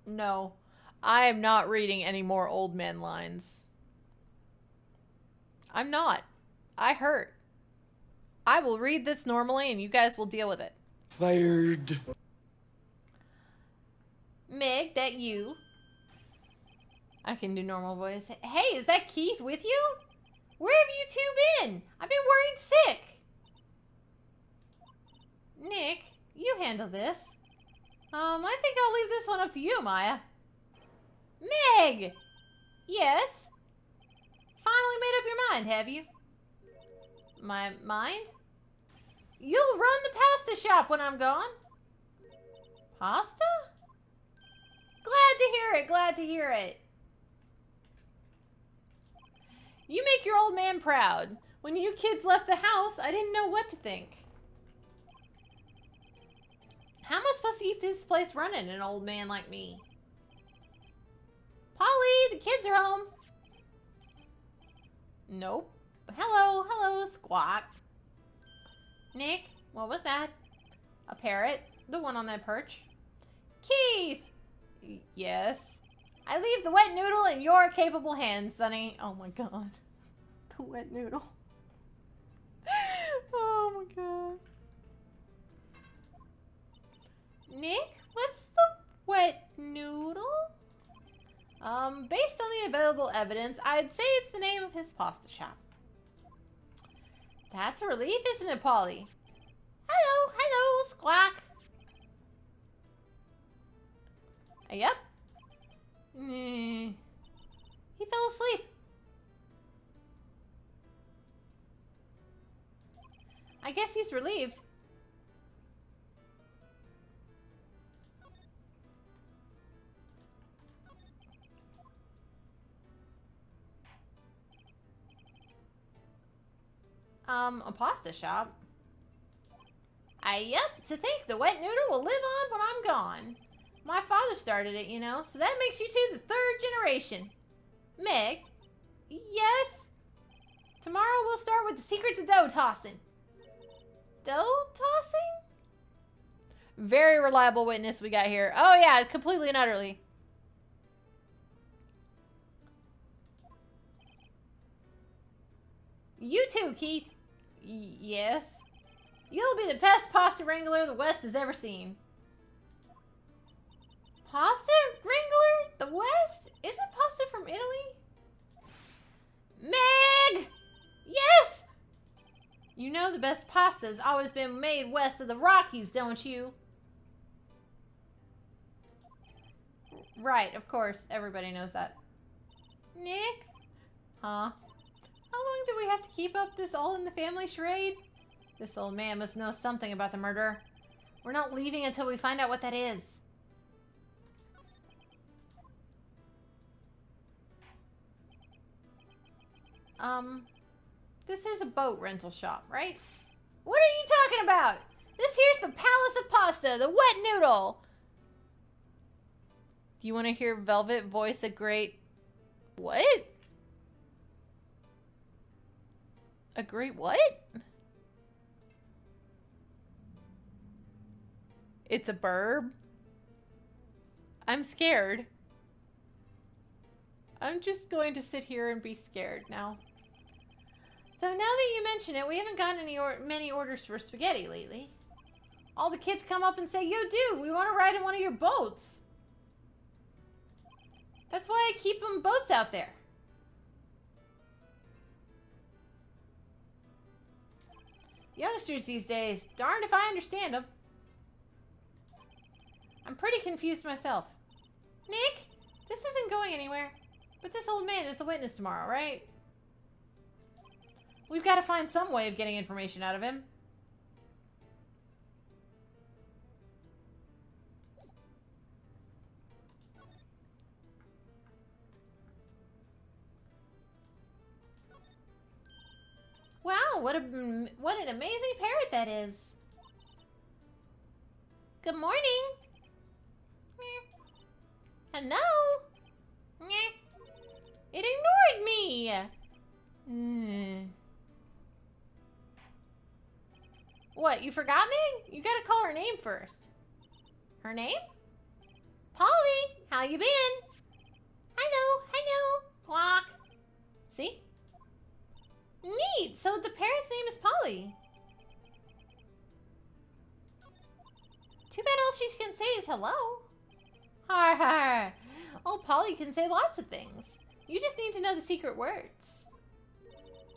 No, I am not reading any more old man lines. I'm not. I hurt. I will read this normally and you guys will deal with it. Fired. Meg, that you? I can do normal voice. Hey, is that Keith with you? Where have you two been? I've been worried sick. Nick, you handle this. I think I'll leave this one up to you, Maya. Meg! Yes? Finally made up your mind, have you? My mind? You'll run the pasta shop when I'm gone. Pasta? Glad to hear it, glad to hear it. You make your old man proud. When you kids left the house, I didn't know what to think. How am I supposed to keep this place running, an old man like me? Polly, the kids are home. Nope. Hello, hello, Squawk. Nick, what was that? A parrot? The one on that perch? Keith! Yes? I leave the wet noodle in your capable hands, Sonny. Oh my god. The wet noodle. Oh my god. Nick, what's the wet noodle? Based on the available evidence, I'd say it's the name of his pasta shop. That's a relief, isn't it, Polly? Hello, hello, Squawk. Yep. He fell asleep. I guess he's relieved. A pasta shop? Yep, to think the wet noodle will live on when I'm gone. My father started it, you know, so that makes you two the 3rd generation. Meg? Yes? Tomorrow we'll start with the secrets of dough tossing. Dough tossing? Very reliable witness we got here. Oh yeah, completely and utterly. You too, Keith. Yes? You'll be the best pasta wrangler the West has ever seen. Pasta wrangler? The West? Isn't pasta from Italy? Meg! Yes! You know the best pasta's always been made west of the Rockies, don't you? Right, of course. Everybody knows that. Nick? Huh? How long do we have to keep up this all-in-the-family charade? This old man must know something about the murder. We're not leaving until we find out what that is. This is a boat rental shop, right? What are you talking about? This here's the Palace of Pasta, the wet noodle. You want to hear Velvet voice a great... What? A great what? It's a burb. I'm scared. I'm just going to sit here and be scared now. Though now that you mention it, we haven't gotten many orders for spaghetti lately. All the kids come up and say, "Yo, dude, we want to ride in one of your boats." That's why I keep them boats out there. Youngsters these days, darned if I understand them. I'm pretty confused myself. Nick, this isn't going anywhere. But this old man is the witness tomorrow, right? We've got to find some way of getting information out of him. Wow, what an amazing parrot that is. Good morning. Hello? It ignored me. What, you forgot me? You gotta call her name first. Her name? Polly, how you been? Hello, hello. Quack. See? Neat, so the parrot's name is Polly. Too bad all she can say is hello. Har har. Oh, Polly can say lots of things. You just need to know the secret words.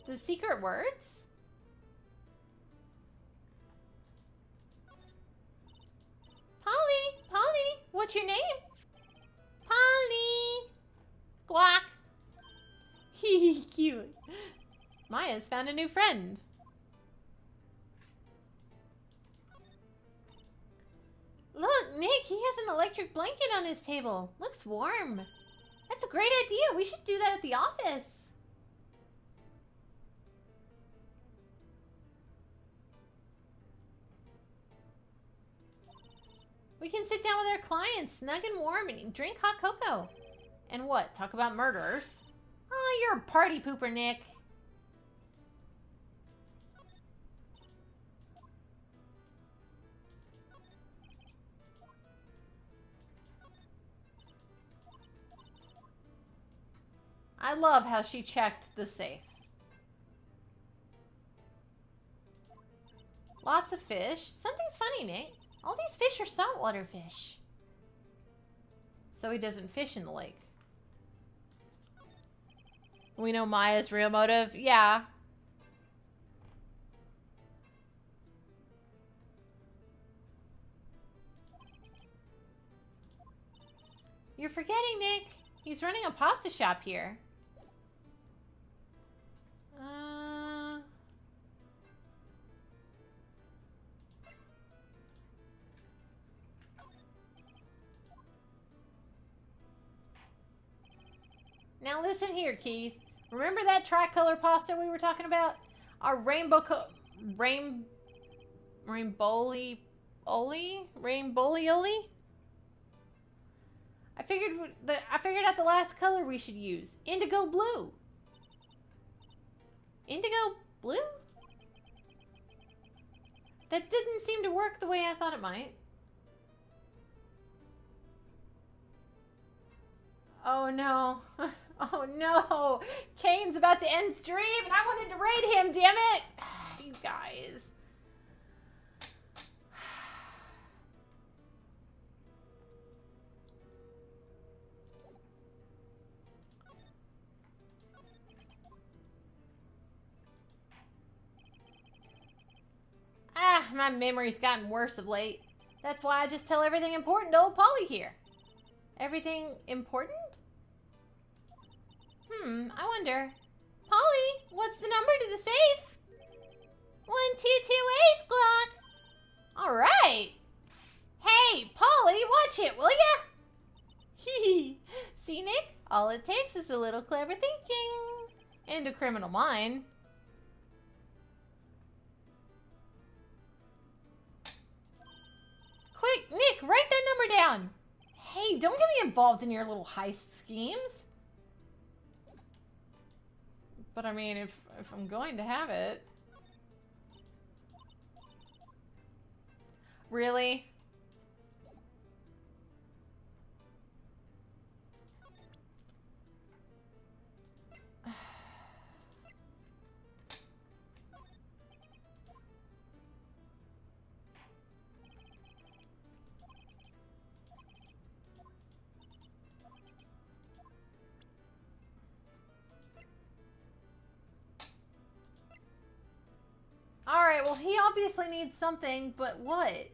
The secret words? Polly, Polly, what's your name? Polly. Quack. Hee cute. Maya's found a new friend. Look, Nick, he has an electric blanket on his table. Looks warm. That's a great idea. We should do that at the office. We can sit down with our clients, snug and warm, and drink hot cocoa. And what? Talk about murderers? Oh, you're a party pooper, Nick. I love how she checked the safe. Lots of fish. Something's funny, Nick. All these fish are saltwater fish. So he doesn't fish in the lake. We know Maya's real motive. Yeah. You're forgetting, Nick. He's running a pasta shop here. Now listen here, Keith. Remember that tricolor pasta we were talking about? Our rainbow-oli? I figured out the last color we should use. Indigo blue. Indigo blue? That didn't seem to work the way I thought it might. Oh no. Oh no. Kane's about to end stream and I wanted to raid him, damn it. You guys. My memory's gotten worse of late. That's why I just tell everything important to old Polly here. Everything important? I wonder. Polly, what's the number to the safe? 1228, Glock. All right. Hey, Polly, watch it, will ya? Hee. See, Nick? All it takes is a little clever thinking. And a criminal mind. Quick, Nick, write that number down. Hey, don't get me involved in your little heist schemes. But I mean, if I'm going to have it. Really? Alright, Well, he obviously needs something, but what?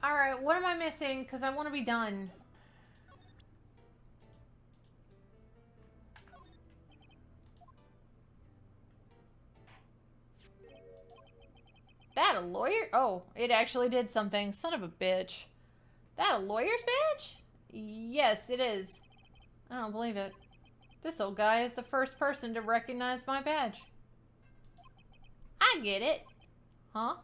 Alright, what am I missing? Because I want to be done. That a lawyer? Oh, it actually did something. Son of a bitch. That a lawyer's badge? Yes, it is. I don't believe it. This old guy is the first person to recognize my badge. I get it. Huh?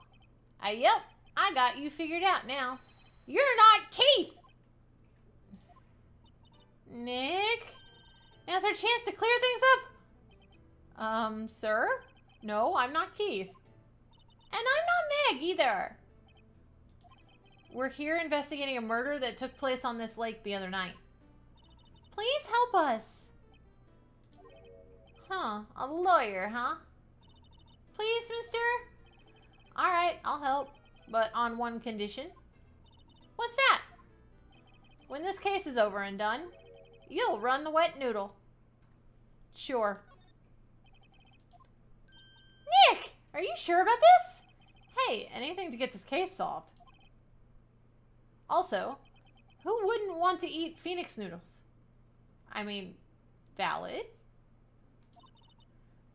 Yep. I got you figured out now. You're not Keith! Nick? Now's our chance to clear things up. Sir? No, I'm not Keith. And I'm not Meg either. We're here investigating a murder that took place on this lake the other night. Please help us. Huh, a lawyer, huh? Please, mister? Alright, I'll help. But on one condition. What's that? When this case is over and done, you'll run the wet noodle. Sure. Nick! Are you sure about this? Hey, anything to get this case solved. Also, who wouldn't want to eat Phoenix noodles? I mean, valid.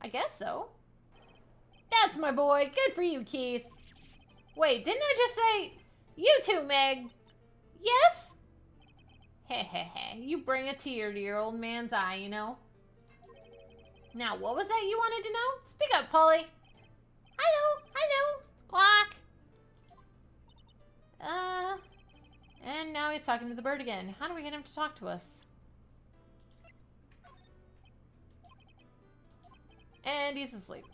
I guess so. That's my boy. Good for you, Keith. Wait, didn't I just say, you too, Meg? Yes? Heh. You bring a tear to your old man's eye, you know. Now, what was that you wanted to know? Speak up, Polly. I know. Quack. And now he's talking to the bird again. How do we get him to talk to us? And he's asleep.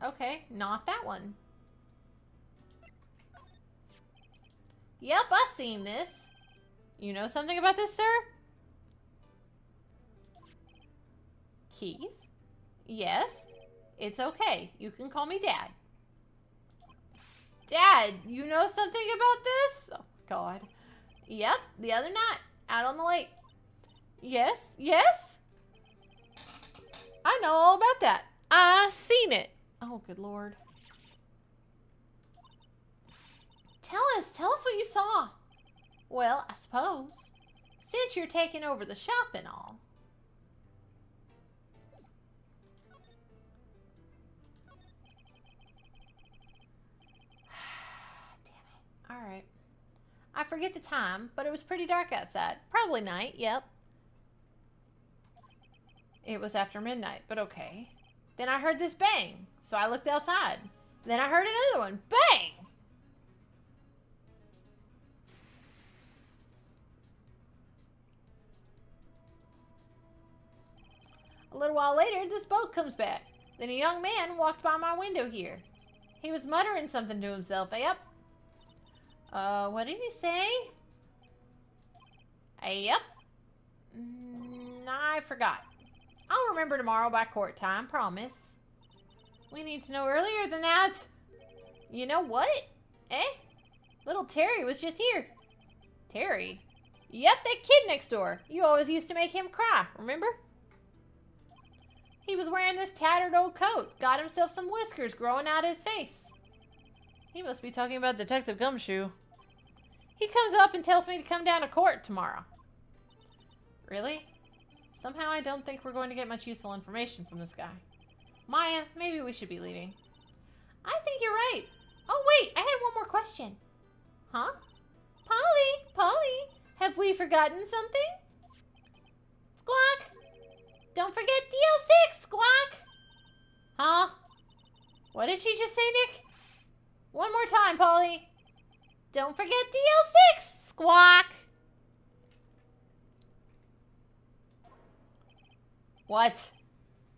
Okay, not that one. Yep, I've seen this. You know something about this, sir? Keith? Yes? It's okay. You can call me Dad. Dad, you know something about this? Oh, God. Yep, the other night, out on the lake. Yes? I know all about that. I seen it. Oh, good Lord. Tell us what you saw. Well, I suppose, since you're taking over the shop and all. Damn it. Alright. I forget the time, but it was pretty dark outside. Probably night, yep. It was after midnight, but okay. Then I heard this bang, so I looked outside. Then I heard another one. Bang! A little while later, this boat comes back. Then a young man walked by my window here. He was muttering something to himself. Yep. What did he say? Yep. I forgot. I'll remember tomorrow by court time, promise. We need to know earlier than that. You know what? Little Terry was just here. Terry? Yep, that kid next door. You always used to make him cry, remember? He was wearing this tattered old coat. Got himself some whiskers growing out his face. He must be talking about Detective Gumshoe. He comes up and tells me to come down to court tomorrow. Really? Somehow I don't think we're going to get much useful information from this guy. Maya, maybe we should be leaving. I think you're right. Oh, wait, I had one more question. Huh? Polly, have we forgotten something? Squawk! Don't forget DL6, Squawk! Huh? What did she just say, Nick? One more time, Polly. Don't forget DL6, Squawk! What?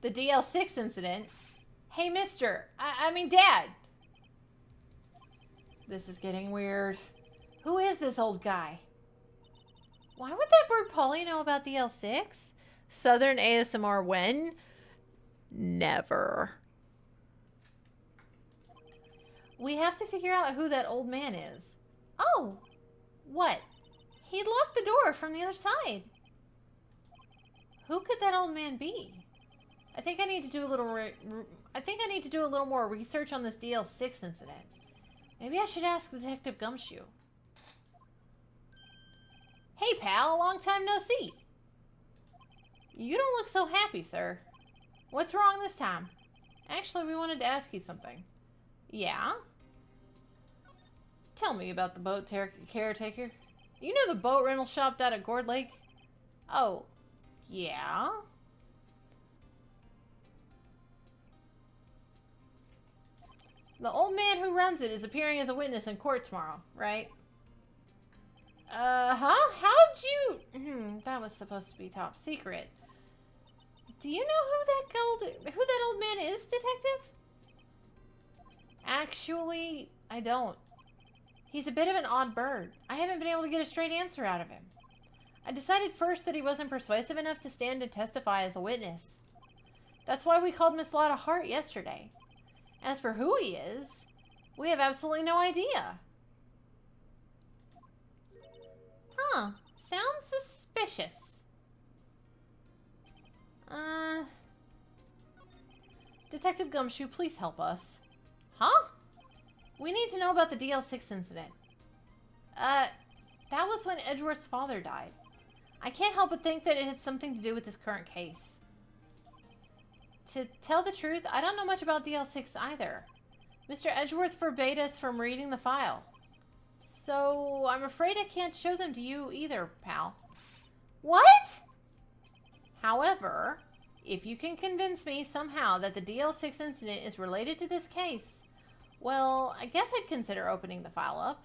The DL6 incident? Hey, mister. I mean, Dad. This is getting weird. Who is this old guy? Why would that bird Polly know about DL6? Southern ASMR when? Never. We have to figure out who that old man is. Oh! What? He locked the door from the other side. Who could that old man be? I think I need to do a little more research on this DL6 incident. Maybe I should ask Detective Gumshoe. Hey, pal, long time no see. You don't look so happy, sir. What's wrong this time? Actually, we wanted to ask you something. Yeah? Tell me about the boat caretaker. You know the boat rental shop down at Gourd Lake? Oh, yeah? The old man who runs it is appearing as a witness in court tomorrow, right? Huh? How'd you... that was supposed to be top secret. Do you know who that old man is, detective? Actually, I don't. He's a bit of an odd bird. I haven't been able to get a straight answer out of him. I decided first that he wasn't persuasive enough to stand and testify as a witness. That's why we called Miss Lotta Hart yesterday. As for who he is, we have absolutely no idea. Huh. Sounds suspicious. Detective Gumshoe, please help us. Huh? We need to know about the DL6 incident. That was when Edgeworth's father died. I can't help but think that it has something to do with this current case. To tell the truth, I don't know much about DL6 either. Mr. Edgeworth forbade us from reading the file. So, I'm afraid I can't show them to you either, pal. What? However, if you can convince me somehow that the DL6 incident is related to this case, well, I guess I'd consider opening the file up.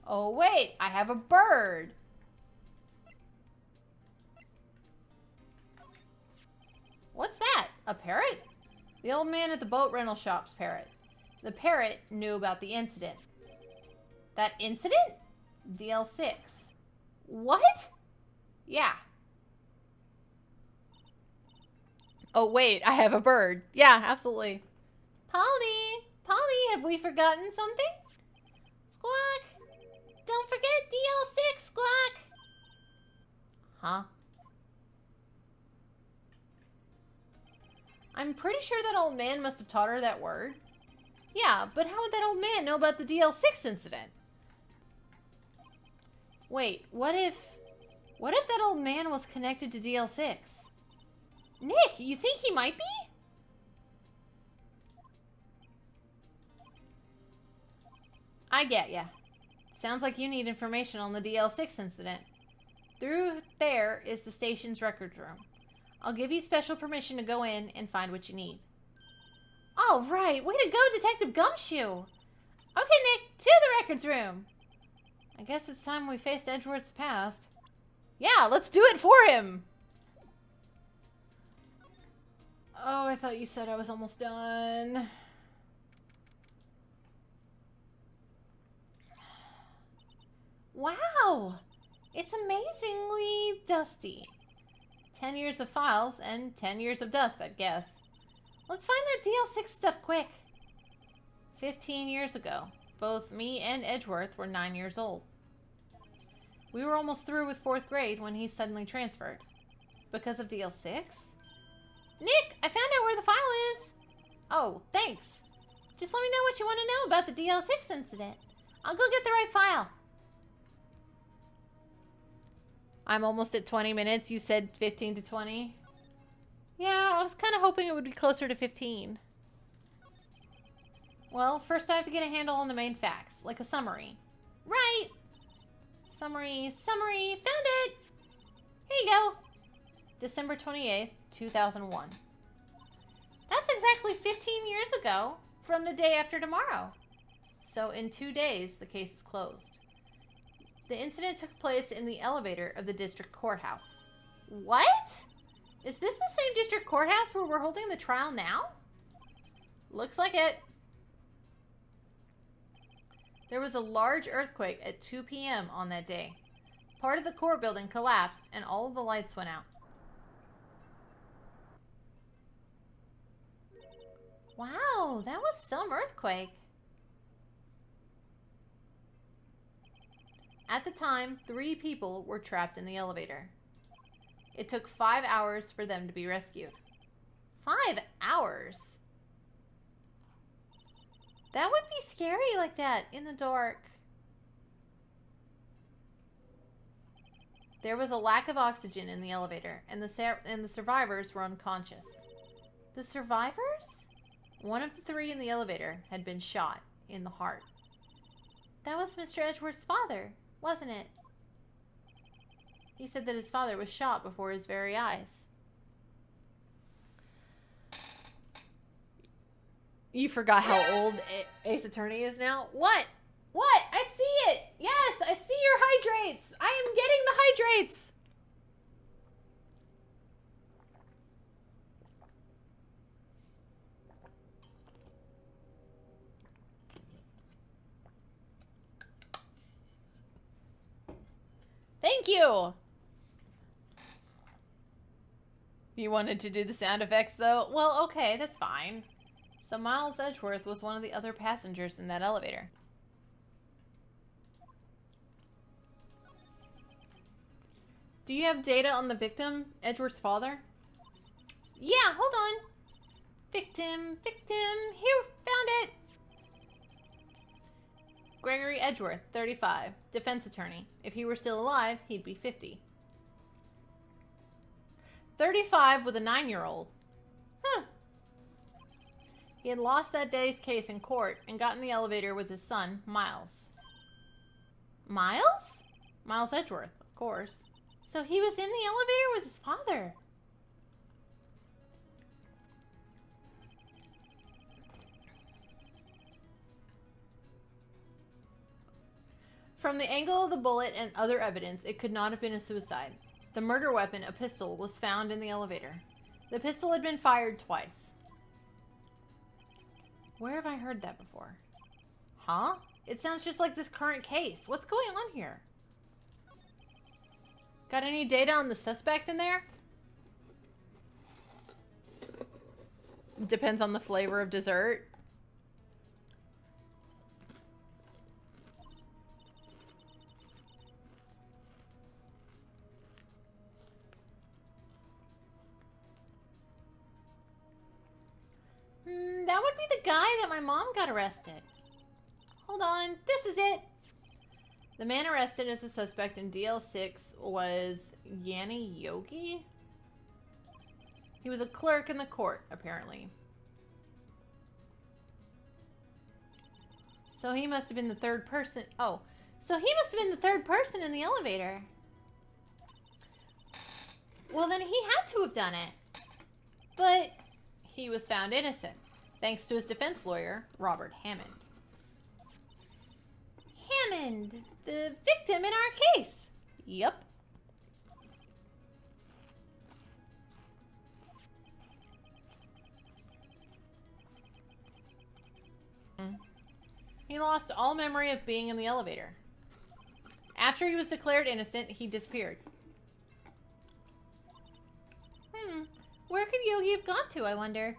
Oh, wait, I have a bird. What's that? A parrot? The old man at the boat rental shop's parrot. The parrot knew about the incident. That incident? DL6. What? Yeah. Oh, wait, I have a bird. Yeah, absolutely. Polly! Polly, have we forgotten something? Squawk! Don't forget DL6, Squawk! Huh? I'm pretty sure that old man must have taught her that word. Yeah, but how would that old man know about the DL6 incident? Wait, what if that old man was connected to DL6? Nick, you think he might be? I get ya. Sounds like you need information on the DL6 incident. Through there is the station's records room. I'll give you special permission to go in and find what you need. All right, way to go, Detective Gumshoe. Okay, Nick, to the records room. I guess it's time we faced Edgeworth's past. Yeah, let's do it for him. Oh, I thought you said I was almost done. Wow, it's amazingly dusty. 10 years of files and 10 years of dust, I guess. Let's find that DL6 stuff quick. 15 years ago, both me and Edgeworth were 9 years old. We were almost through with 4th grade when he suddenly transferred. Because of DL6? Nick, I found out where the file is. Oh, thanks. Just let me know what you want to know about the DL6 incident. I'll go get the right file. I'm almost at 20 minutes. You said 15 to 20. Yeah, I was kind of hoping it would be closer to 15. Well, first I have to get a handle on the main facts, like a summary. Right. Summary. Found it. Here you go. December 28th, 2001. That's exactly 15 years ago from the day after tomorrow. So in 2 days, the case is closed. The incident took place in the elevator of the district courthouse. What? Is this the same district courthouse where we're holding the trial now? Looks like it. There was a large earthquake at 2 p.m. on that day. Part of the court building collapsed and all of the lights went out. Wow, that was some earthquake. At the time, 3 people were trapped in the elevator. It took 5 hours for them to be rescued. 5 hours? That would be scary like that, in the dark. There was a lack of oxygen in the elevator, and the survivors were unconscious. The survivors? One of the 3 in the elevator had been shot in the heart. That was Mr. Edgeworth's father, wasn't it? He said that his father was shot before his very eyes. You forgot how old Ace Attorney is now? What? What? I see it! Yes, I see your hydrates! I am getting the hydrates! Thank you! You wanted to do the sound effects, though? Well, okay, that's fine. So Miles Edgeworth was one of the other passengers in that elevator. Do you have data on the victim, Edgeworth's father? Yeah, hold on. Victim. Here, found it. Gregory Edgeworth, 35, defense attorney. If he were still alive, he'd be 50. 35 with a 9-year-old. Huh. He had lost that day's case in court and got in the elevator with his son, Miles. Miles? Miles Edgeworth, of course. So he was in the elevator with his father. From the angle of the bullet and other evidence, it could not have been a suicide. The murder weapon, a pistol, was found in the elevator. The pistol had been fired twice. Where have I heard that before? Huh? It sounds just like this current case. What's going on here? Got any data on the suspect in there? Depends on the flavor of dessert. That would be the guy that my mom got arrested. Hold on, this is it. The man arrested as a suspect in DL6 was Yanni Yogi. He was a clerk in the court, apparently. So he must have been the third person. Oh, so he must have been the third person in the elevator. Well, then he had to have done it. But he was found innocent, thanks to his defense lawyer, Robert Hammond. Hammond, the victim in our case. Yep. He lost all memory of being in the elevator. After he was declared innocent, he disappeared. Where could Yogi have gone to, I wonder?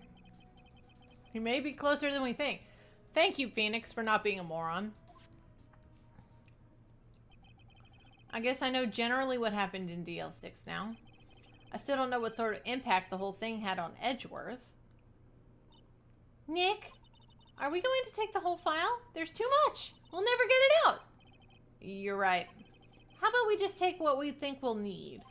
He may be closer than we think. Thank you, Phoenix, for not being a moron. I guess I know generally what happened in DL6 now. I still don't know what sort of impact the whole thing had on Edgeworth. Nick, are we going to take the whole file? There's too much. We'll never get it out. You're right. How about we just take what we think we'll need?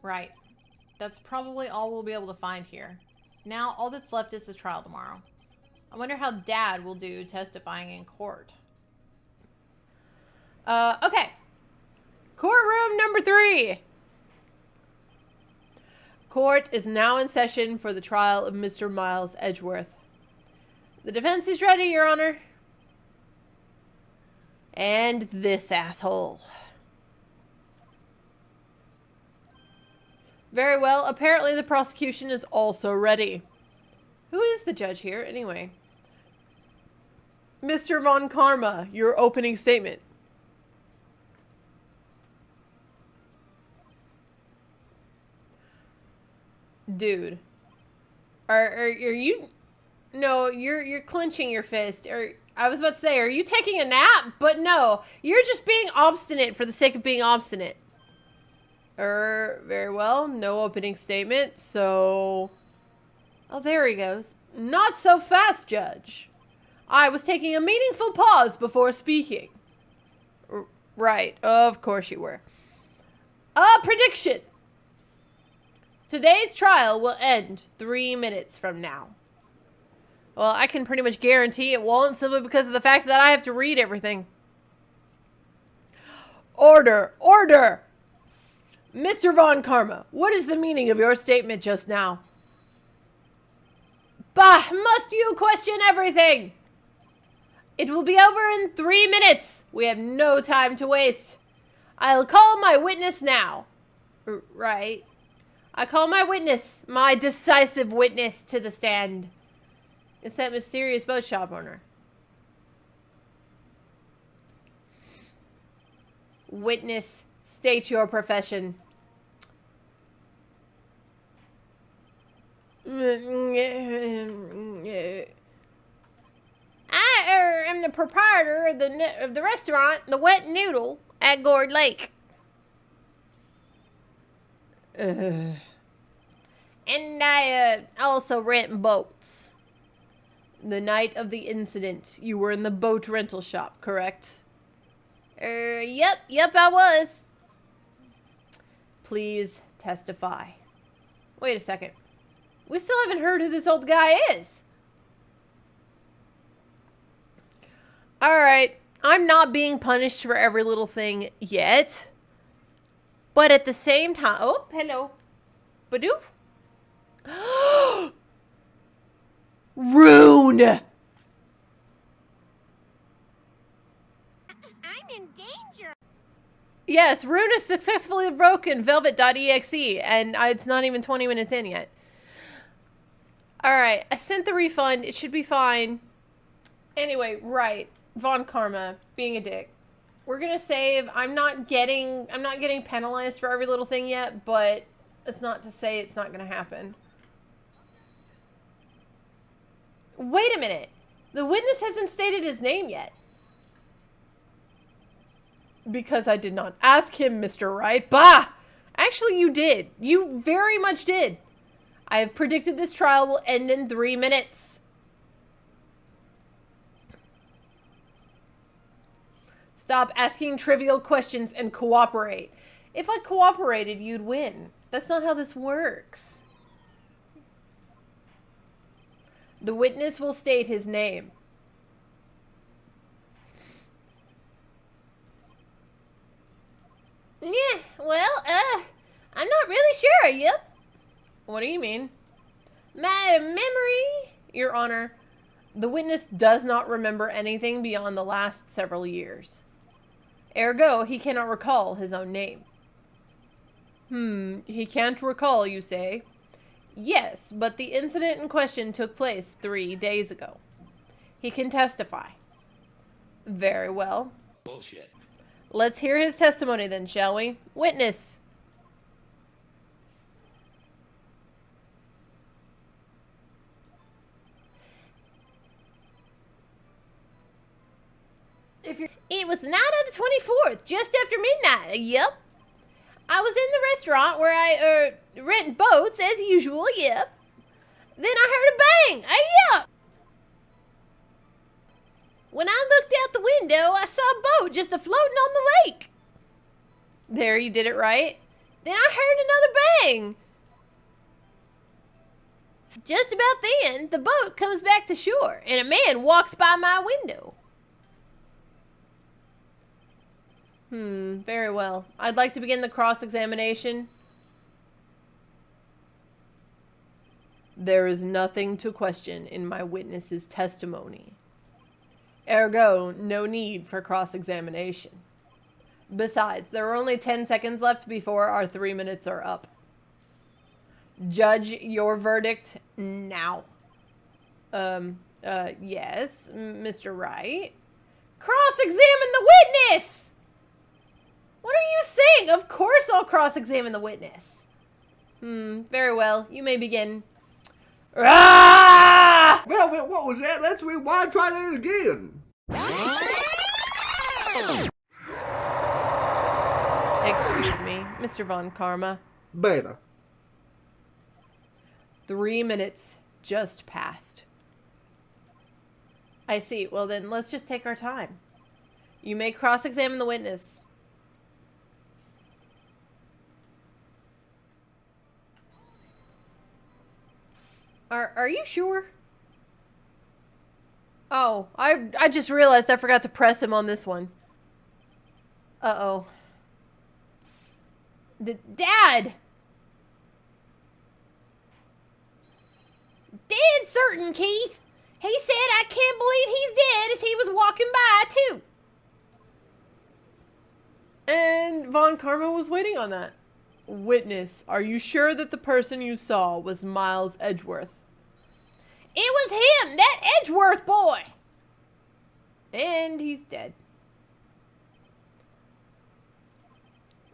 Right. That's probably all we'll be able to find here. Now, all that's left is the trial tomorrow. I wonder how Dad will do testifying in court. Okay. Courtroom number 3. Court is now in session for the trial of Mr. Miles Edgeworth. The defense is ready, Your Honor. And this asshole. Very well. Apparently the prosecution is also ready. Who is the judge here, anyway? Mr. Von Karma, your opening statement. Dude. Are you... No, you're clenching your fist. I was about to say, are you taking a nap? But no, you're just being obstinate for the sake of being obstinate. Very well. No opening statement, so... Oh, there he goes. Not so fast, Judge. I was taking a meaningful pause before speaking. Right, of course you were. A prediction! Today's trial will end 3 minutes from now. Well, I can pretty much guarantee it won't, simply because of the fact that I have to read everything. Order! Order! Mr. Von Karma, what is the meaning of your statement just now? Bah! Must you question everything? It will be over in 3 minutes. We have no time to waste. I'll call my witness now. Right. I call my witness, my decisive witness, to the stand. It's that mysterious boat shop owner. Witness, state your profession. I am the proprietor of the restaurant, The Wet Noodle, at Gourd Lake. And I also rent boats. The night of the incident, you were in the boat rental shop, correct? Yep, I was. Please testify. Wait a second. We still haven't heard who this old guy is. Alright, I'm not being punished for every little thing yet. But at the same time... Oh, hello. Badoof. Rune! I'm in danger. Yes, Rune has successfully broken Velvet.exe, and it's not even 20 minutes in yet. Alright, I sent the refund. It should be fine. Anyway, right. Von Karma, being a dick. We're gonna save. I'm not getting penalized for every little thing yet, but it's not to say it's not gonna happen. Wait a minute. The witness hasn't stated his name yet. Because I did not ask him, Mr. Wright. Bah! Actually, you did. You very much did. I have predicted this trial will end in 3 minutes. Stop asking trivial questions and cooperate. If I cooperated, you'd win. That's not how this works. The witness will state his name. Yeah, well, I'm not really sure, yep. What do you mean? My memory, Your Honor. The witness does not remember anything beyond the last several years. Ergo, he cannot recall his own name. He can't recall, you say? Yes, but the incident in question took place 3 days ago. He can testify. Very well. Bullshit. Let's hear his testimony then, shall we? Witness. It was the night of the 24th, just after midnight. Yep. I was in the restaurant where I rent boats as usual. Yep. Then I heard a bang. Yep. When I looked out the window, I saw a boat just a-floating on the lake. There, you did it right. Then I heard another bang. Just about then, the boat comes back to shore, and a man walks by my window. Very well. I'd like to begin the cross-examination. There is nothing to question in my witness's testimony. Ergo, no need for cross-examination. Besides, there are only 10 seconds left before our 3 minutes are up. Judge your verdict now. Yes, Mr. Wright. Cross-examine the witness! What are you saying? Of course I'll cross-examine the witness. Very well. You may begin. Ah! Well, what was that? Let's rewind, try that again. Excuse me, Mr. Von Karma. Beta. 3 minutes just passed. I see. Well, then let's just take our time. You may cross-examine the witness. Are you sure? Oh, I just realized I forgot to press him on this one. Uh-oh. Dad! Dead certain, Keith. He said I can't believe he's dead as he was walking by, too. And Von Karma was waiting on that. Witness, are you sure that the person you saw was Miles Edgeworth? It was him, that Edgeworth boy. And he's dead.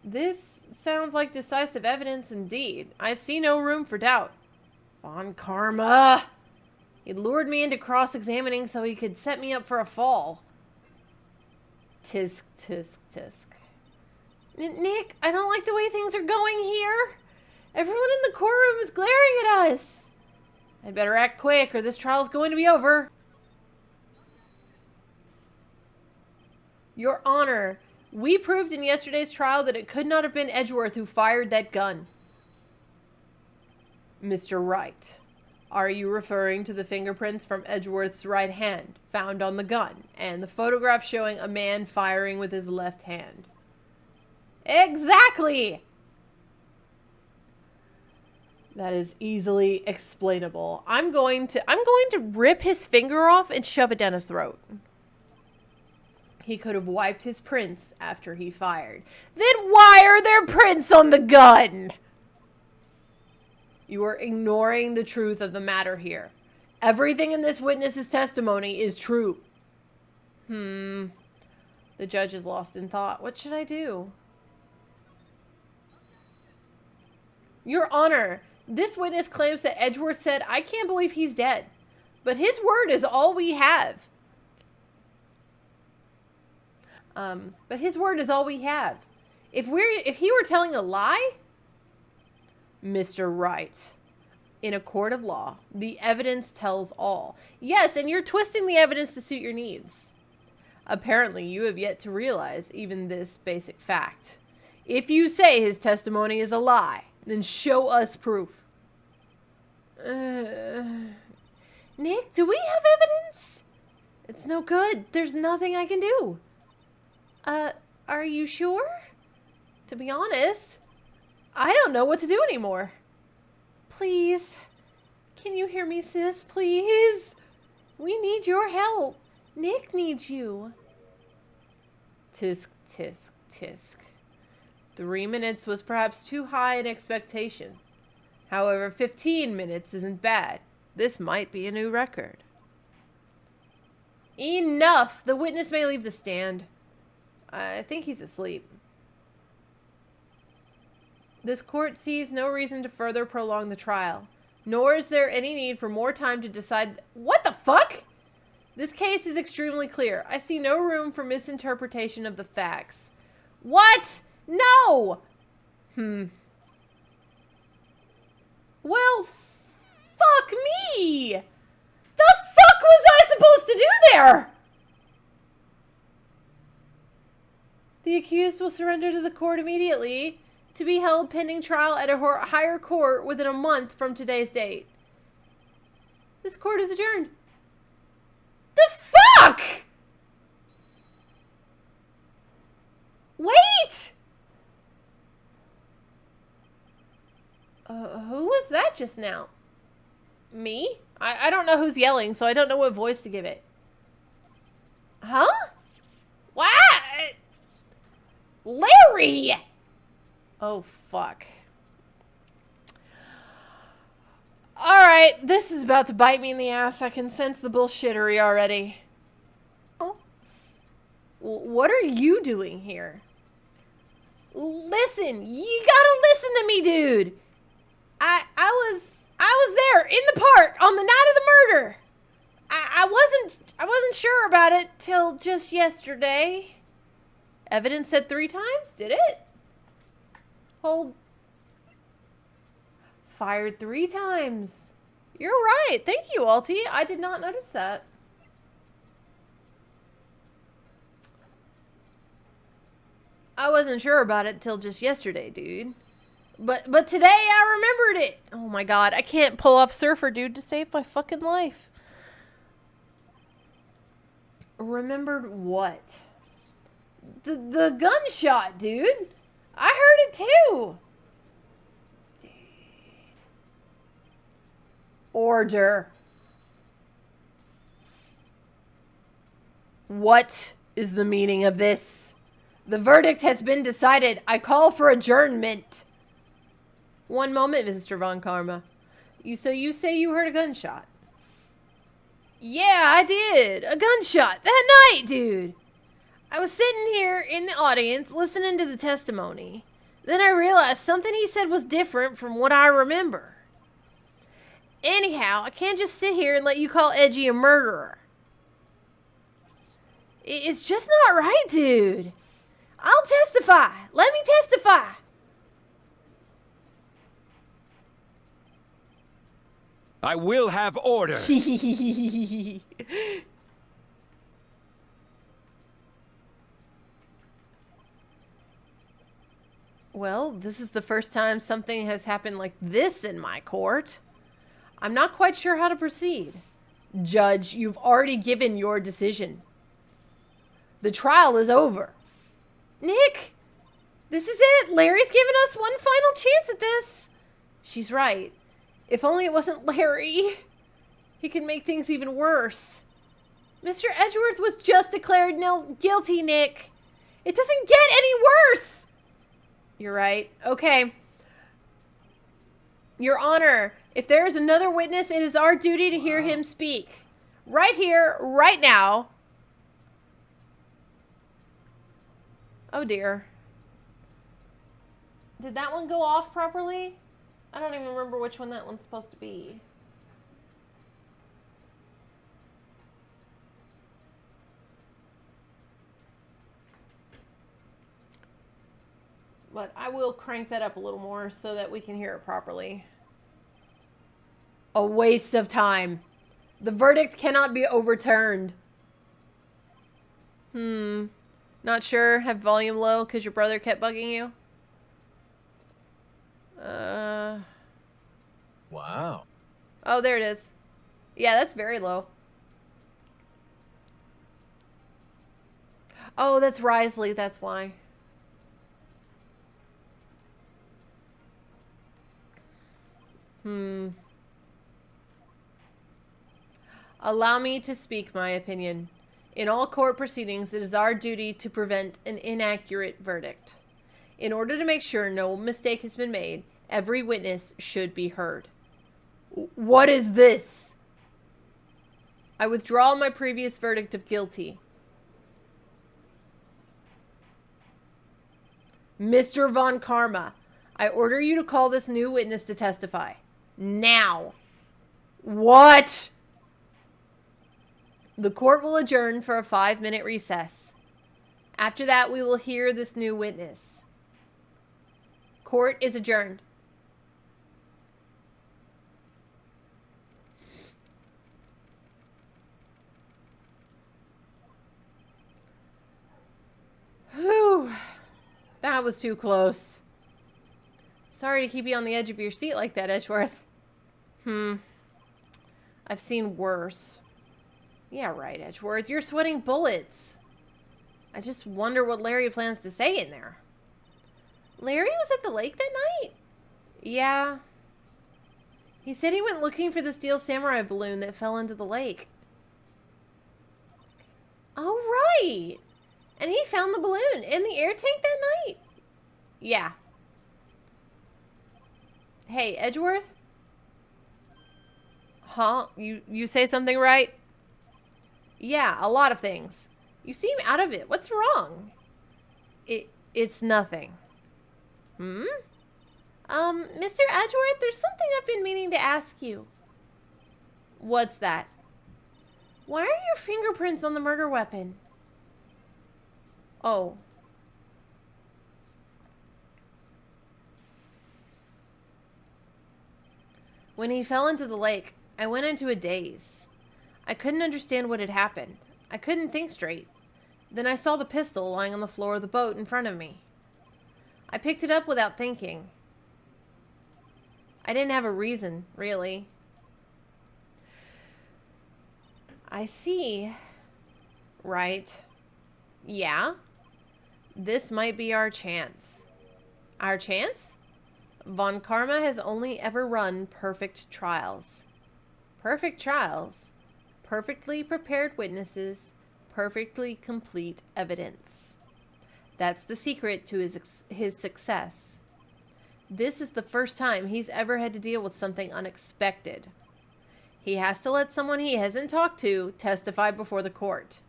This sounds like decisive evidence indeed. I see no room for doubt. Von Karma. He lured me into cross-examining so he could set me up for a fall. Tisk, tisk, tisk. Nick, I don't like the way things are going here. Everyone in the courtroom is glaring at us. I'd better act quick or this trial's going to be over. Your Honor, we proved in yesterday's trial that it could not have been Edgeworth who fired that gun. Mr. Wright, are you referring to the fingerprints from Edgeworth's right hand found on the gun and the photograph showing a man firing with his left hand? Exactly! That is easily explainable. I'm going to rip his finger off and shove it down his throat. He could have wiped his prints after he fired. Then why are there prints on the gun? You are ignoring the truth of the matter here. Everything in this witness's testimony is true. The judge is lost in thought. What should I do? Your Honor, this witness claims that Edgeworth said, I can't believe he's dead. But his word is all we have. If he were telling a lie, Mr. Wright, in a court of law, the evidence tells all. Yes, and you're twisting the evidence to suit your needs. Apparently, you have yet to realize even this basic fact. If you say his testimony is a lie, then show us proof. Nick, do we have evidence? It's no good. There's nothing I can do. Are you sure? To be honest, I don't know what to do anymore. Please. Can you hear me, sis? Please. We need your help. Nick needs you. Tisk, tisk, tisk. 3 minutes was perhaps too high an expectation. However, 15 minutes isn't bad. This might be a new record. Enough! The witness may leave the stand. I think he's asleep. This court sees no reason to further prolong the trial, nor is there any need for more time to decide. What the fuck? This case is extremely clear. I see no room for misinterpretation of the facts. What? No! Well, fuck me! The fuck was I supposed to do there? The accused will surrender to the court immediately, to be held pending trial at a higher court within a month from today's date. This court is adjourned. The fuck? Wait! Who was that just now? Me? I don't know who's yelling, so I don't know what voice to give it. Huh? What? Larry! Oh, fuck. Alright, this is about to bite me in the ass. I can sense the bullshittery already. Oh. What are you doing here? Listen, you gotta listen to me, dude. I was there in the park on the night of the murder. I wasn't sure about it till just yesterday. Evidence said 3 times, did it? Hold. Fired 3 times. You're right. Thank you, Alti. I did not notice that. I wasn't sure about it till just yesterday, dude. But today I remembered it. Oh my god, I can't pull off Surfer, dude, to save my fucking life. Remembered what? The gunshot, dude. I heard it too. Dude. Order. What is the meaning of this? The verdict has been decided. I call for adjournment. One moment, Mr. Von Karma. So you say you heard a gunshot? Yeah, I did. A gunshot. That night, dude. I was sitting here in the audience listening to the testimony. Then I realized something he said was different from what I remember. Anyhow, I can't just sit here and let you call Edgy a murderer. It's just not right, dude. I'll testify. Let me testify. I will have order. Well, this is the first time something has happened like this in my court. I'm not quite sure how to proceed. Judge, you've already given your decision. The trial is over. Nick, this is it. Larry's given us one final chance at this. She's right. If only it wasn't Larry. He could make things even worse. Mr. Edgeworth was just declared guilty, Nick. It doesn't get any worse. You're right. Okay. Your Honor, if there is another witness, it is our duty to hear him speak. Right here, right now. Oh dear. Did that one go off properly? I don't even remember which one that one's supposed to be. But I will crank that up a little more so that we can hear it properly. A waste of time. The verdict cannot be overturned. Not sure. Have volume low because your brother kept bugging you? Wow. Oh, there it is. Yeah, that's very low. Oh, that's Risley. That's why. Allow me to speak my opinion. In all court proceedings, it is our duty to prevent an inaccurate verdict. In order to make sure no mistake has been made, every witness should be heard. What is this? I withdraw my previous verdict of guilty. Mr. Von Karma, I order you to call this new witness to testify. Now. What? The court will adjourn for a 5-minute recess. After that, we will hear this new witness. Court is adjourned. Whew. That was too close. Sorry to keep you on the edge of your seat like that, Edgeworth. I've seen worse. Yeah, right, Edgeworth. You're sweating bullets. I just wonder what Larry plans to say in there. Larry was at the lake that night? Yeah. He said he went looking for the steel samurai balloon that fell into the lake. Oh, right. And he found the balloon in the air tank that night? Yeah. Hey, Edgeworth? Huh? You say something right? Yeah, a lot of things. You seem out of it. What's wrong? It's nothing. Hmm? Mr. Edgeworth, there's something I've been meaning to ask you. What's that? Why are your fingerprints on the murder weapon? Oh. When he fell into the lake, I went into a daze. I couldn't understand what had happened. I couldn't think straight. Then I saw the pistol lying on the floor of the boat in front of me. I picked it up without thinking. I didn't have a reason, really. I see. Right. Yeah? This might be our chance. Our chance? Von Karma has only ever run perfect trials. Perfect trials? Perfectly prepared witnesses, perfectly complete evidence. That's the secret to his success. This is the first time he's ever had to deal with something unexpected. He has to let someone he hasn't talked to testify before the court.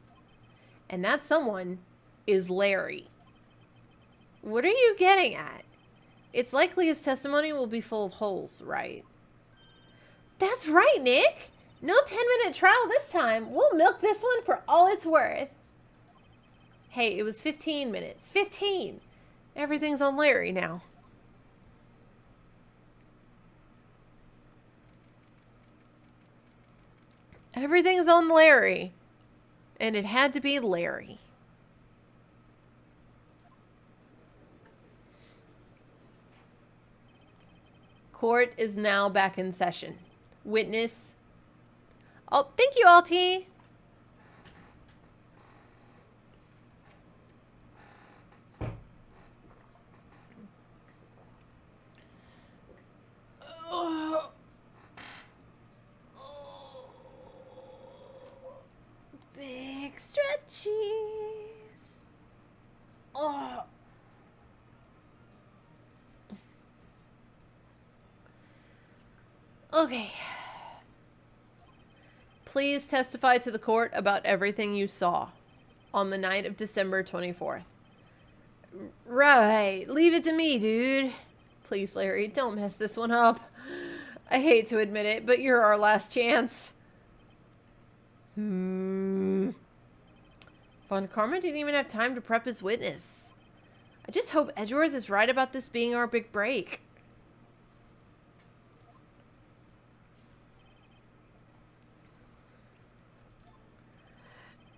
And that someone is Larry. What are you getting at? It's likely his testimony will be full of holes, right? That's right, Nick! No 10-minute trial this time. We'll milk this one for all it's worth. Hey, it was 15 minutes. 15! Everything's on Larry now. Everything's on Larry. And it had to be Larry. Court is now back in session. Witness. Oh, thank you, Alti. Oh. Big stretchies. Oh. Okay. Please testify to the court about everything you saw on the night of December 24th. Right. Leave it to me, dude. Please, Larry, don't mess this one up. I hate to admit it, but you're our last chance. Von Karma didn't even have time to prep his witness. I just hope Edgeworth is right about this being our big break.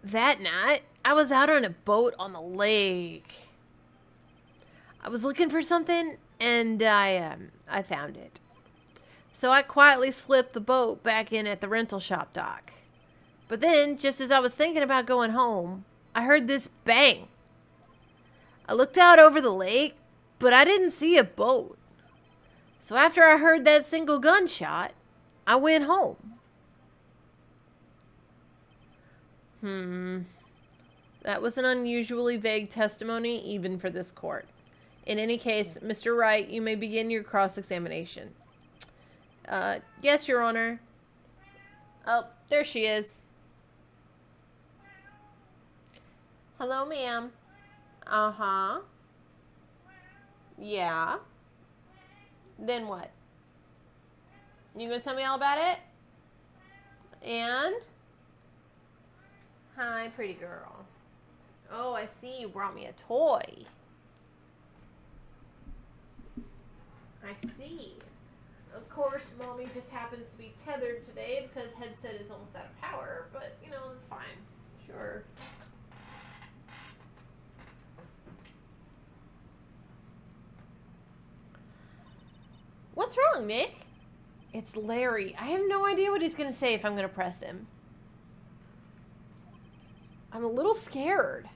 That night, I was out on a boat on the lake. I was looking for something, and I found it. So I quietly slipped the boat back in at the rental shop dock. But then, just as I was thinking about going home, I heard this bang. I looked out over the lake, but I didn't see a boat. So after I heard that single gunshot, I went home. That was an unusually vague testimony, even for this court. In any case, Mr. Wright, you may begin your cross-examination. Yes, Your Honor. Oh, there she is. Hello, ma'am. Uh-huh. Yeah. Then what? You gonna tell me all about it? And? Hi, pretty girl. Oh, I see you brought me a toy. I see. Of course, Mommy just happens to be tethered today because headset is almost out of power, but, you know, it's fine. Sure. What's wrong, Nick? It's Larry. I have no idea what he's going to say if I'm going to press him. I'm a little scared.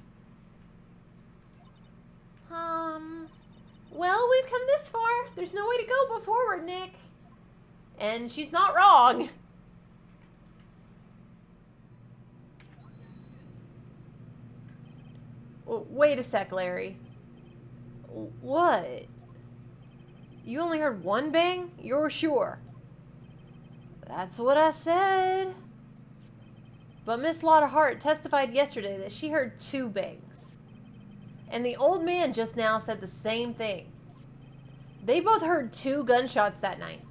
Well, we've come this far. There's no way to go but forward, Nick. And she's not wrong. wait a sec, Larry. What? You only heard one bang? You're sure? That's what I said. But Miss Lotta Hart testified yesterday that she heard 2 bangs. And the old man just now said the same thing. They both heard 2 gunshots that night.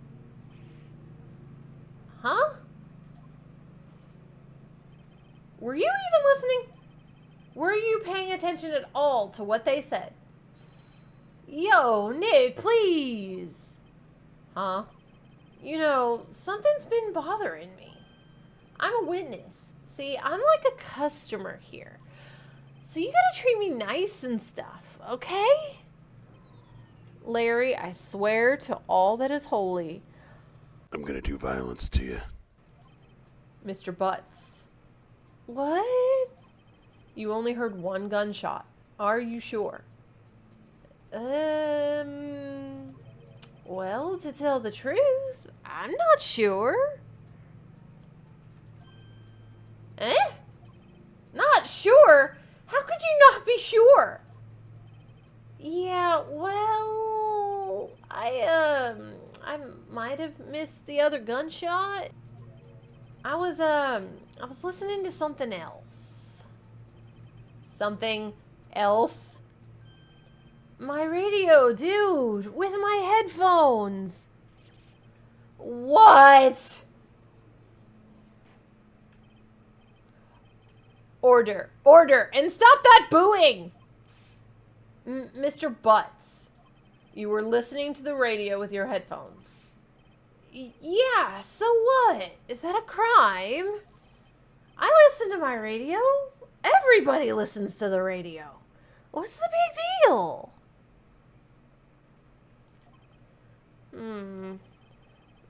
Huh? Were you even listening? Were you paying attention at all to what they said? Yo, Nick, please. Huh? You know, something's been bothering me. I'm a witness. See, I'm like a customer here. So you gotta treat me nice and stuff, okay? Larry, I swear to all that is holy. I'm gonna do violence to you. Mr. Butts. What? You only heard 1 gunshot. Are you sure? Well, to tell the truth, I'm not sure. Eh? Not sure? How could you not be sure? Yeah, well, I might have missed the other gunshot. I was listening to something else. Something else? My radio, dude, with my headphones. What? Order, order, and stop that booing! Mr. Butts, you were listening to the radio with your headphones. Yeah, so what? Is that a crime? I listen to my radio. Everybody listens to the radio. What's the big deal?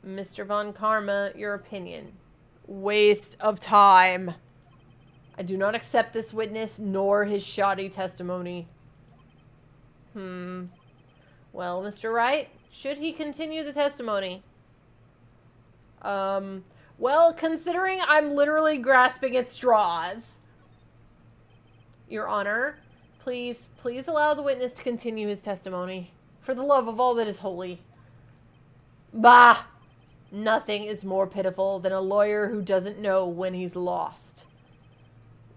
Mr. Von Karma, your opinion. Waste of time. I do not accept this witness nor his shoddy testimony. Well, Mr. Wright, should he continue the testimony? Well, considering I'm literally grasping at straws. Your Honor, please allow the witness to continue his testimony. For the love of all that is holy. Bah! Nothing is more pitiful than a lawyer who doesn't know when he's lost.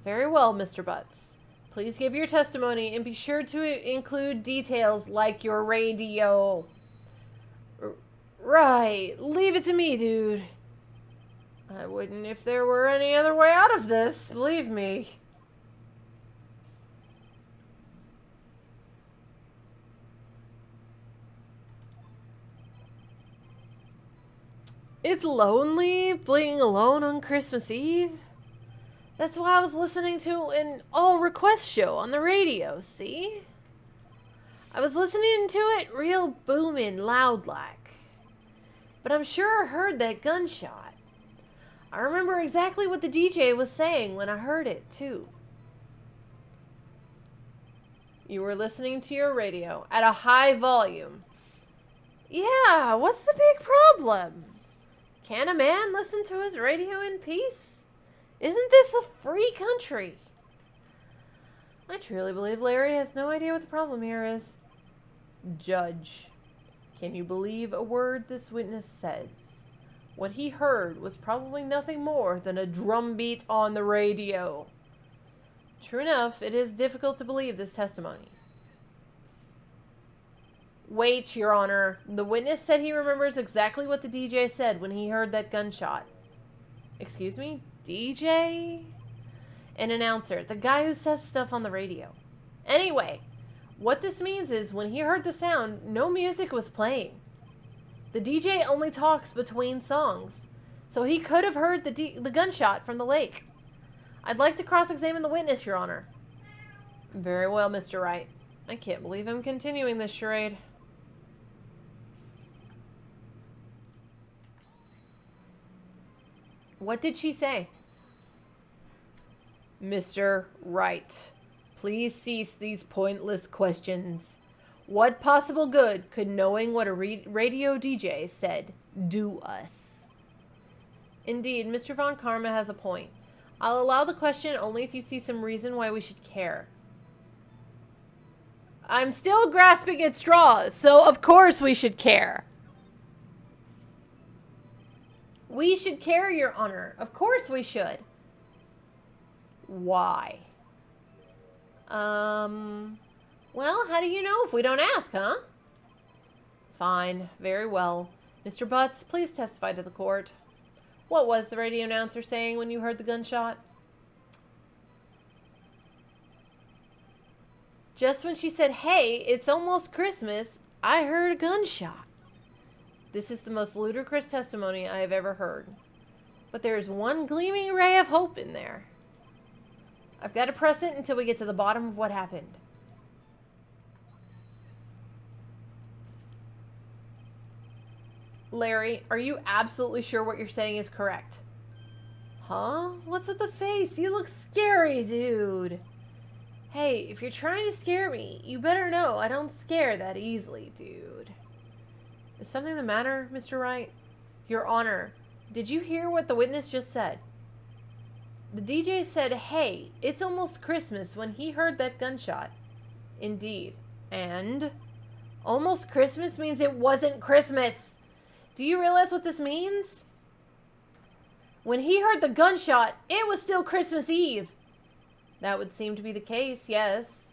Very well, Mr. Butts. Please give your testimony and be sure to include details like your radio. Right. Leave it to me, dude. I wouldn't if there were any other way out of this, believe me. It's lonely being alone on Christmas Eve. That's why I was listening to an all-request show on the radio, see? I was listening to it real booming loud like. But I'm sure I heard that gunshot. I remember exactly what the DJ was saying when I heard it, too. You were listening to your radio at a high volume. Yeah, what's the big problem? Can a man listen to his radio in peace? Isn't this a free country? I truly believe Larry has no idea what the problem here is. Judge, can you believe a word this witness says? What he heard was probably nothing more than a drumbeat on the radio. True enough, it is difficult to believe this testimony. Wait, Your Honor. The witness said he remembers exactly what the DJ said when he heard that gunshot. Excuse me? DJ? An announcer. The guy who says stuff on the radio. Anyway, what this means is when he heard the sound, no music was playing. The DJ only talks between songs. So he could have heard the gunshot from the lake. I'd like to cross-examine the witness, Your Honor. Very well, Mr. Wright. I can't believe I'm continuing this charade. What did she say? Mr. Wright, please cease these pointless questions. What possible good could knowing what a radio DJ said do us? Indeed, Mr. Von Karma has a point. I'll allow the question only if you see some reason why we should care. I'm still grasping at straws, so of course we should care. We should care, Your Honor. Of course we should. Why? Well, how do you know if we don't ask, huh? Fine. Very well. Mr. Butts, please testify to the court. What was the radio announcer saying when you heard the gunshot? Just when she said, hey, it's almost Christmas, I heard a gunshot. This is the most ludicrous testimony I have ever heard. But there is one gleaming ray of hope in there. I've got to press it until we get to the bottom of what happened. Larry, are you absolutely sure what you're saying is correct? Huh? What's with the face? You look scary, dude. Hey, if you're trying to scare me, you better know I don't scare that easily, dude. Is something the matter, Mr. Wright? Your Honor, did you hear what the witness just said? The DJ said, hey, it's almost Christmas when he heard that gunshot. Indeed. And? Almost Christmas means it wasn't Christmas. Do you realize what this means? When he heard the gunshot, it was still Christmas Eve. That would seem to be the case, yes.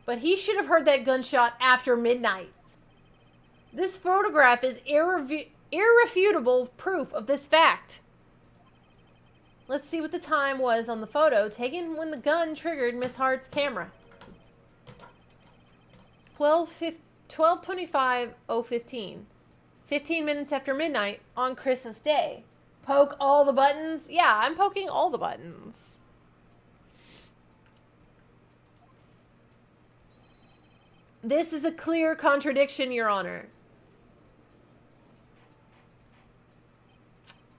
But he should have heard that gunshot after midnight. This photograph is irrefutable proof of this fact. Let's see what the time was on the photo taken when the gun triggered Miss Hart's camera. 12:25:015. 15 minutes after midnight on Christmas Day. Poke all the buttons? Yeah, I'm poking all the buttons. This is a clear contradiction, Your Honor.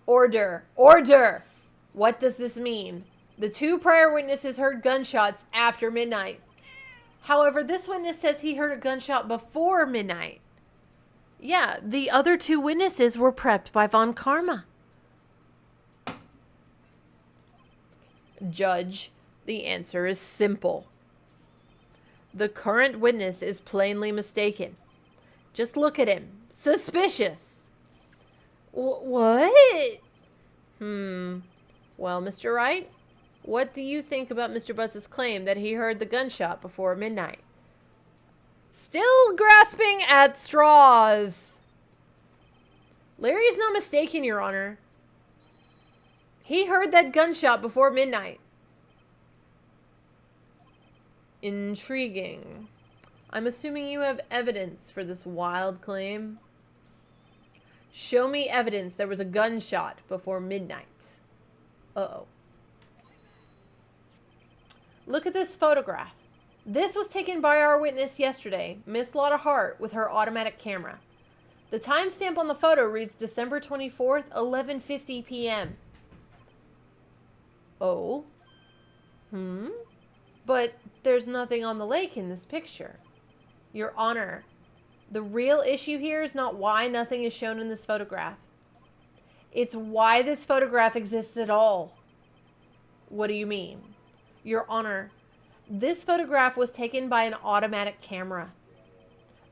Order. Order! What does this mean? The two prior witnesses heard gunshots after midnight. However, this witness says he heard a gunshot before midnight. Yeah, the other two witnesses were prepped by Von Karma. Judge, the answer is simple. The current witness is plainly mistaken. Just look at him. Suspicious. What? Well, Mr. Wright, what do you think about Mr. Butts' claim that he heard the gunshot before midnight? Still grasping at straws. Larry is not mistaken, Your Honor. He heard that gunshot before midnight. Intriguing. I'm assuming you have evidence for this wild claim. Show me evidence there was a gunshot before midnight. Uh-oh. Look at this photograph. This was taken by our witness yesterday, Miss Lotta Hart, with her automatic camera. The timestamp on the photo reads December 24th, 11:50 p.m. Oh? But there's nothing on the lake in this picture. Your Honor, the real issue here is not why nothing is shown in this photograph. It's why this photograph exists at all. What do you mean? Your Honor, this photograph was taken by an automatic camera.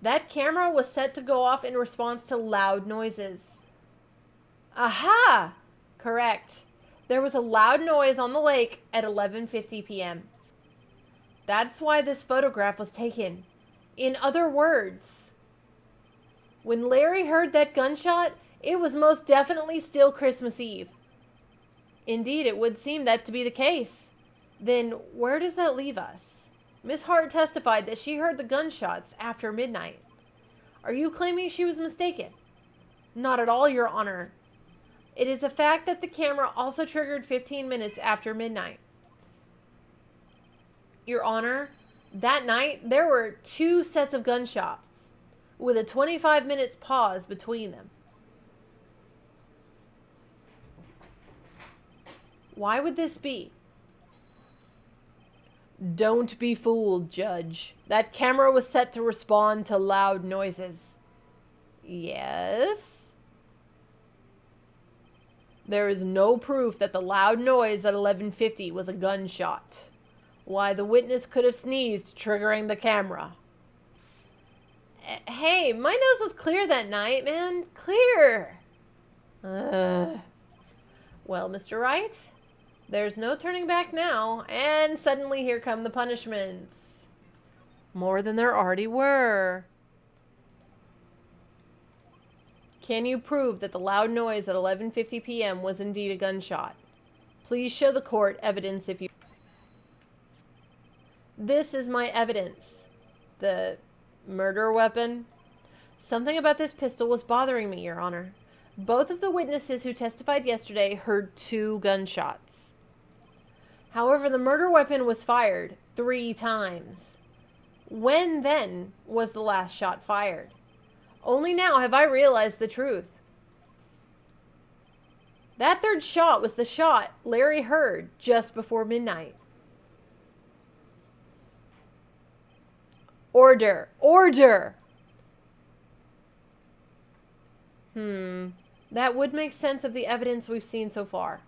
That camera was set to go off in response to loud noises. Aha! Correct. There was a loud noise on the lake at 11:50 p.m. That's why this photograph was taken. In other words, when Larry heard that gunshot, it was most definitely still Christmas Eve. Indeed, it would seem that to be the case. Then where does that leave us? Miss Hart testified that she heard the gunshots after midnight. Are you claiming she was mistaken? Not at all, Your Honor. It is a fact that the camera also triggered 15 minutes after midnight. Your Honor, that night there were 2 sets of gunshots, with a 25 minutes pause between them. Why would this be? Don't be fooled, Judge. That camera was set to respond to loud noises. Yes? There is no proof that the loud noise at 11:50 was a gunshot. Why, the witness could have sneezed, triggering the camera. Hey, my nose was clear that night, man. Clear. Well, Mr. Wright, there's no turning back now, and suddenly here come the punishments. More than there already were. Can you prove that the loud noise at 11:50 p.m. was indeed a gunshot? Please show the court evidence if you... This is my evidence. The murder weapon? Something about this pistol was bothering me, Your Honor. Both of the witnesses who testified yesterday heard 2 gunshots. However, the murder weapon was fired 3 times. When, then, was the last shot fired? Only now have I realized the truth. That 3rd shot was the shot Larry heard just before midnight. Order! Order! That would make sense of the evidence we've seen so far.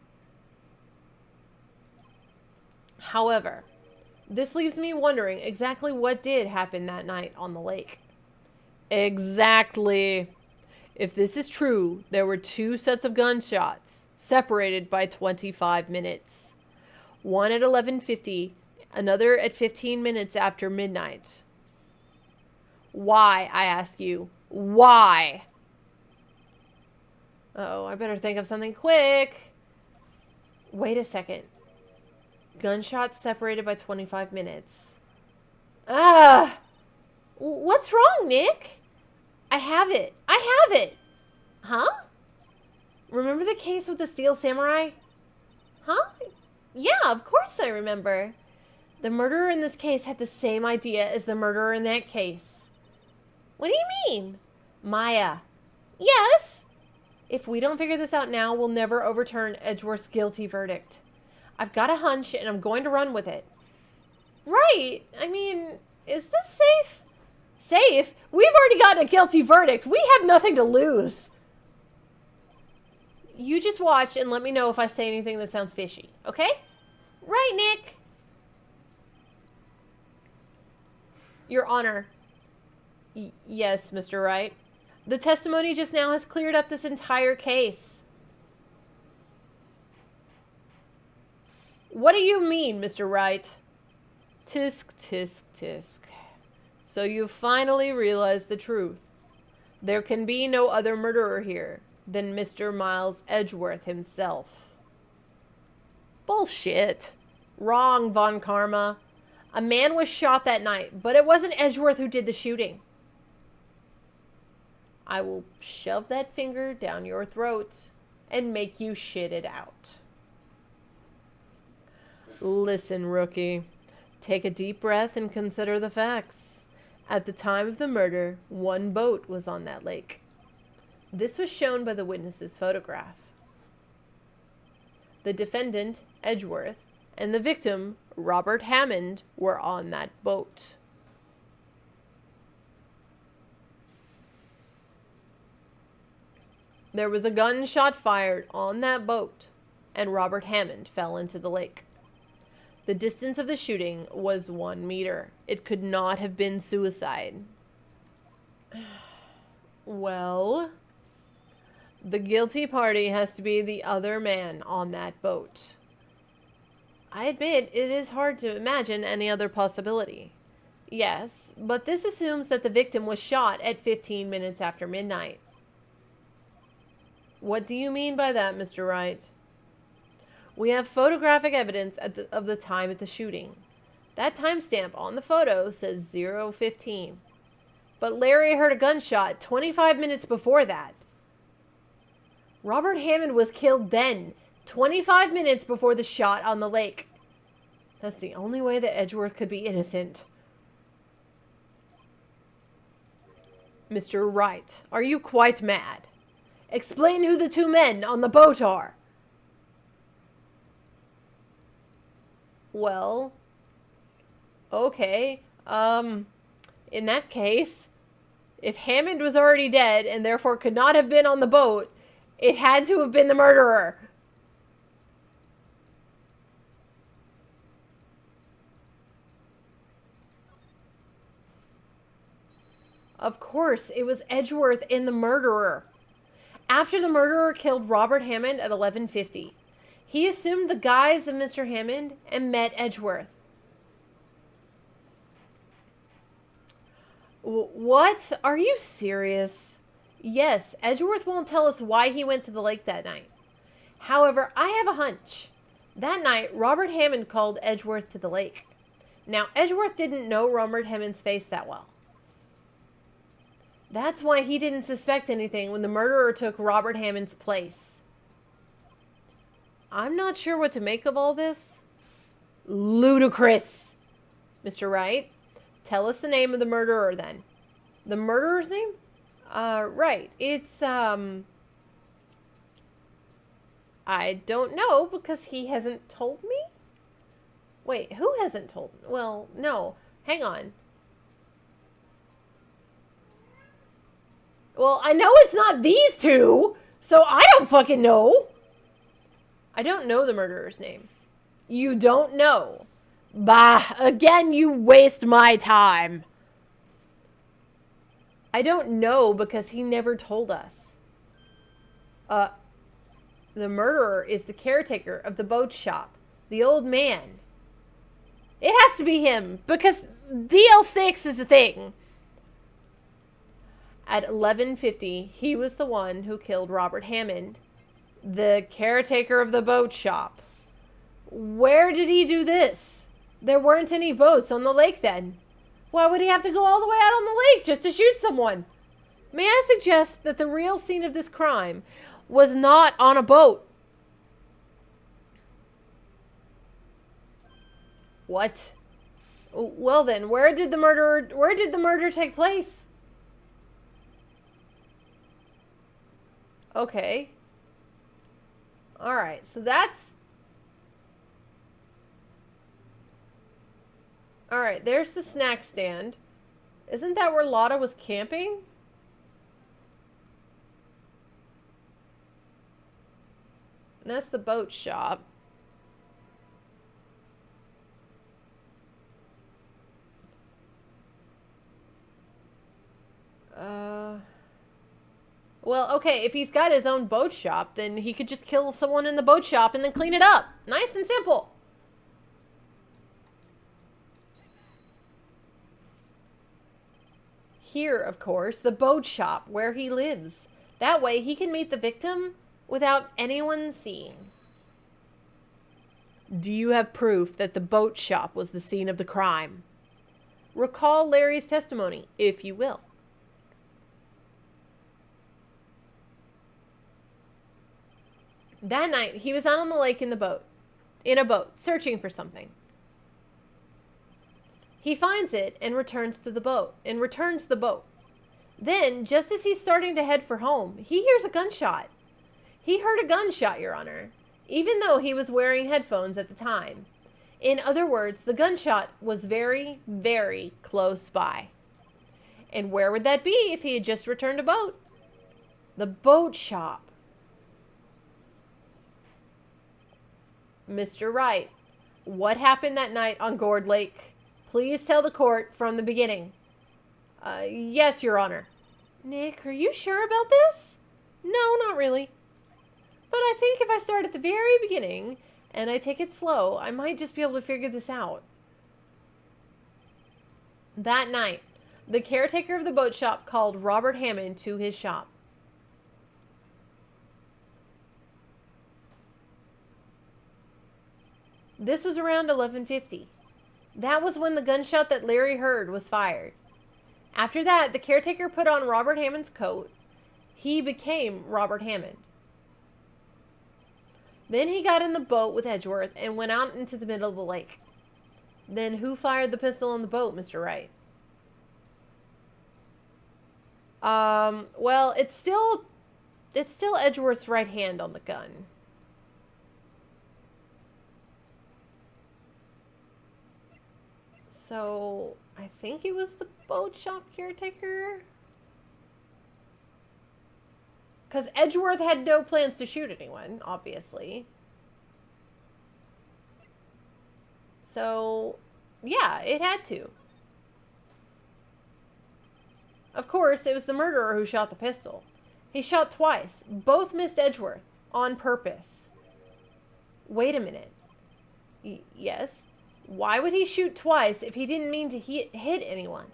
However, this leaves me wondering exactly what did happen that night on the lake. Exactly. If this is true, there were 2 sets of gunshots, separated by 25 minutes. One at 11:50, another at 15 minutes after midnight. Why, I ask you? Why? Uh-oh, I better think of something quick. Wait a second. Gunshots separated by 25 minutes. What's wrong, Nick? I have it. I have it. Huh? Remember the case with the steel samurai? Huh? Yeah, of course I remember. The murderer in this case had the same idea as the murderer in that case. What do you mean? Maya. Yes? If we don't figure this out now, we'll never overturn Edgeworth's guilty verdict. I've got a hunch, and I'm going to run with it. Right. I mean, is this safe? Safe? We've already gotten a guilty verdict. We have nothing to lose. You just watch and let me know if I say anything that sounds fishy, okay? Right, Nick? Your Honor. Yes, Mr. Wright. The testimony just now has cleared up this entire case. What do you mean, Mr. Wright? Tisk, tisk, tisk. So you finally realized the truth. There can be no other murderer here than Mr. Miles Edgeworth himself. Bullshit. Wrong, Von Karma. A man was shot that night, but it wasn't Edgeworth who did the shooting. I will shove that finger down your throat and make you shit it out. Listen, rookie. Take a deep breath and consider the facts. At the time of the murder, 1 boat was on that lake. This was shown by the witness's photograph. The defendant, Edgeworth, and the victim, Robert Hammond, were on that boat. There was a gunshot fired on that boat, and Robert Hammond fell into the lake. The distance of the shooting was 1 meter. It could not have been suicide. Well, the guilty party has to be the other man on that boat. I admit it is hard to imagine any other possibility. Yes, but this assumes that the victim was shot at 15 minutes after midnight. What do you mean by that, Mr. Wright? We have photographic evidence of the time at the shooting. That timestamp on the photo says 0:15. But Larry heard a gunshot 25 minutes before that. Robert Hammond was killed then, 25 minutes before the shot on the lake. That's the only way that Edgeworth could be innocent. Mr. Wright, are you quite mad? Explain who the 2 men on the boat are. Well, okay, in that case, if Hammond was already dead and therefore could not have been on the boat, it had to have been the murderer. Of course, it was Edgeworth and the murderer. After the murderer killed Robert Hammond at 11:50, he assumed the guise of Mr. Hammond and met Edgeworth. What? Are you serious? Yes, Edgeworth won't tell us why he went to the lake that night. However, I have a hunch. That night, Robert Hammond called Edgeworth to the lake. Now, Edgeworth didn't know Robert Hammond's face that well. That's why he didn't suspect anything when the murderer took Robert Hammond's place. I'm not sure what to make of all this. Ludicrous. Mr. Wright, tell us the name of the murderer then. The murderer's name? Right. It's, I don't know because he hasn't told me? Wait, who hasn't told me? Well, no. Hang on. Well, I know it's not these two, so I don't fucking know. I don't know the murderer's name. You don't know. Bah, again, you waste my time. I don't know because he never told us. The murderer is the caretaker of the boat shop. The old man. It has to be him because DL6 is a thing. At 11:50, he was the one who killed Robert Hammond, the caretaker of the boat shop. Where did he do this? There weren't any boats on the lake then. Why would he have to go all the way out on the lake just to shoot someone? May I suggest that the real scene of this crime was not on a boat? What? Well then, where did the murder take place? Okay. Alright, so that's... Alright, there's the snack stand. Isn't that where Lotta was camping? And that's the boat shop. Well, okay, if he's got his own boat shop, then he could just kill someone in the boat shop and then clean it up. Nice and simple. Here, of course, the boat shop where he lives. That way he can meet the victim without anyone seeing. Do you have proof that the boat shop was the scene of the crime? Recall Larry's testimony, if you will. That night, he was out on the lake in a boat, searching for something. He finds it and returns the boat. Then, just as he's starting to head for home, he hears a gunshot. He heard a gunshot, Your Honor, even though he was wearing headphones at the time. In other words, the gunshot was very, very close by. And where would that be if he had just returned a boat? The boat shop. Mr. Wright, what happened that night on Gourd Lake? Please tell the court from the beginning. Yes, Your Honor. Nick, are you sure about this? No, not really. But I think if I start at the very beginning and I take it slow, I might just be able to figure this out. That night, the caretaker of the boat shop called Robert Hammond to his shop. This was around 11:50. That was when the gunshot that Larry heard was fired. After that, the caretaker put on Robert Hammond's coat. He became Robert Hammond. Then he got in the boat with Edgeworth and went out into the middle of the lake. Then who fired the pistol on the boat, Mr. Wright? Well, it's still Edgeworth's right hand on the gun. So, I think it was the boat shop caretaker. Because Edgeworth had no plans to shoot anyone, obviously. So, yeah, it had to. Of course, it was the murderer who shot the pistol. He shot twice. Both missed Edgeworth. On purpose. Wait a minute. Yes? Why would he shoot twice if he didn't mean to hit anyone?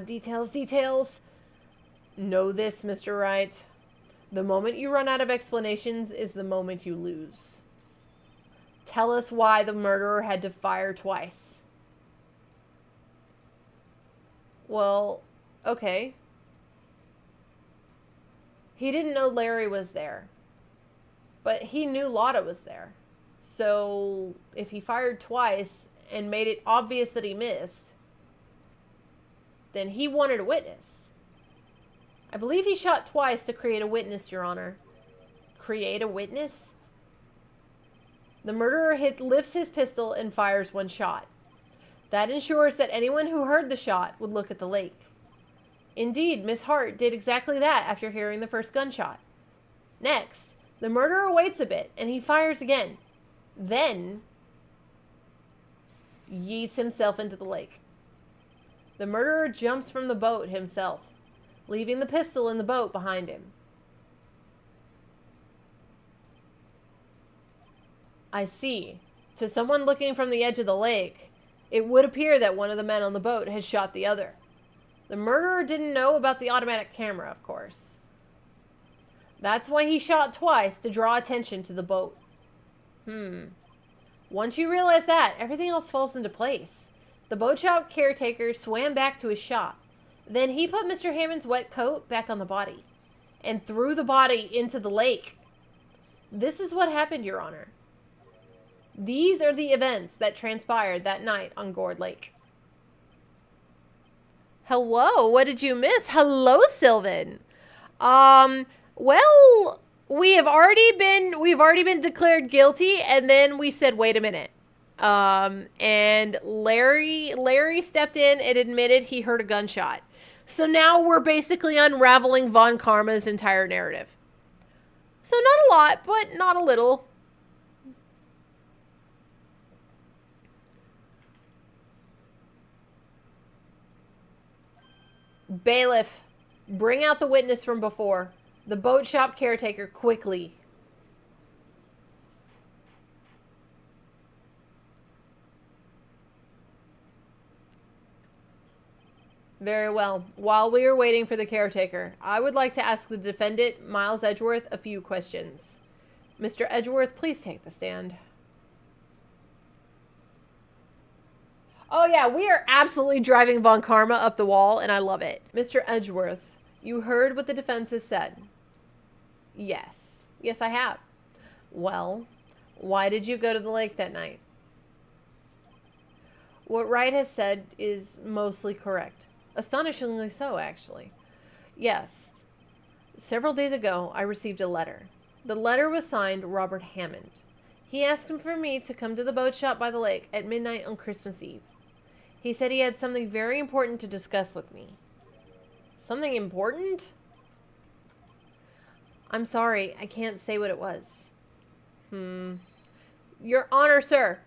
Details. Know this, Mr. Wright. The moment you run out of explanations is the moment you lose. Tell us why the murderer had to fire twice. Well, okay. He didn't know Larry was there. But he knew Lotta was there. So, if he fired twice and made it obvious that he missed, then he wanted a witness. I believe he shot twice to create a witness, Your Honor. Create a witness? The murderer lifts his pistol and fires one shot. That ensures that anyone who heard the shot would look at the lake. Indeed, Miss Hart did exactly that after hearing the first gunshot. Next, the murderer waits a bit, and he fires again. Then, yeets himself into the lake. The murderer jumps from the boat himself, leaving the pistol in the boat behind him. I see. To someone looking from the edge of the lake, it would appear that one of the men on the boat has shot the other. The murderer didn't know about the automatic camera, of course. That's why he shot twice, to draw attention to the boat. Once you realize that, everything else falls into place. The boat shop caretaker swam back to his shop. Then he put Mr. Hammond's wet coat back on the body and threw the body into the lake. This is what happened, Your Honor. These are the events that transpired that night on Gourd Lake. Hello, what did you miss? Hello, Sylvan. Well, we've already been declared guilty, and then we said, wait a minute. And Larry stepped in and admitted he heard a gunshot. So now we're basically unraveling Von Karma's entire narrative. So not a lot, but not a little. Bailiff, bring out the witness from before. The boat shop caretaker, quickly. Very well. While we are waiting for the caretaker, I would like to ask the defendant, Miles Edgeworth, a few questions. Mr. Edgeworth, please take the stand. Oh yeah, we are absolutely driving Von Karma up the wall, and I love it. Mr. Edgeworth, you heard what the defense has said. Yes. Yes, I have. Well, why did you go to the lake that night? What Wright has said is mostly correct. Astonishingly so, actually. Yes. Several days ago, I received a letter. The letter was signed Robert Hammond. He asked for me to come to the boat shop by the lake at midnight on Christmas Eve. He said he had something very important to discuss with me. Something important? I'm sorry, I can't say what it was. Your Honor, sir.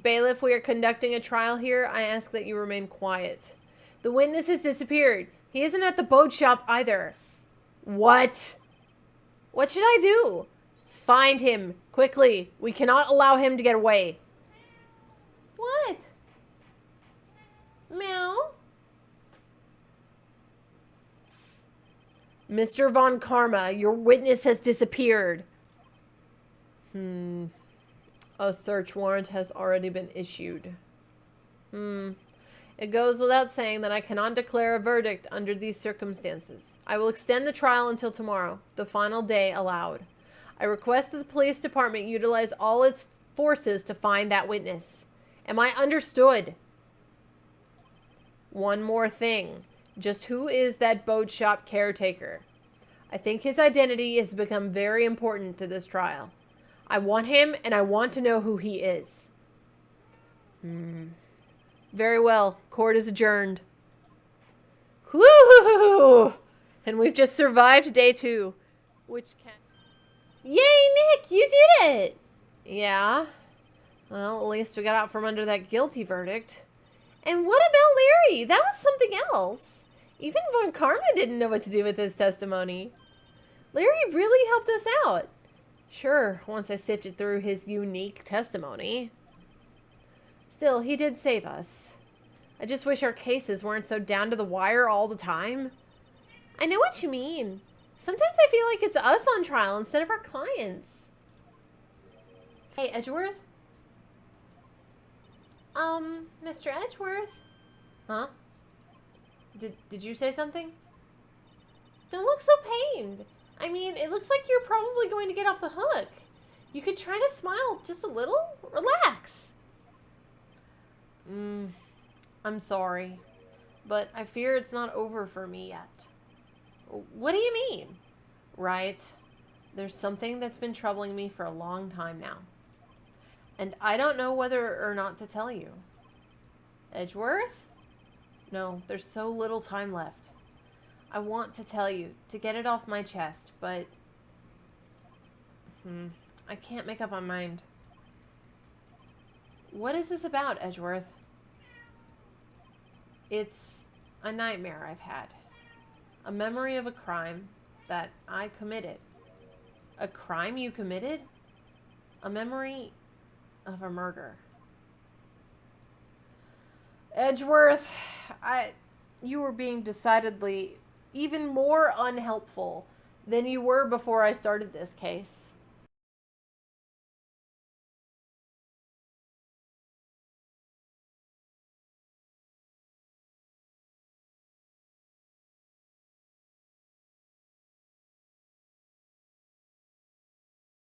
Bailiff, we are conducting a trial here. I ask that you remain quiet. The witness has disappeared. He isn't at the boat shop either. What? What should I do? Find him, quickly. We cannot allow him to get away. What? Meow? Mr. Von Karma, your witness has disappeared. A search warrant has already been issued. It goes without saying that I cannot declare a verdict under these circumstances. I will extend the trial until tomorrow, the final day allowed. I request that the police department utilize all its forces to find that witness. Am I understood? One more thing. Just who is that boat shop caretaker? I think his identity has become very important to this trial. I want him, and I want to know who he is. Very well. Court is adjourned. Woo! And we've just survived day 2. Which can... Yay, Nick! You did it! Yeah. Well, at least we got out from under that guilty verdict. And what about Larry? That was something else. Even Von Karma didn't know what to do with his testimony. Larry really helped us out. Sure, once I sifted through his unique testimony. Still, he did save us. I just wish our cases weren't so down to the wire all the time. I know what you mean. Sometimes I feel like it's us on trial instead of our clients. Hey, Edgeworth? Mr. Edgeworth? Huh? Did you say something? Don't look so pained. I mean, it looks like you're probably going to get off the hook. You could try to smile just a little. Relax. I'm sorry, but I fear it's not over for me yet. What do you mean? Right. There's something that's been troubling me for a long time now. And I don't know whether or not to tell you. Edgeworth? No, there's so little time left. I want to tell you, to get it off my chest, but... I can't make up my mind. What is this about, Edgeworth? It's a nightmare I've had. A memory of a crime that I committed. A crime you committed? A memory of a murder. Edgeworth, you were being decidedly even more unhelpful than you were before I started this case.